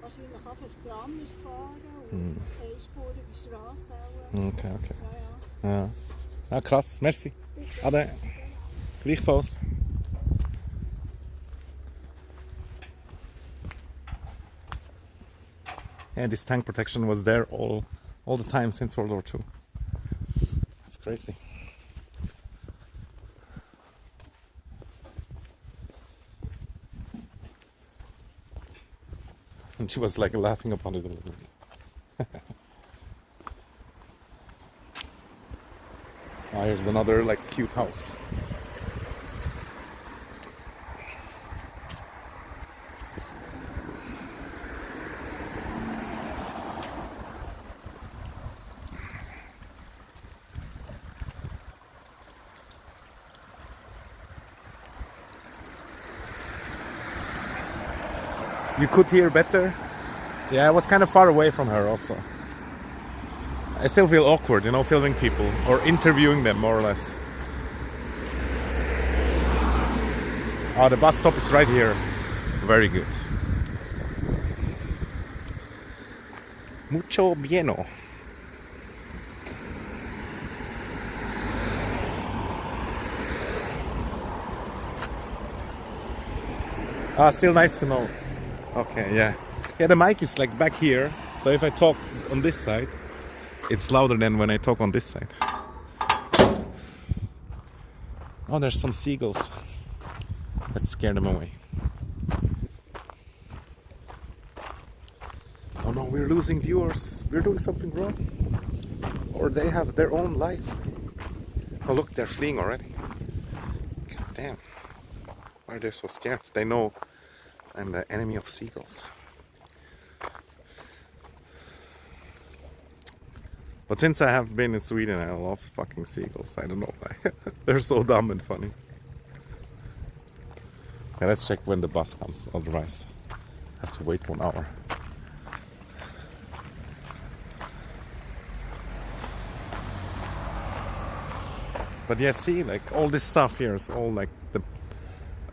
wahrscheinlich auch ein Tram ist gefahren und eine einspurige Strasse auch. Okay, okay. Ja, ja. Ja. Ja, krass. Merci. Ade. Gleichfalls. Yeah, this tank protection was there all the time since World War II. That's crazy. And she was like laughing upon it a little bit. Oh, here's another like cute house. You could hear better? Yeah, I was kind of far away from her also. I still feel awkward, you know, filming people or interviewing them more or less. Oh, the bus stop is right here. Very good. Mucho bieno. Ah, still nice to know. Okay, yeah. Yeah, the mic is like back here. So if I talk on this side, it's louder than when I talk on this side. Oh, there's some seagulls. Let's scare them away. Oh no, we're losing viewers. We're doing something wrong. Or they have their own life. Oh look, they're fleeing already. God damn. Why are they so scared? They know I'm the enemy of seagulls. But since I have been in Sweden, I love fucking seagulls. I don't know why. They're so dumb and funny. Yeah, let's check when the bus comes. Otherwise, I have to wait 1 hour. But yeah, see, like all this stuff here is all like the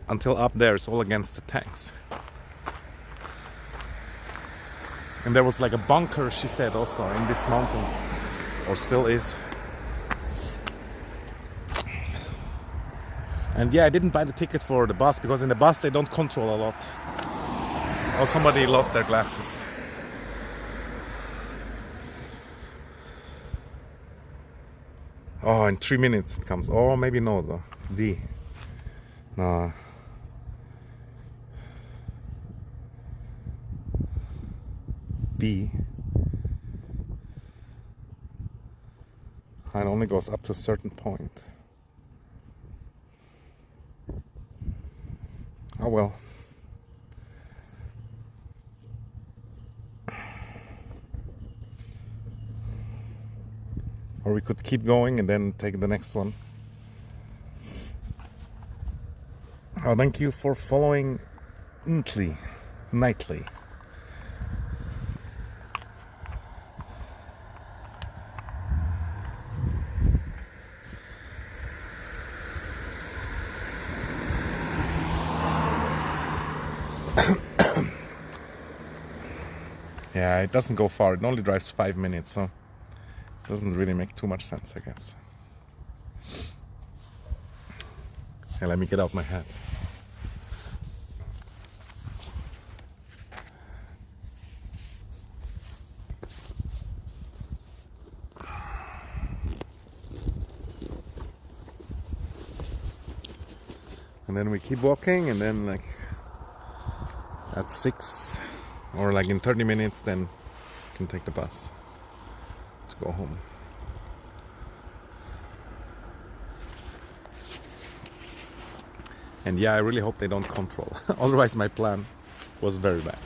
until up there it's all against the tanks. And there was like a bunker, she said, also in this mountain, or still is. And yeah, I didn't buy the ticket for the bus because in the bus they don't control a lot. Oh, somebody lost their glasses. Oh, in 3 minutes it comes. Oh, maybe no though. D. No. B. It only goes up to a certain point. Oh well. Or we could keep going and then take the next one. Oh, thank you for following nightly. Yeah, it doesn't go far. It only drives 5 minutes, so it doesn't really make too much sense, I guess. Okay, let me get out my hat. And then we keep walking, and then like at 6 or like in 30 minutes then you can take the bus to go home. And yeah, I really hope they don't control. Otherwise my plan was very bad.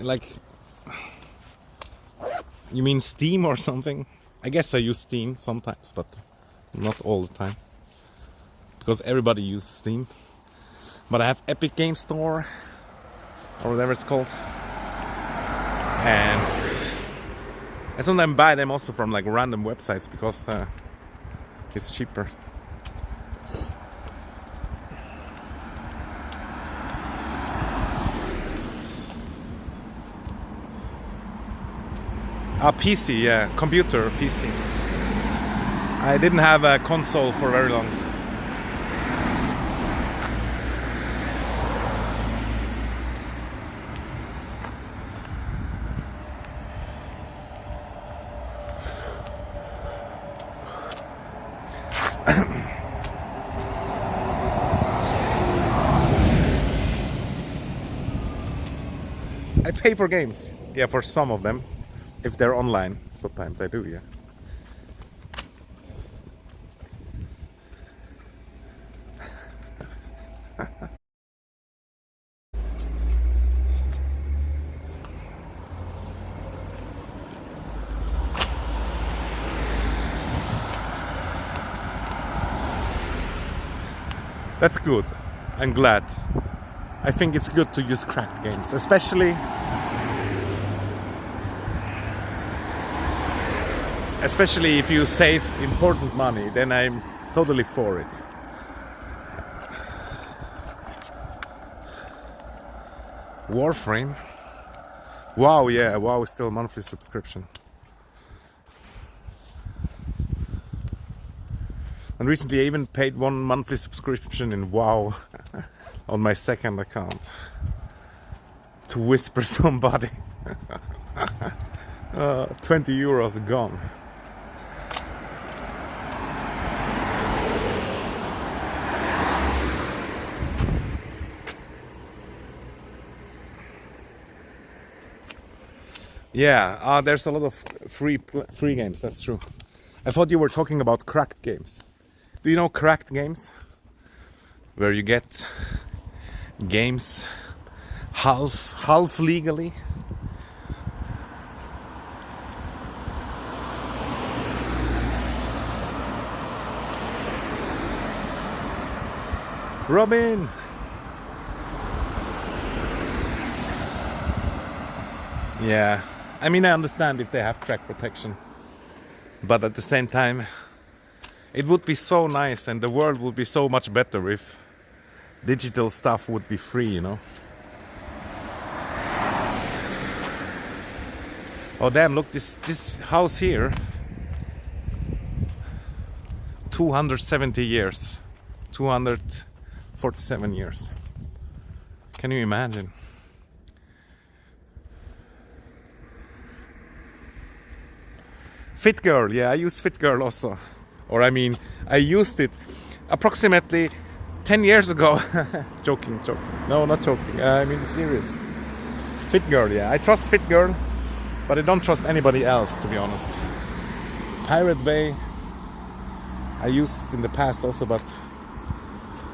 Like, you mean Steam or something? I guess I use Steam sometimes, but not all the time, because everybody uses Steam. But I have Epic Game Store, or whatever it's called, and I sometimes buy them also from like random websites because it's cheaper. A PC, yeah, computer, PC. I didn't have a console for very long. I pay for games, yeah, for some of them. If they're online, sometimes I do, yeah. That's good. I'm glad. I think it's good to use cracked games, especially if you save important money, then I'm totally for it. Warframe? Wow, yeah, WoW is still a monthly subscription. And recently I even paid 1 monthly subscription in WoW on my second account to whisper somebody. 20 euros gone. Yeah, there's a lot of free games, that's true. I thought you were talking about cracked games. Do you know cracked games? Where you get games half legally. Robin! Yeah, I mean, I understand if they have crack protection, but at the same time, it would be so nice and the world would be so much better if digital stuff would be free, you know? Oh damn, look, this house here, 270 years, 247 years. Can you imagine? Fit Girl, yeah, I use Fit Girl also. Or I mean, I used it approximately 10 years ago. Joking. No, not joking. I mean, serious. Fit Girl, yeah. I trust Fit Girl, but I don't trust anybody else, to be honest. Pirate Bay, I used in the past also, but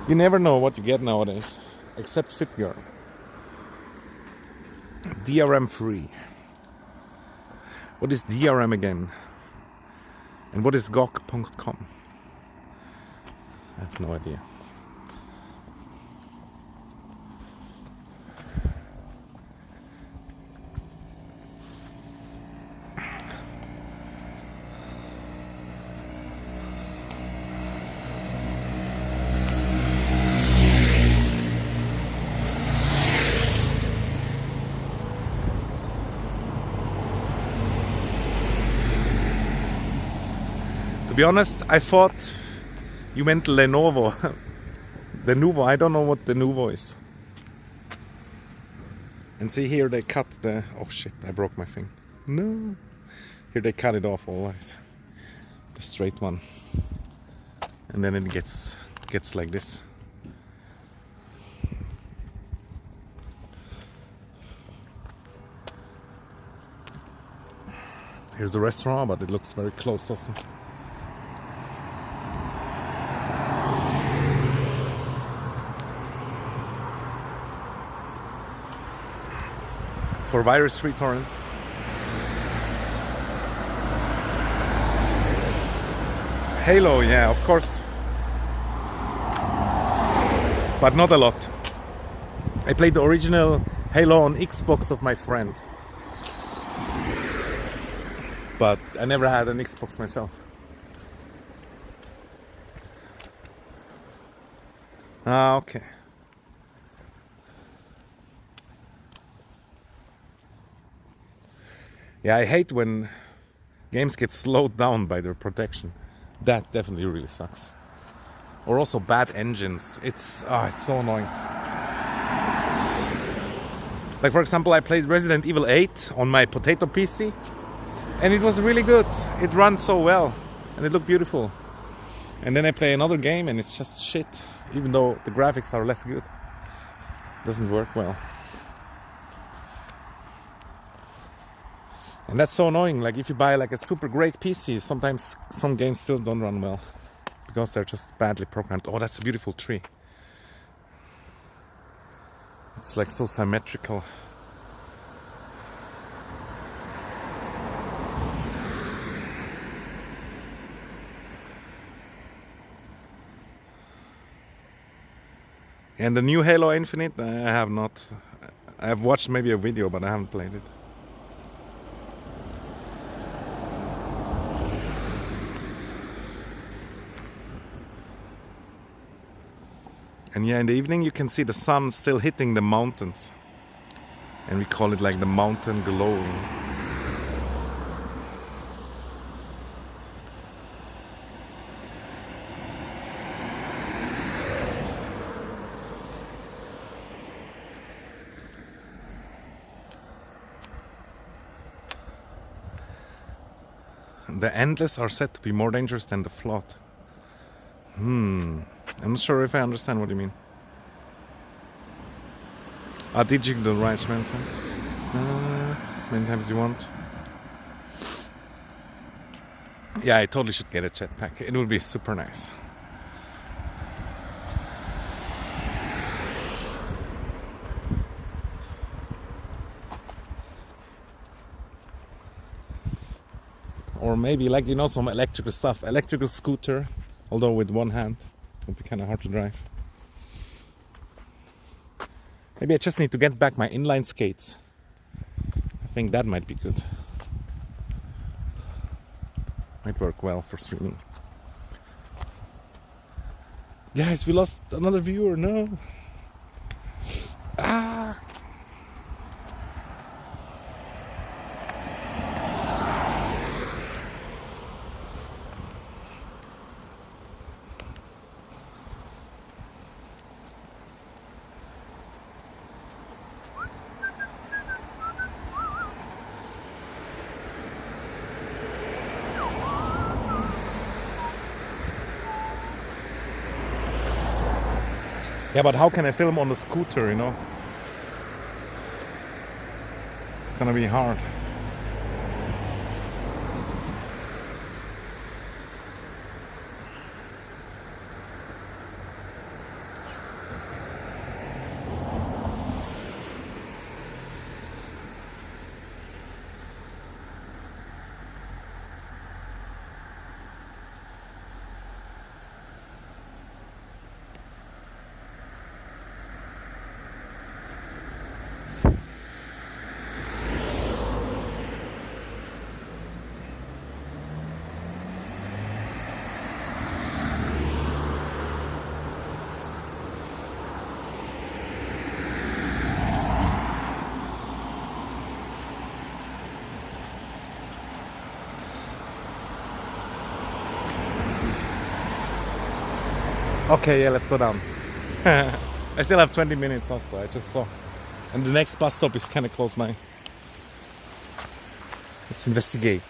you never know what you get nowadays, except Fit Girl. DRM free. What is DRM again? And what is GOG.com? I have no idea. To be honest, I thought you meant Lenovo. The Nuvo, I don't know what the Nuvo is. And see here they cut the... Oh shit, I broke my thing. No. Here they cut it off always. The straight one. And then it gets like this. Here's the restaurant, but it looks very closed also. For virus-free torrents. Halo, yeah, of course. But not a lot. I played the original Halo on Xbox of my friend. But I never had an Xbox myself. Ah, okay. Yeah, I hate when games get slowed down by their protection. That definitely really sucks. Or also bad engines. It's so annoying. Like for example, I played Resident Evil 8 on my potato PC, and it was really good. It runs so well, and it looked beautiful. And then I play another game, and it's just shit. Even though the graphics are less good, doesn't work well. And that's so annoying. Like if you buy like a super great PC, sometimes some games still don't run well because they're just badly programmed. Oh, that's a beautiful tree. It's like so symmetrical. And the new Halo Infinite, I have not. I have watched maybe a video, but I haven't played it. And yeah, in the evening you can see the sun still hitting the mountains. And we call it like the mountain glowing. The endless are said to be more dangerous than the flood. I'm not sure if I understand what you mean. Did you the right man? Many times you want. Yeah, I totally should get a jetpack. It would be super nice. Or maybe like, you know, some electrical stuff. Electrical scooter, although with one hand. Would be kind of hard to drive. Maybe I just need to get back my inline skates. I think that might be good. Might work well for streaming. Guys, we lost another viewer. No. Ah. Yeah, but how can I film on the scooter, you know? It's gonna be hard. Okay, yeah, let's go down. I still have 20 minutes also, I just saw. And the next bus stop is kind of close by. Let's investigate.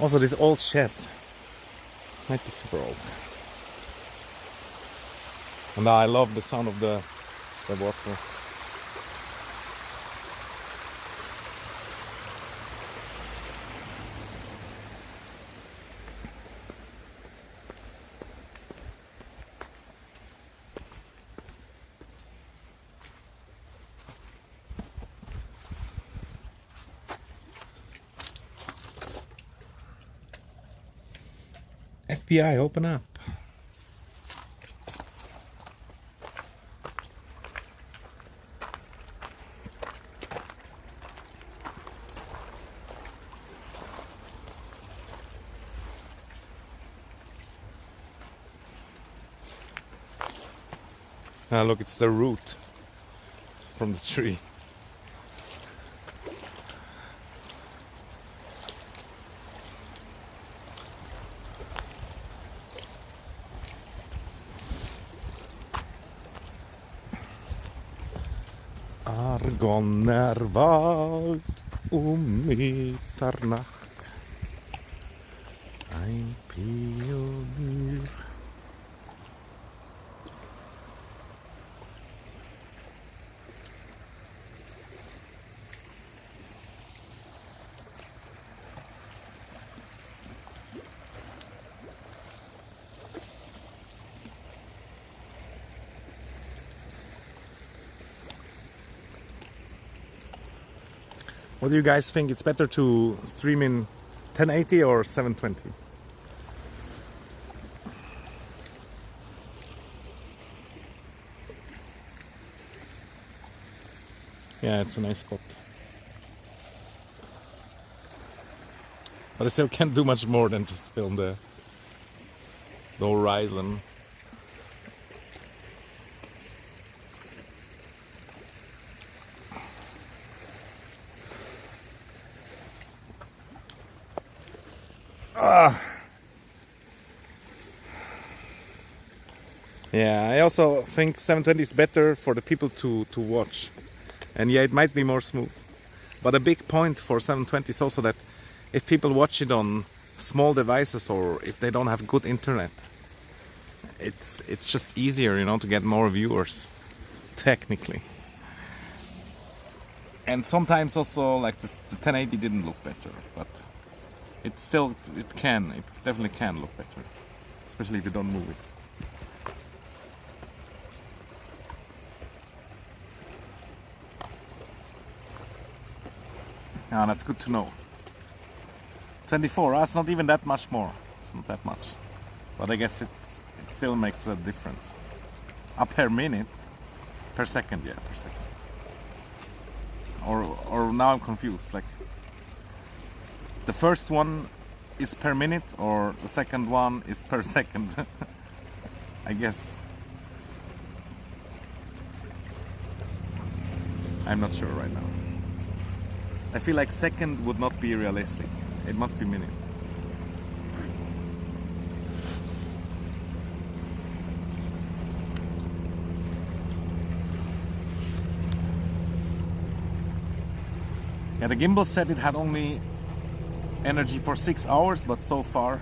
Also, this old shed might be super old. And I love the sound of the water. FBI, open up. Ah, look, it's the root from the tree. Argonnerwald Mitternacht. Ein Pionier. What do you guys think? It's better to stream in 1080 or 720? Yeah, it's a nice spot. But I still can't do much more than just film the horizon. Yeah, I also think 720 is better for the people to watch. And yeah, it might be more smooth. But a big point for 720 is also that if people watch it on small devices or if they don't have good internet, it's just easier, you know, to get more viewers, technically. And sometimes also like the 1080 didn't look better, but it definitely can look better, especially if you don't move it. Yeah, that's good to know. 24, that's not even that much more. It's not that much. But I guess it still makes a difference. Per minute? Per second, yeah, per second. Or now I'm confused. Like, the first one is per minute or the second one is per second? I guess. I'm not sure right now. I feel like second would not be realistic. It must be minute. Yeah, the gimbal said it had only energy for 6 hours, but so far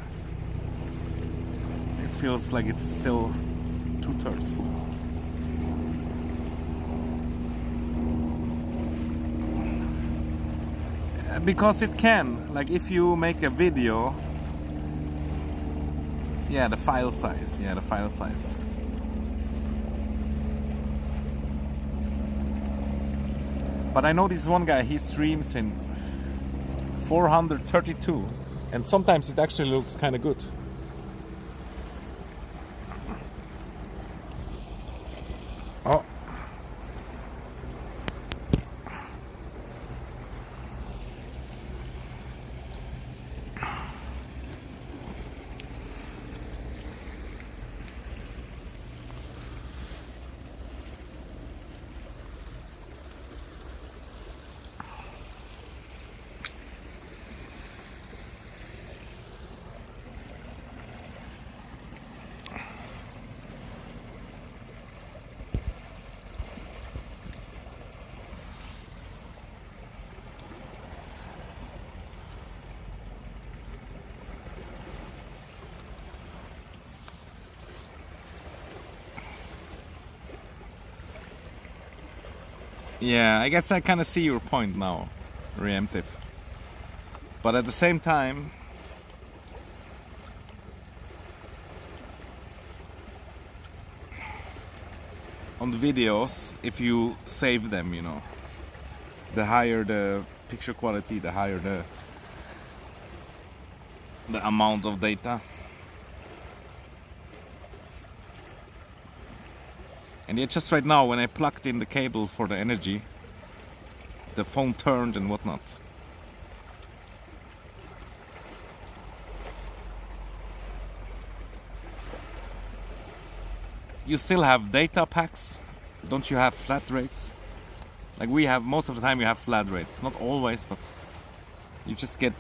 it feels like it's still 2/3 full. Because it can, like if you make a video, yeah, the file size. But I know this one guy, he streams in 432 and sometimes it actually looks kind of good. Oh. Yeah, I guess I kind of see your point now, Reemptive. But at the same time, on the videos, if you save them, you know, the higher the picture quality, the higher the amount of data. And yeah, just right now when I plugged in the cable for the energy, the phone turned and whatnot. You still have data packs, don't you have flat rates? Like we have, most of the time you have flat rates, not always, but you just get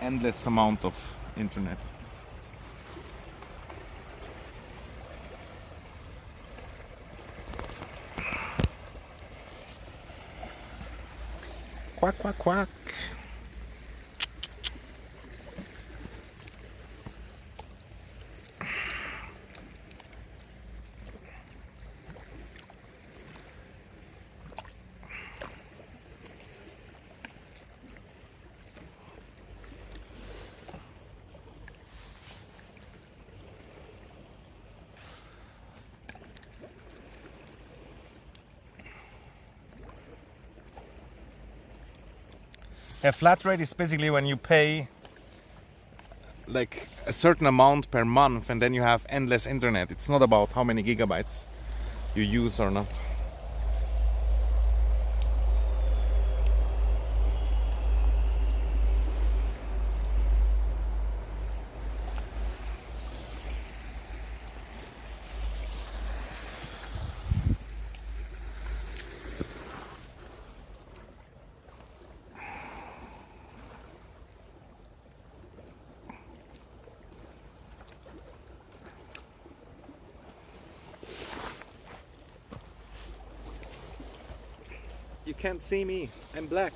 endless amount of internet. Quack, quack, quack. A flat rate is basically when you pay like a certain amount per month and then you have endless internet. It's not about how many gigabytes you use or not. You can't see me, I'm black.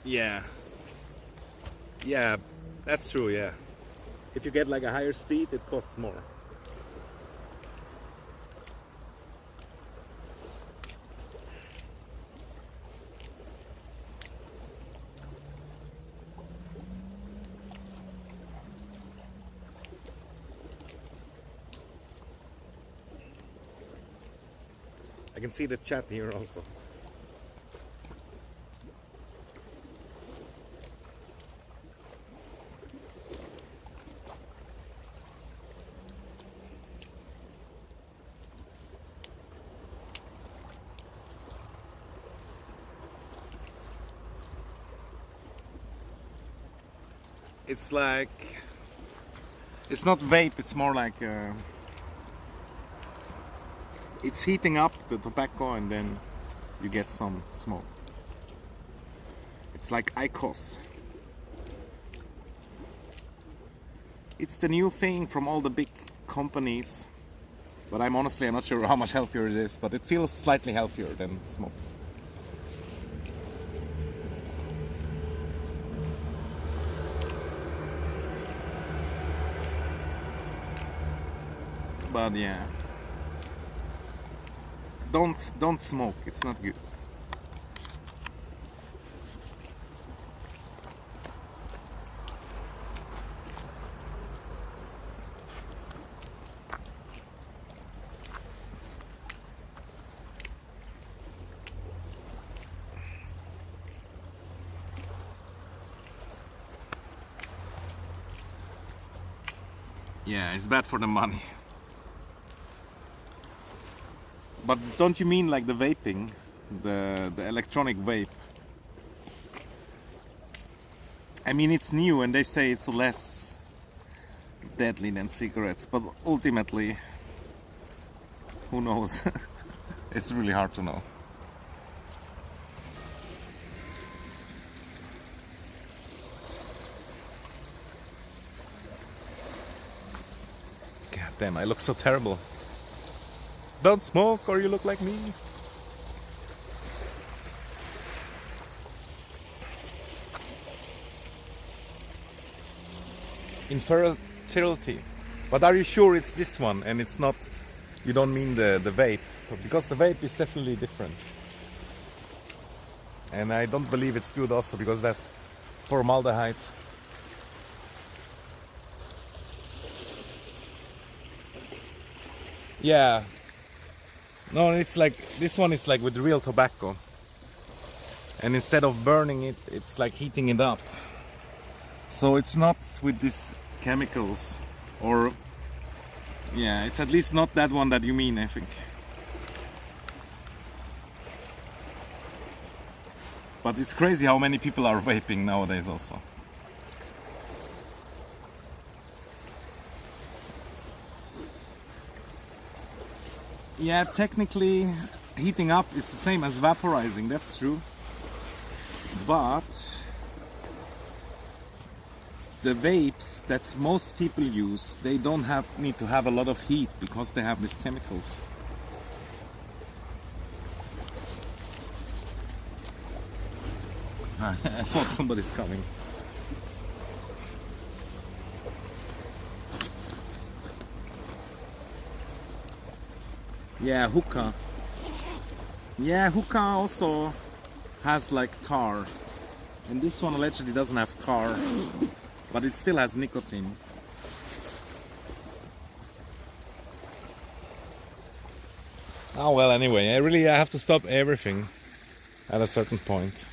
Yeah. Yeah, that's true, yeah. If you get like a higher speed, it costs more. I can see the chat here also. It's like, it's not vape, it's more like it's heating up the tobacco and then you get some smoke. It's like IQOS. It's the new thing from all the big companies, but I'm not sure how much healthier it is, but it feels slightly healthier than smoke. But yeah, don't smoke, it's not good. Yeah, it's bad for the money. But don't you mean like the vaping, the electronic vape? I mean, it's new and they say it's less deadly than cigarettes, but ultimately, who knows? It's really hard to know. God damn, I look so terrible. Don't smoke or you look like me. Infertility. But are you sure it's this one and it's not, you don't mean the vape? Because the vape is definitely different. And I don't believe it's good also because that's formaldehyde. Yeah. No, it's like, this one is like with real tobacco. And instead of burning it, it's like heating it up. So it's not with these chemicals, or yeah, it's at least not that one that you mean, I think. But it's crazy how many people are vaping nowadays also. Yeah, technically heating up is the same as vaporizing, that's true. But the vapes that most people use, they don't need to have a lot of heat because they have these chemicals. I thought somebody's coming. Yeah, hookah. Yeah, hookah also has like tar. And this one allegedly doesn't have tar, but it still has nicotine. Oh well, anyway, I have to stop everything at a certain point.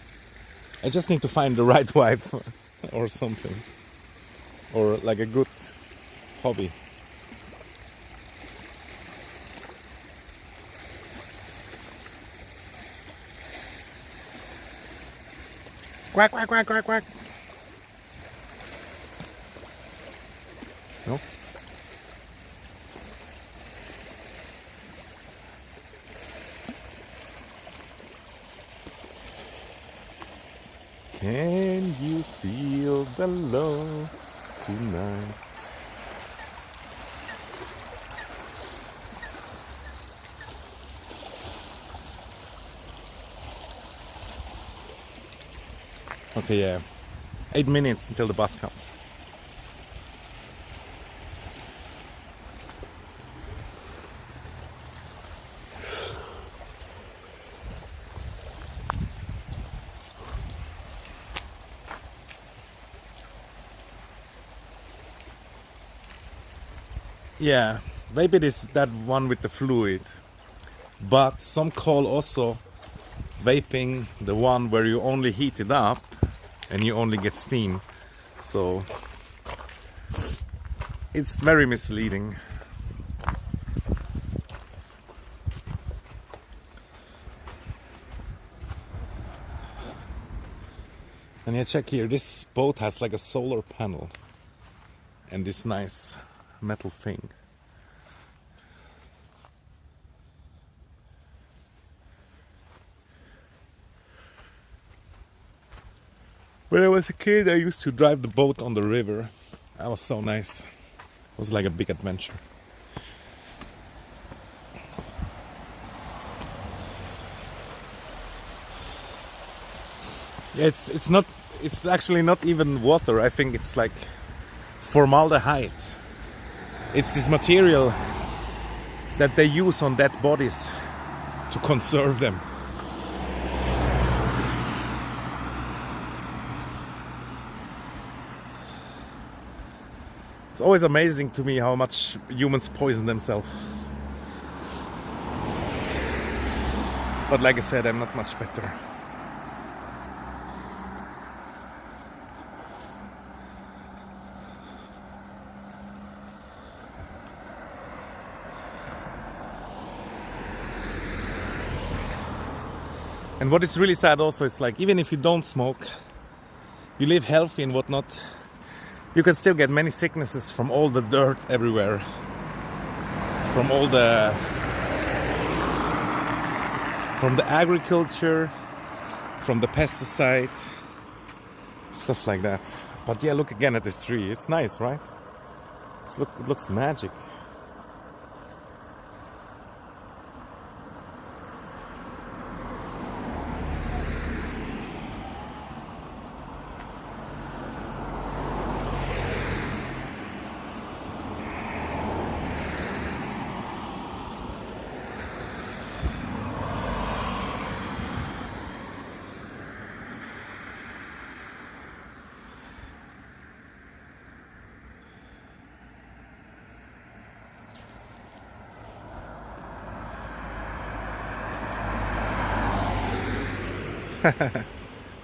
I just need to find the right wife or something. Or like a good hobby. Quack, quack, quack, quack, quack. No? Can you feel the love tonight? Okay, yeah. 8 minutes until the bus comes. Yeah, maybe it is that one with the fluid. But some call also vaping the one where you only heat it up and you only get steam. So it's very misleading. And yeah, check here, this boat has like a solar panel and this nice metal thing. When I was a kid, I used to drive the boat on the river. That was so nice. It was like a big adventure. Yeah, it's actually not even water. I think it's like formaldehyde. It's this material that they use on dead bodies to conserve them. It's always amazing to me how much humans poison themselves. But like I said, I'm not much better. And what is really sad also is like, even if you don't smoke, you live healthy and whatnot, you can still get many sicknesses from all the dirt everywhere. From the agriculture, from the pesticide, stuff like that. But yeah, look again at this tree. It's nice, right? It looks magic.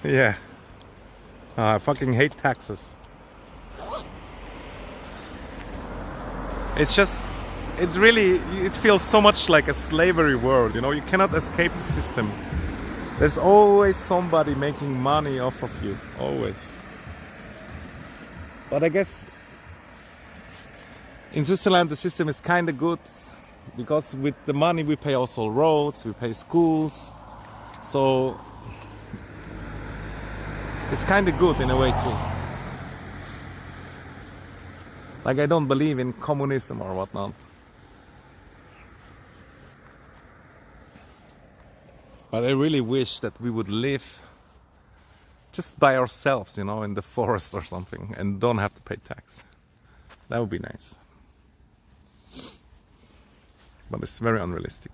Yeah. I fucking hate taxes. It's just, it feels so much like a slavery world, you know? You cannot escape the system. There's always somebody making money off of you, always. But I guess in Switzerland the system is kind of good because with the money we pay also roads, we pay schools. So it's kind of good in a way too. Like, I don't believe in communism or whatnot. But I really wish that we would live just by ourselves, you know, in the forest or something, and don't have to pay tax. That would be nice. But it's very unrealistic.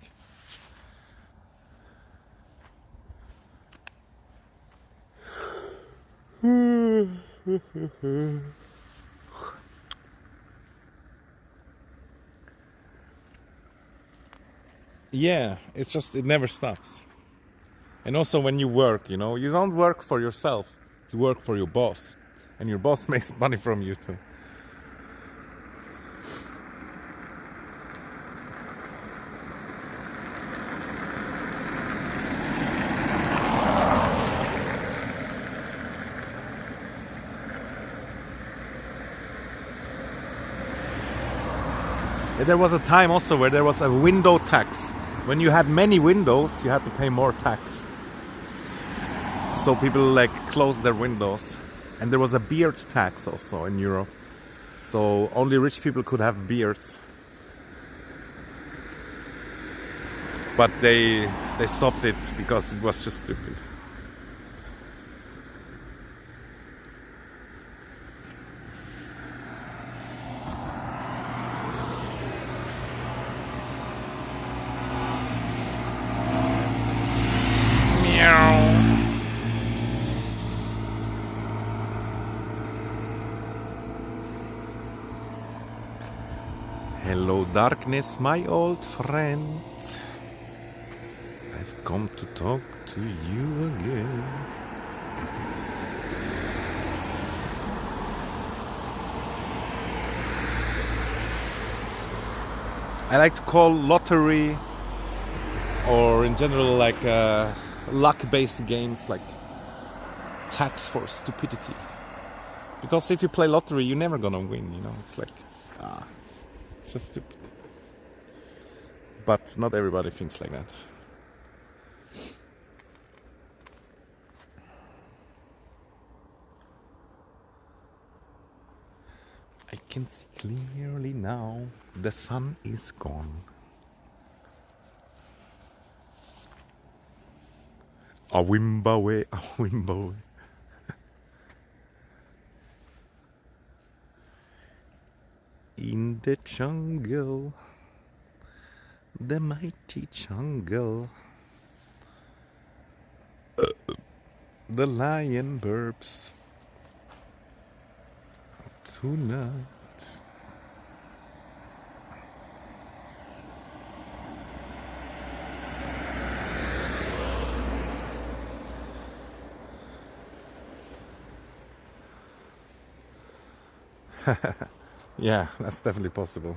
Yeah, it's just, it never stops. And also when you work, you know, you don't work for yourself, you work for your boss. And your boss makes money from you too. There was a time also where there was a window tax. When you had many windows, you had to pay more tax. So people like closed their windows. And there was a beard tax also in Europe. So only rich people could have beards. But they stopped it because it was just stupid. Hello darkness, my old friend. I've come to talk to you again. I like to call lottery, or in general like luck-based games, like tax for stupidity. Because if you play lottery, you're never gonna win, you know. It's like, it's just stupid. But not everybody thinks like that. I can see clearly now. The sun is gone. A Wimbawe, a Wimbawe. In the jungle, the mighty jungle, the lion burps tonight. Yeah, that's definitely possible.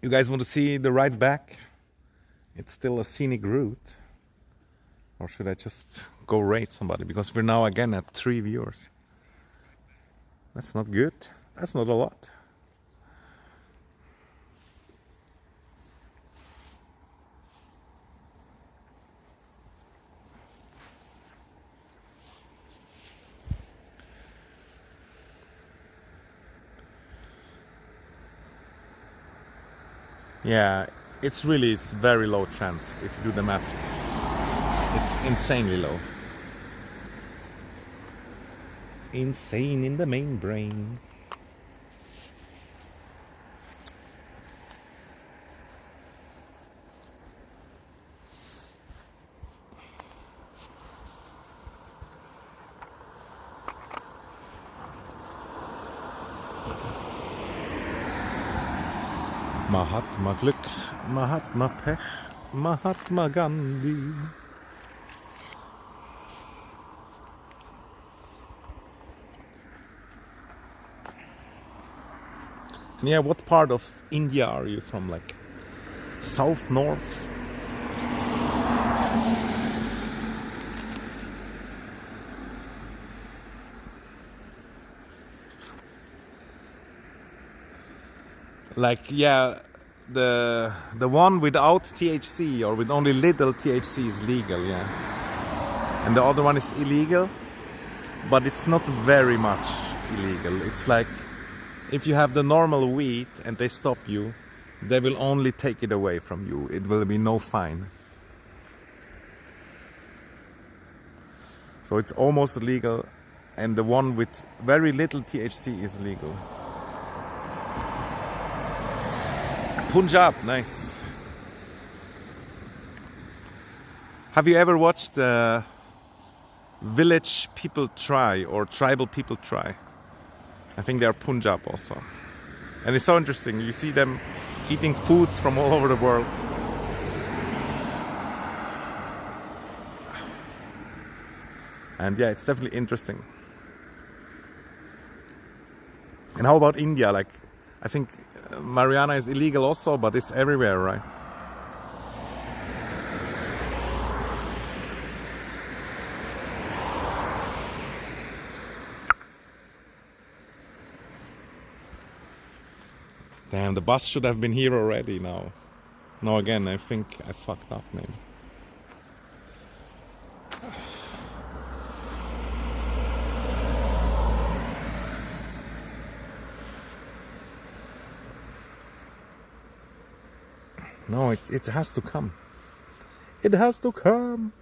You guys want to see the ride back? It's still a scenic route. Or should I just go rate somebody? Because we're now again at 3 viewers. That's not good. That's not a lot. Yeah, it's very low chance if you do the math. It's insanely low. Insane in the main brain. Mahatma Glück, Mahatma Pech, Mahatma Gandhi. And yeah, what part of India are you from? Like south, north? Like, yeah, the one without THC or with only little THC is legal, yeah. And the other one is illegal, but it's not very much illegal. It's like, if you have the normal weed and they stop you, they will only take it away from you. It will be no fine. So it's almost legal, and the one with very little THC is legal. Punjab, nice. Have you ever watched Village People Try or Tribal People Try? I think they are Punjab also. And it's so interesting. You see them eating foods from all over the world. And yeah, it's definitely interesting. And how about India? Like, I think marijuana is illegal also, but it's everywhere, right? Damn, the bus should have been here already now. No, again, I think I fucked up maybe. No, it has to come. It has to come.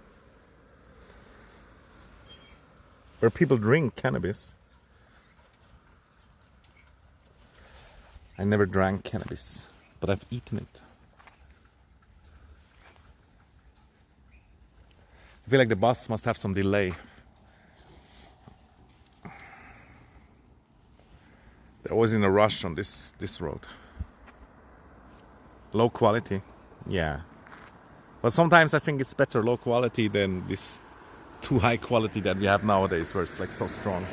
Where people drink cannabis. I never drank cannabis, but I've eaten it. I feel like the bus must have some delay. They're always in a rush on this road. Low quality, yeah. But sometimes I think it's better low quality than this too high quality that we have nowadays, where it's like so strong.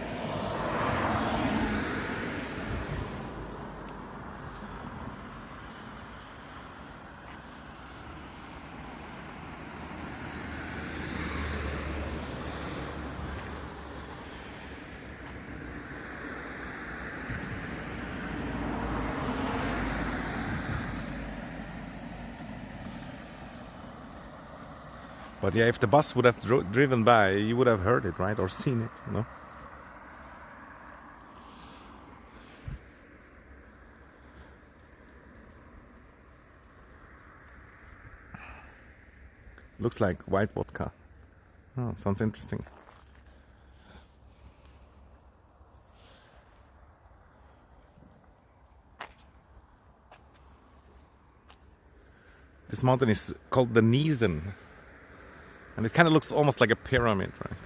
But yeah, if the bus would have driven by, you would have heard it, right? Or seen it, you know? Looks like white vodka. Oh, sounds interesting. This mountain is called the Nizen. And it kind of looks almost like a pyramid, right?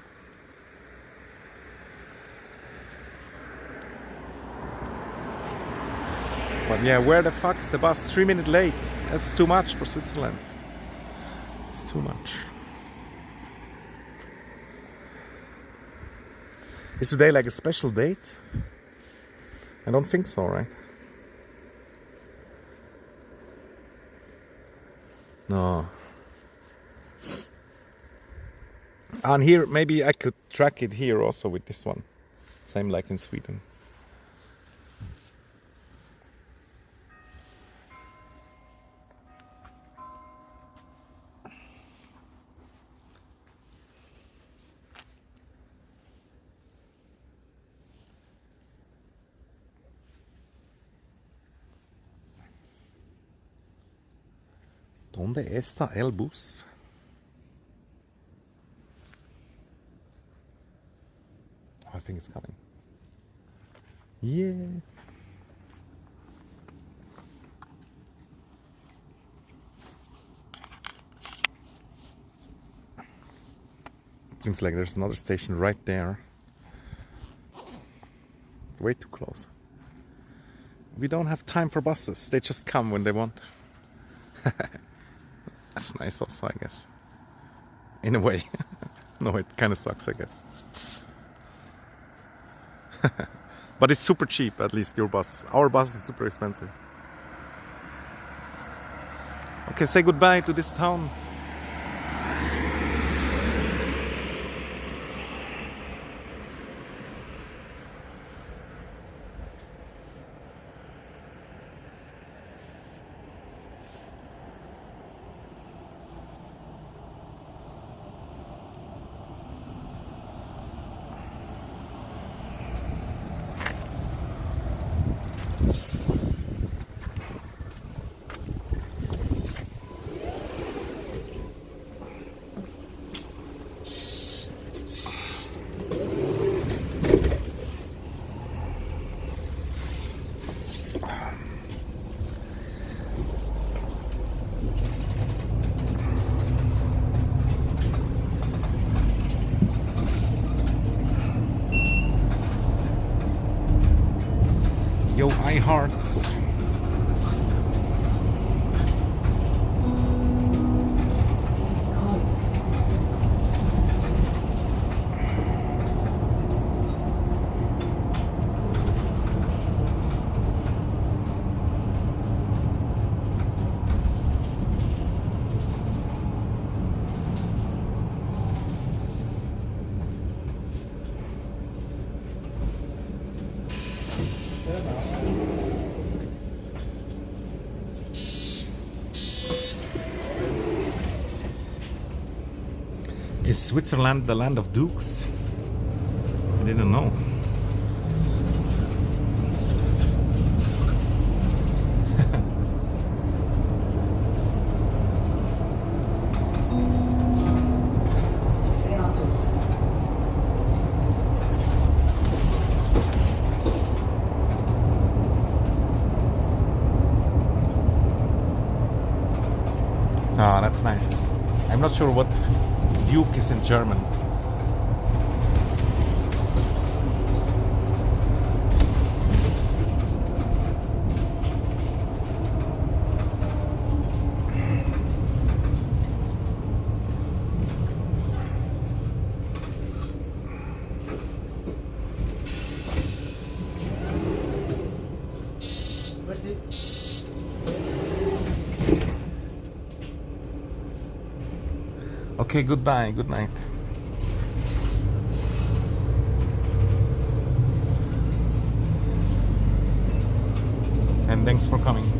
But yeah, where the fuck is the bus? 3 minutes late. That's too much for Switzerland. It's too much. Is today like a special date? I don't think so, right? No. And here, maybe I could track it here also with this one. Same like in Sweden. ¿Dónde está el bus? I think it's coming. Yeah. It seems like there's another station right there. Way too close. We don't have time for buses. They just come when they want. That's nice also, I guess. In a way. No, it kind of sucks, I guess. But it's super cheap, at least your bus. Our bus is super expensive. Okay, say goodbye to this town. hearts. Is Switzerland the land of dukes? I didn't know. Oh, that's nice. I'm not sure what Duke is in German. Okay, goodbye, good night. And thanks for coming.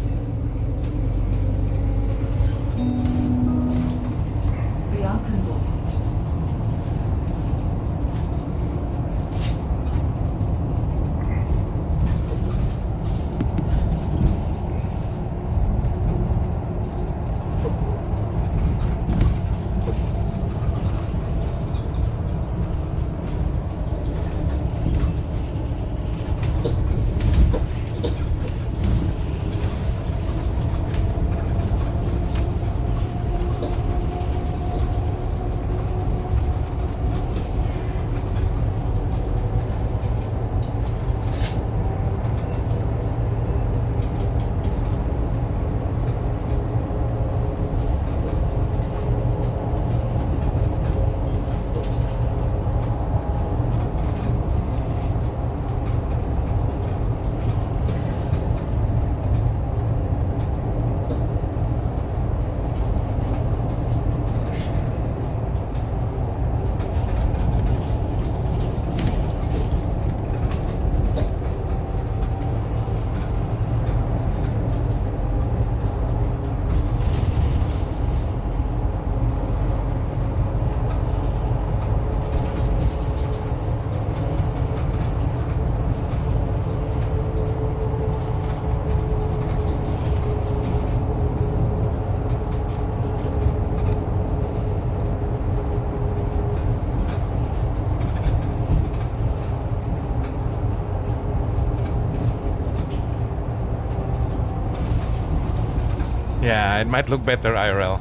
Yeah, it might look better IRL.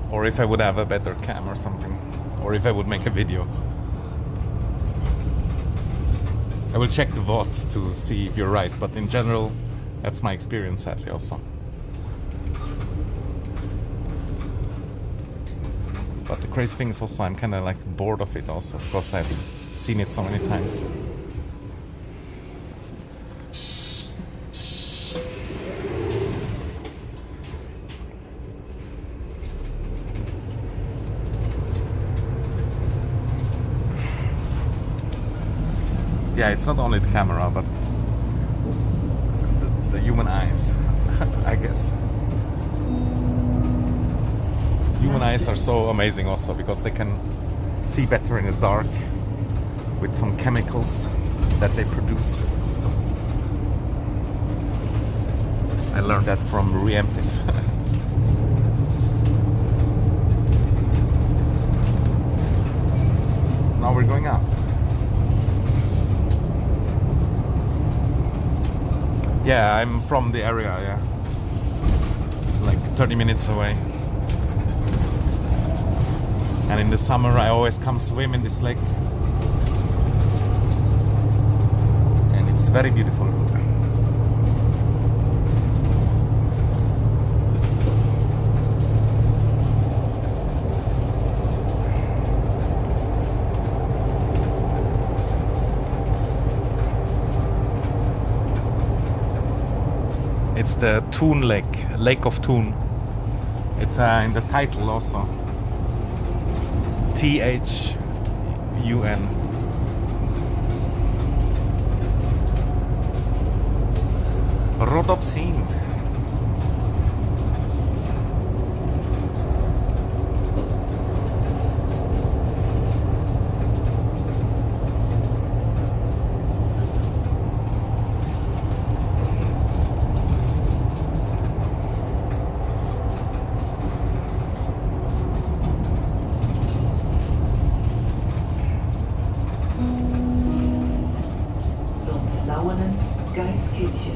Or if I would have a better cam or something. Or if I would make a video. I will check the VOD to see if you're right, but in general, that's my experience sadly also. But the crazy thing is also I'm kind of like bored of it also, because I've seen it so many times. Yeah, it's not only the camera, but the human eyes, I guess. Human eyes are so amazing also, because they can see better in the dark with some chemicals that they produce. I learned that from Reemptive. Now we're going up. Yeah, I'm from the area, yeah. Like 30 minutes away. And in the summer I always come swim in this lake. And it's very beautiful. the Thun Lake, Lake of Thun. It's in the title also. THUN. Rodopsin. St. Lauenen, Geiskirche.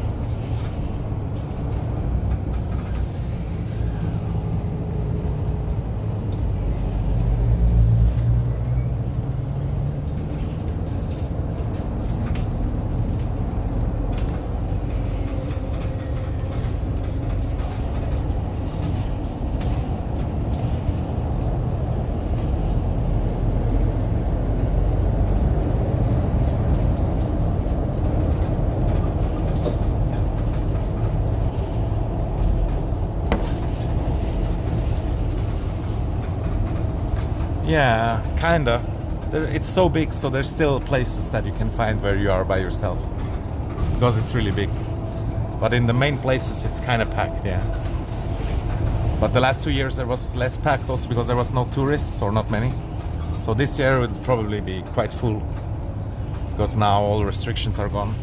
Yeah, kinda. It's so big, so there's still places that you can find where you are by yourself because it's really big. But in the main places, it's kind of packed, yeah. But the last 2 years there was less packed also because there was no tourists or not many. So this year it would probably be quite full because now all restrictions are gone.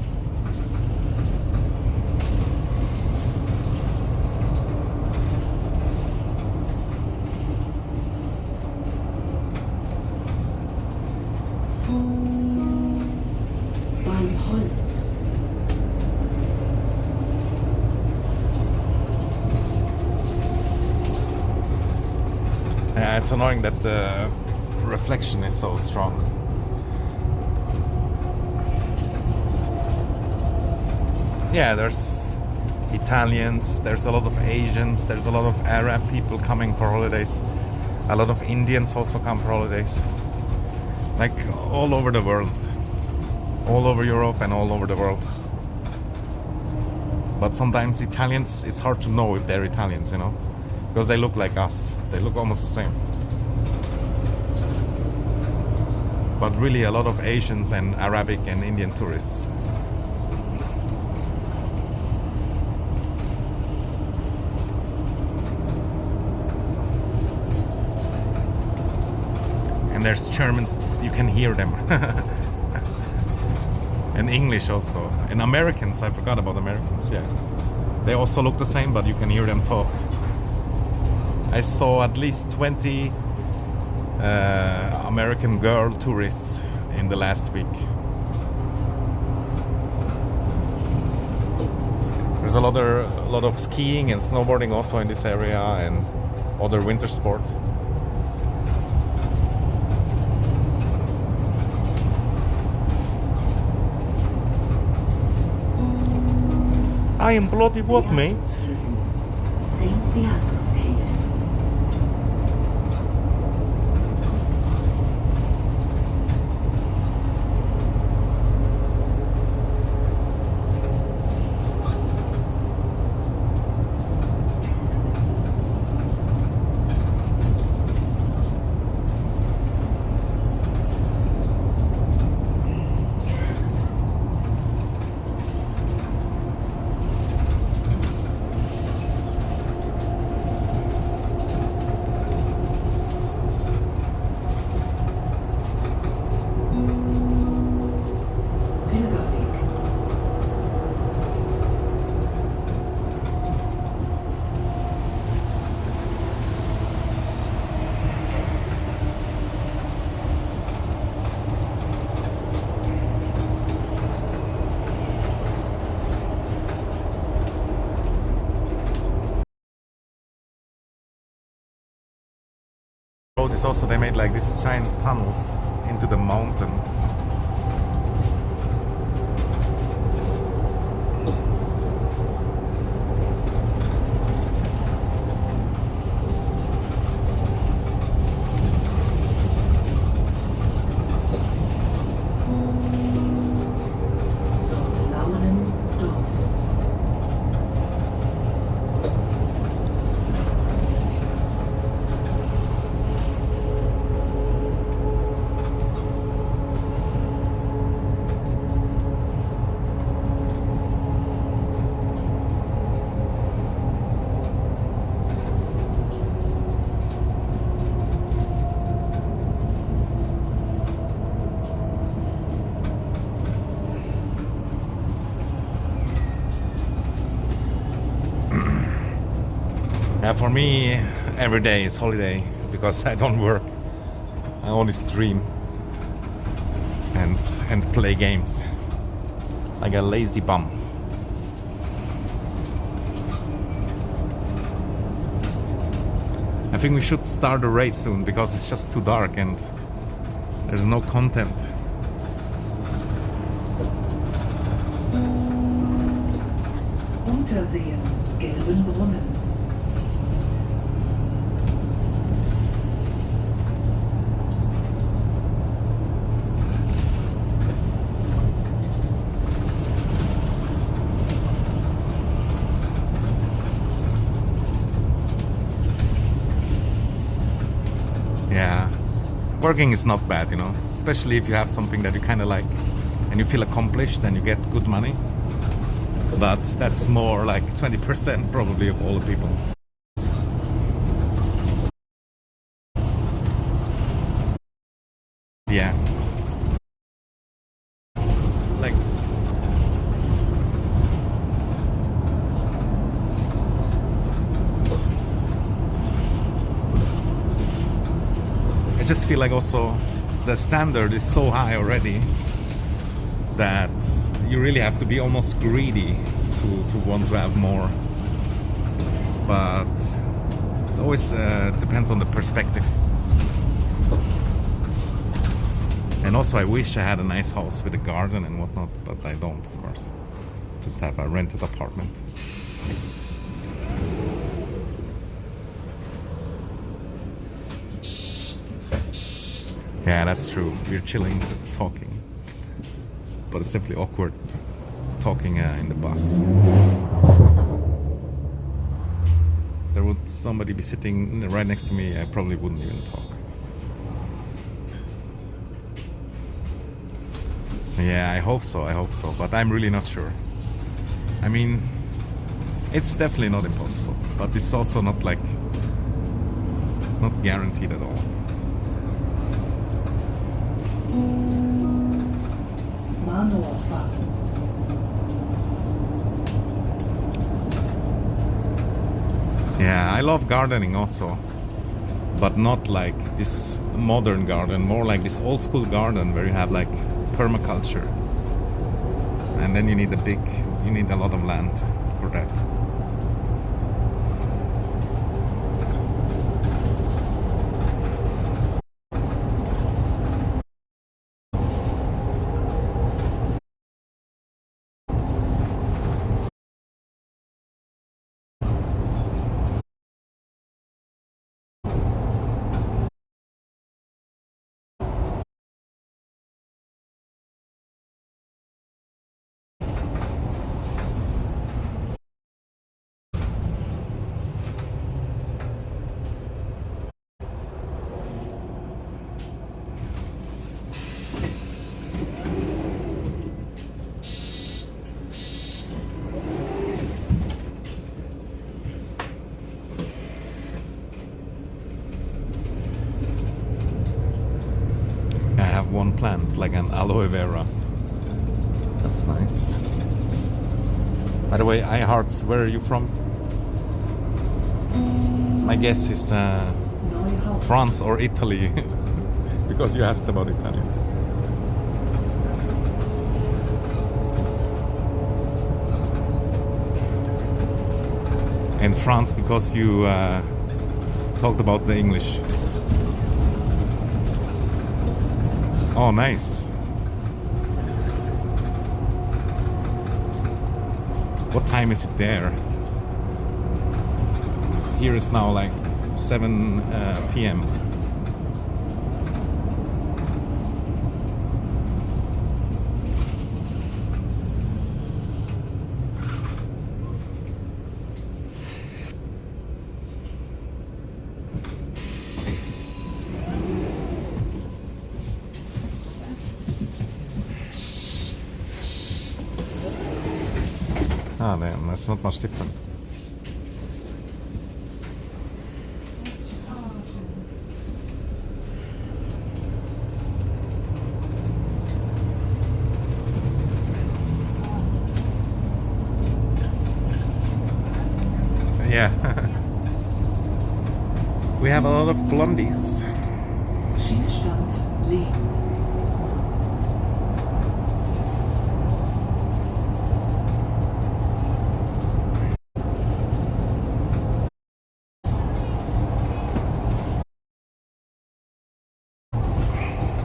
Beim Holz. Yeah, it's annoying that the reflection is so strong. Yeah, there's Italians, there's a lot of Asians, there's a lot of Arab people coming for holidays. A lot of Indians also come for holidays. Like all over the world. All over Europe and all over the world. But sometimes Italians, it's hard to know if they're Italians, you know? Because they look like us. They look almost the same. But really a lot of Asians and Arabic and Indian tourists. And there's Germans, you can hear them. And English also. And Americans, I forgot about Americans, yeah. They also look the same, but you can hear them talk. I saw at least 20 American girl tourists in the last week. There's a lot of skiing and snowboarding also in this area and other winter sport. I am bloody what, mate? St. Beatus Caves. Road is also, they made like these giant tunnels into the mountain. St. Lauenen Dorf. Yeah, for me, every day is holiday because I don't work. I only stream and play games like a lazy bum. I think we should start a raid soon because it's just too dark and there's no content. Unterseen, gelben Brunnen. Yeah, working is not bad, you know, especially if you have something that you kind of like and you feel accomplished and you get good money. But that's more like 20% probably of all the people. Yeah. Like I just feel like also the standard is so high already that you really have to be almost greedy to want to have more. But it's always depends on the perspective. And also I wish I had a nice house with a garden and whatnot, but I don't, of course. Just have a rented apartment. Yeah, that's true. We're chilling, talking. But it's simply awkward talking in the bus. There would somebody be sitting right next to me, I probably wouldn't even talk. Yeah, I hope so, but I'm really not sure. I mean, it's definitely not impossible, but it's also not like, not guaranteed at all. Yeah, I love gardening also, but not like this modern garden, more like this old school garden where you have like permaculture, and then you need a lot of land for that. One plant, like an aloe vera. That's nice. By the way, iHearts, where are you from? My guess is France or Italy, because you asked about Italians. And France because you talked about the English. Oh, nice. What time is it there? Here is now like 7 p.m. Ah, damn, that's not much different. Yeah. We have a lot of blondies. Schießstand links.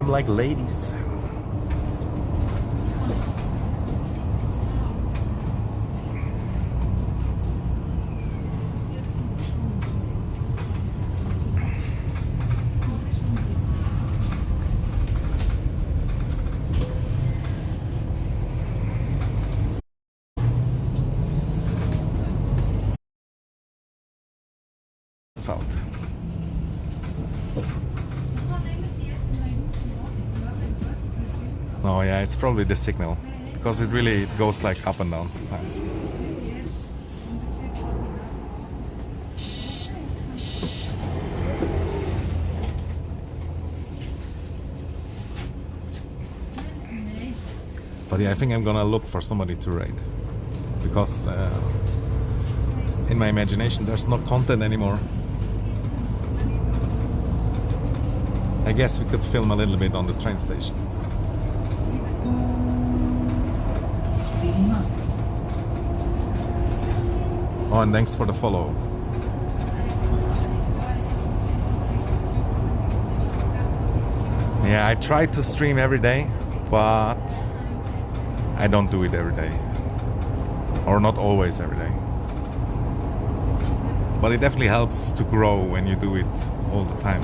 I'm like ladies. It's out. Oh yeah, it's probably the signal, because it goes like up and down sometimes. But yeah, I think I'm gonna look for somebody to raid, because in my imagination there's no content anymore. I guess we could film a little bit on the train station. Oh, and thanks for the follow. Yeah, I try to stream every day, but I don't do it every day. Or not always every day. But it definitely helps to grow when you do it all the time.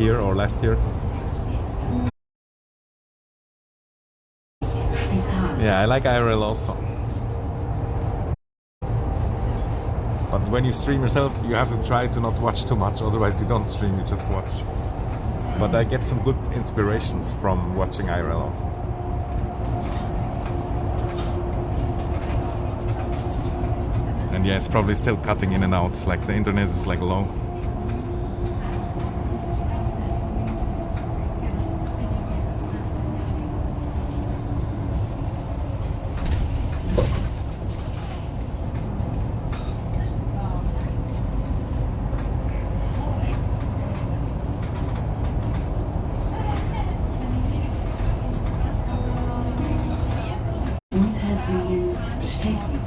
Year or last year. Yeah, I like IRL also. But when you stream yourself, you have to try to not watch too much, otherwise you don't stream, you just watch. But I get some good inspirations from watching IRL also. And yeah, it's probably still cutting in and out, like the internet is like low. Unterseen Städten.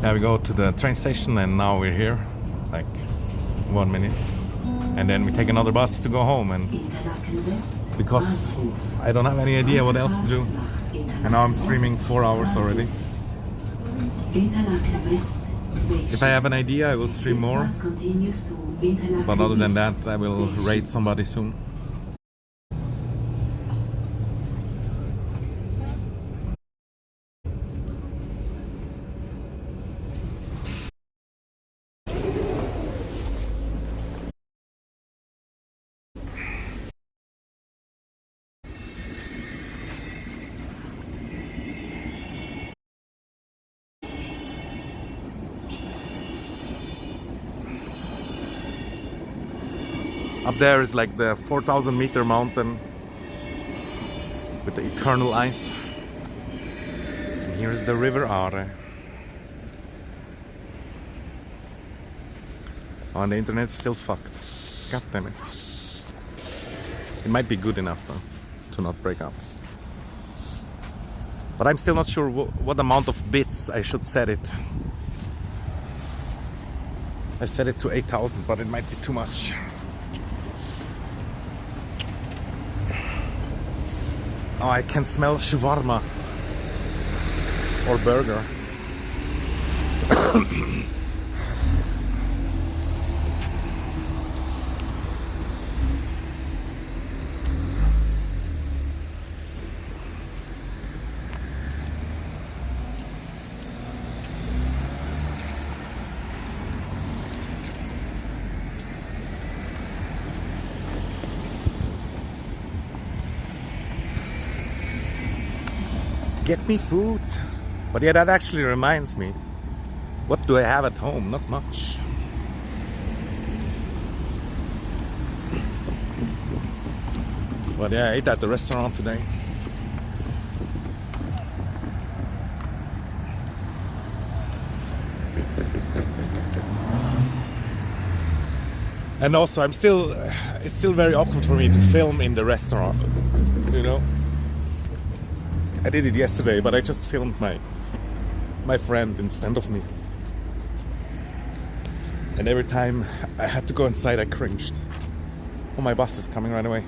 Yeah, we go to the train station and now we're here, like 1 minute. And then we take another bus to go home, and because I don't have any idea what else to do. And now I'm streaming 4 hours already. If I have an idea, I will stream more. But other than that, I will raid somebody soon. Up there is like the 4,000 meter mountain with the eternal ice. And here is the river Aare. On the internet, still fucked. God damn it. It might be good enough though to not break up. But I'm still not sure what amount of bits I should set it. I set it to 8,000, but it might be too much. Oh, I can smell shawarma or burger. Get me food. But yeah, that actually reminds me. What do I have at home? Not much. But yeah, I ate at the restaurant today. And also, it's still very awkward for me to film in the restaurant, you know. I did it yesterday, but I just filmed my friend instead of me. And every time I had to go inside, I cringed. Oh, my bus is coming right away.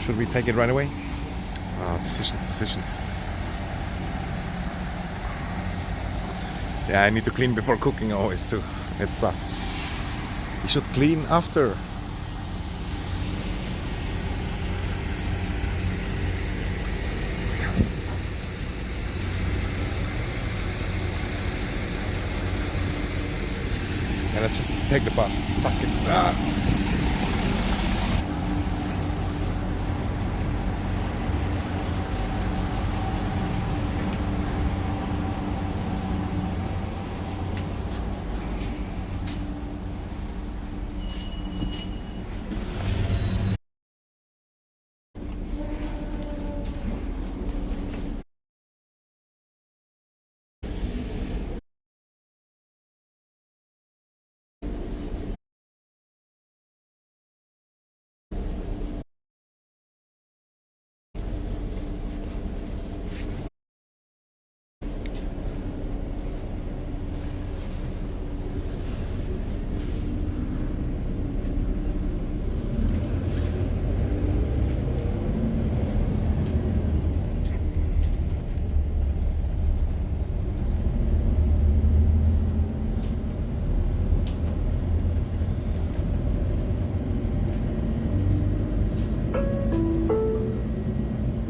Should we take it right away? Decisions. Yeah, I need to clean before cooking always too. It sucks. You should clean after. Yeah, let's just take the bus. Fuck it.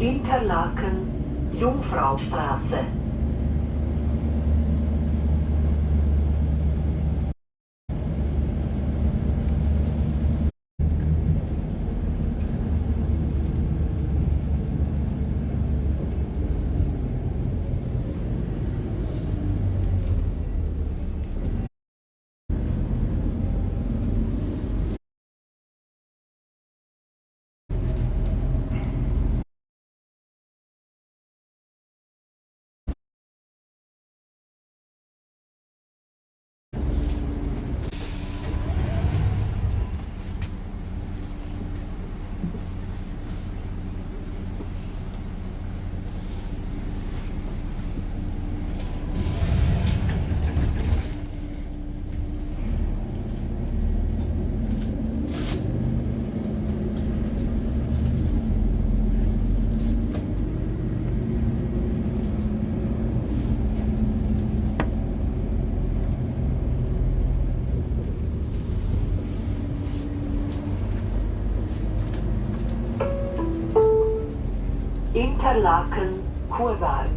Interlaken, Jungfraustraße. Interlaken, Kursaal.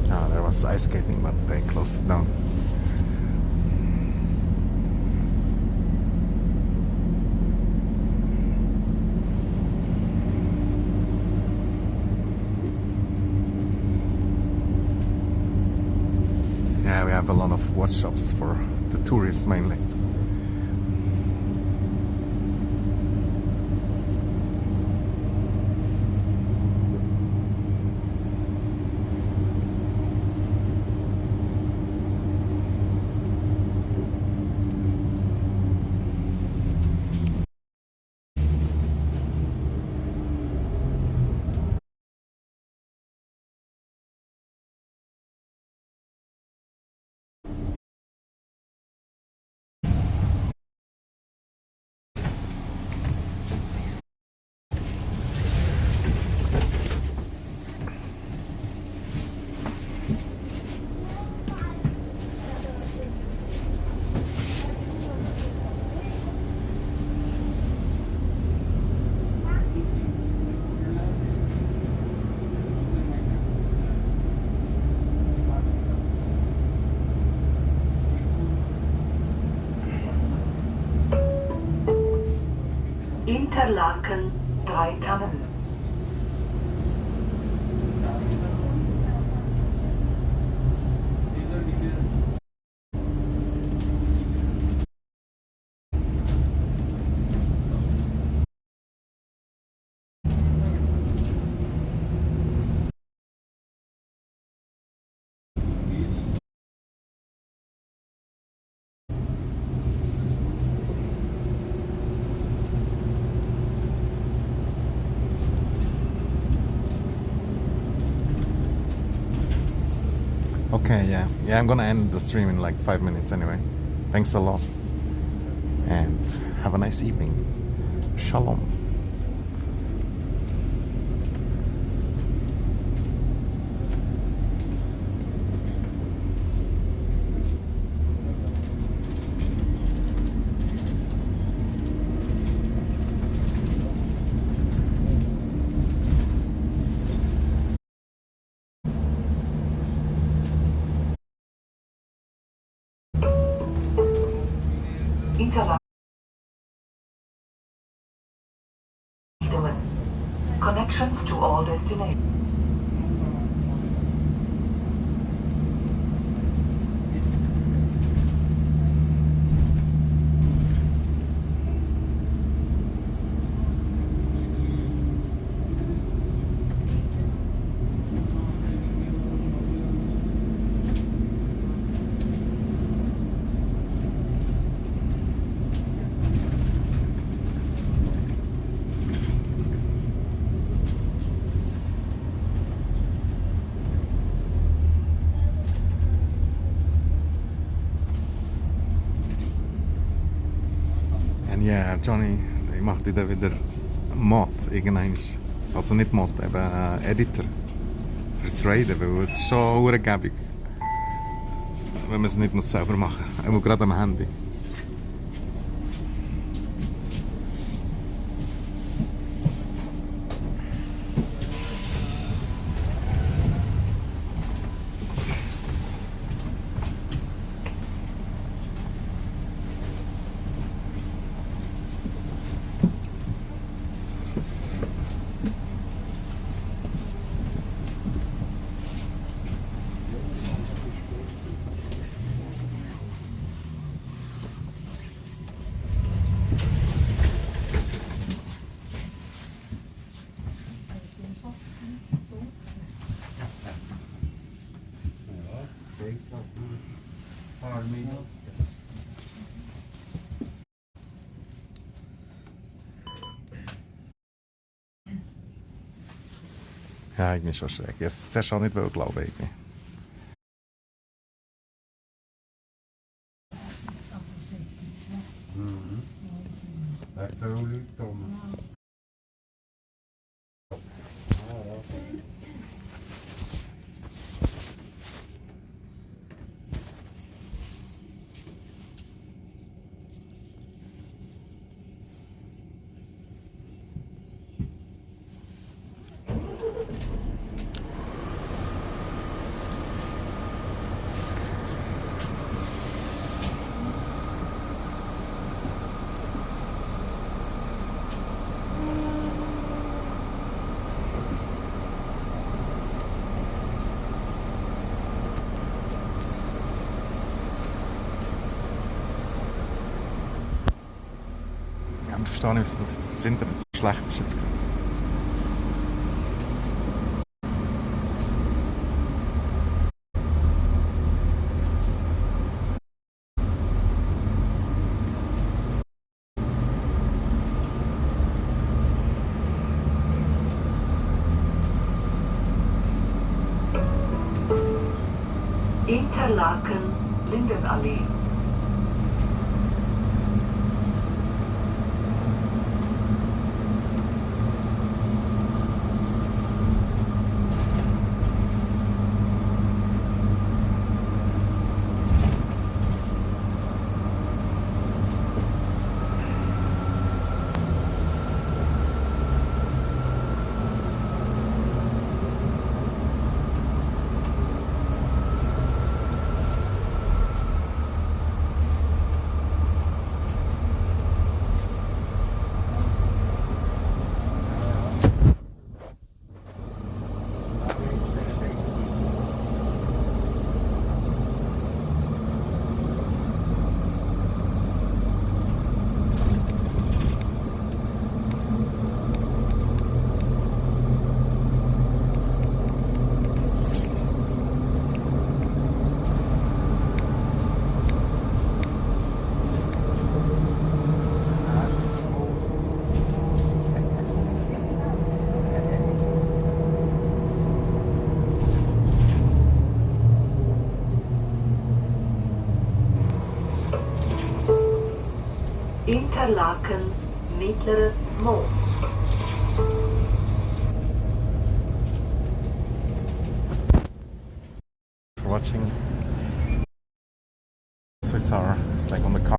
Ah, there was ice skating, but they closed it down. a lot of watch shops for the tourists mainly. Interlaken, 3 Tannen. Okay, yeah, I'm gonna end the stream in like 5 minutes anyway. Thanks a lot, and have a nice evening. Shalom. Interlaken. Connections to all destinations. And yeah, Johnny, ich mache dir wieder Mod irgendwann. Also nicht Mod, eben Editor fürs Raiden, weil es ist schon urgebig, wenn man es nicht muss selber machen muss. Immer gerade am Handy. Ja, irgendwie schon schräg. Jetzt zuerst auch nicht glauben irgendwie. verstehe nicht, wieso das Internet so schlecht ist jetzt gerade. Interlaken, Lindenallee. Interlaken, Mittleres Moos. For watching Swiss are, it's like on the car.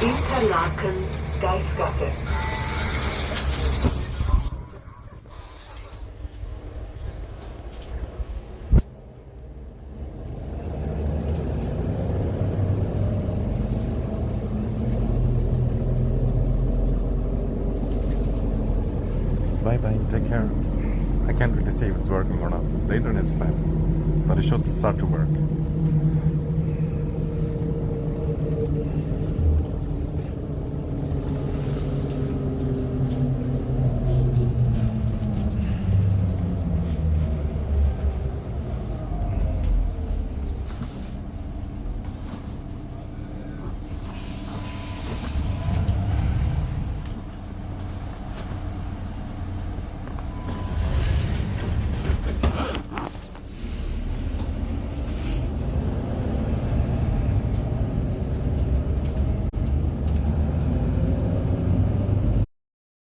Interlaken, Geisgasse. Bye bye, take care. I can't really see if it's working or not. The internet's fine, but it should start to work.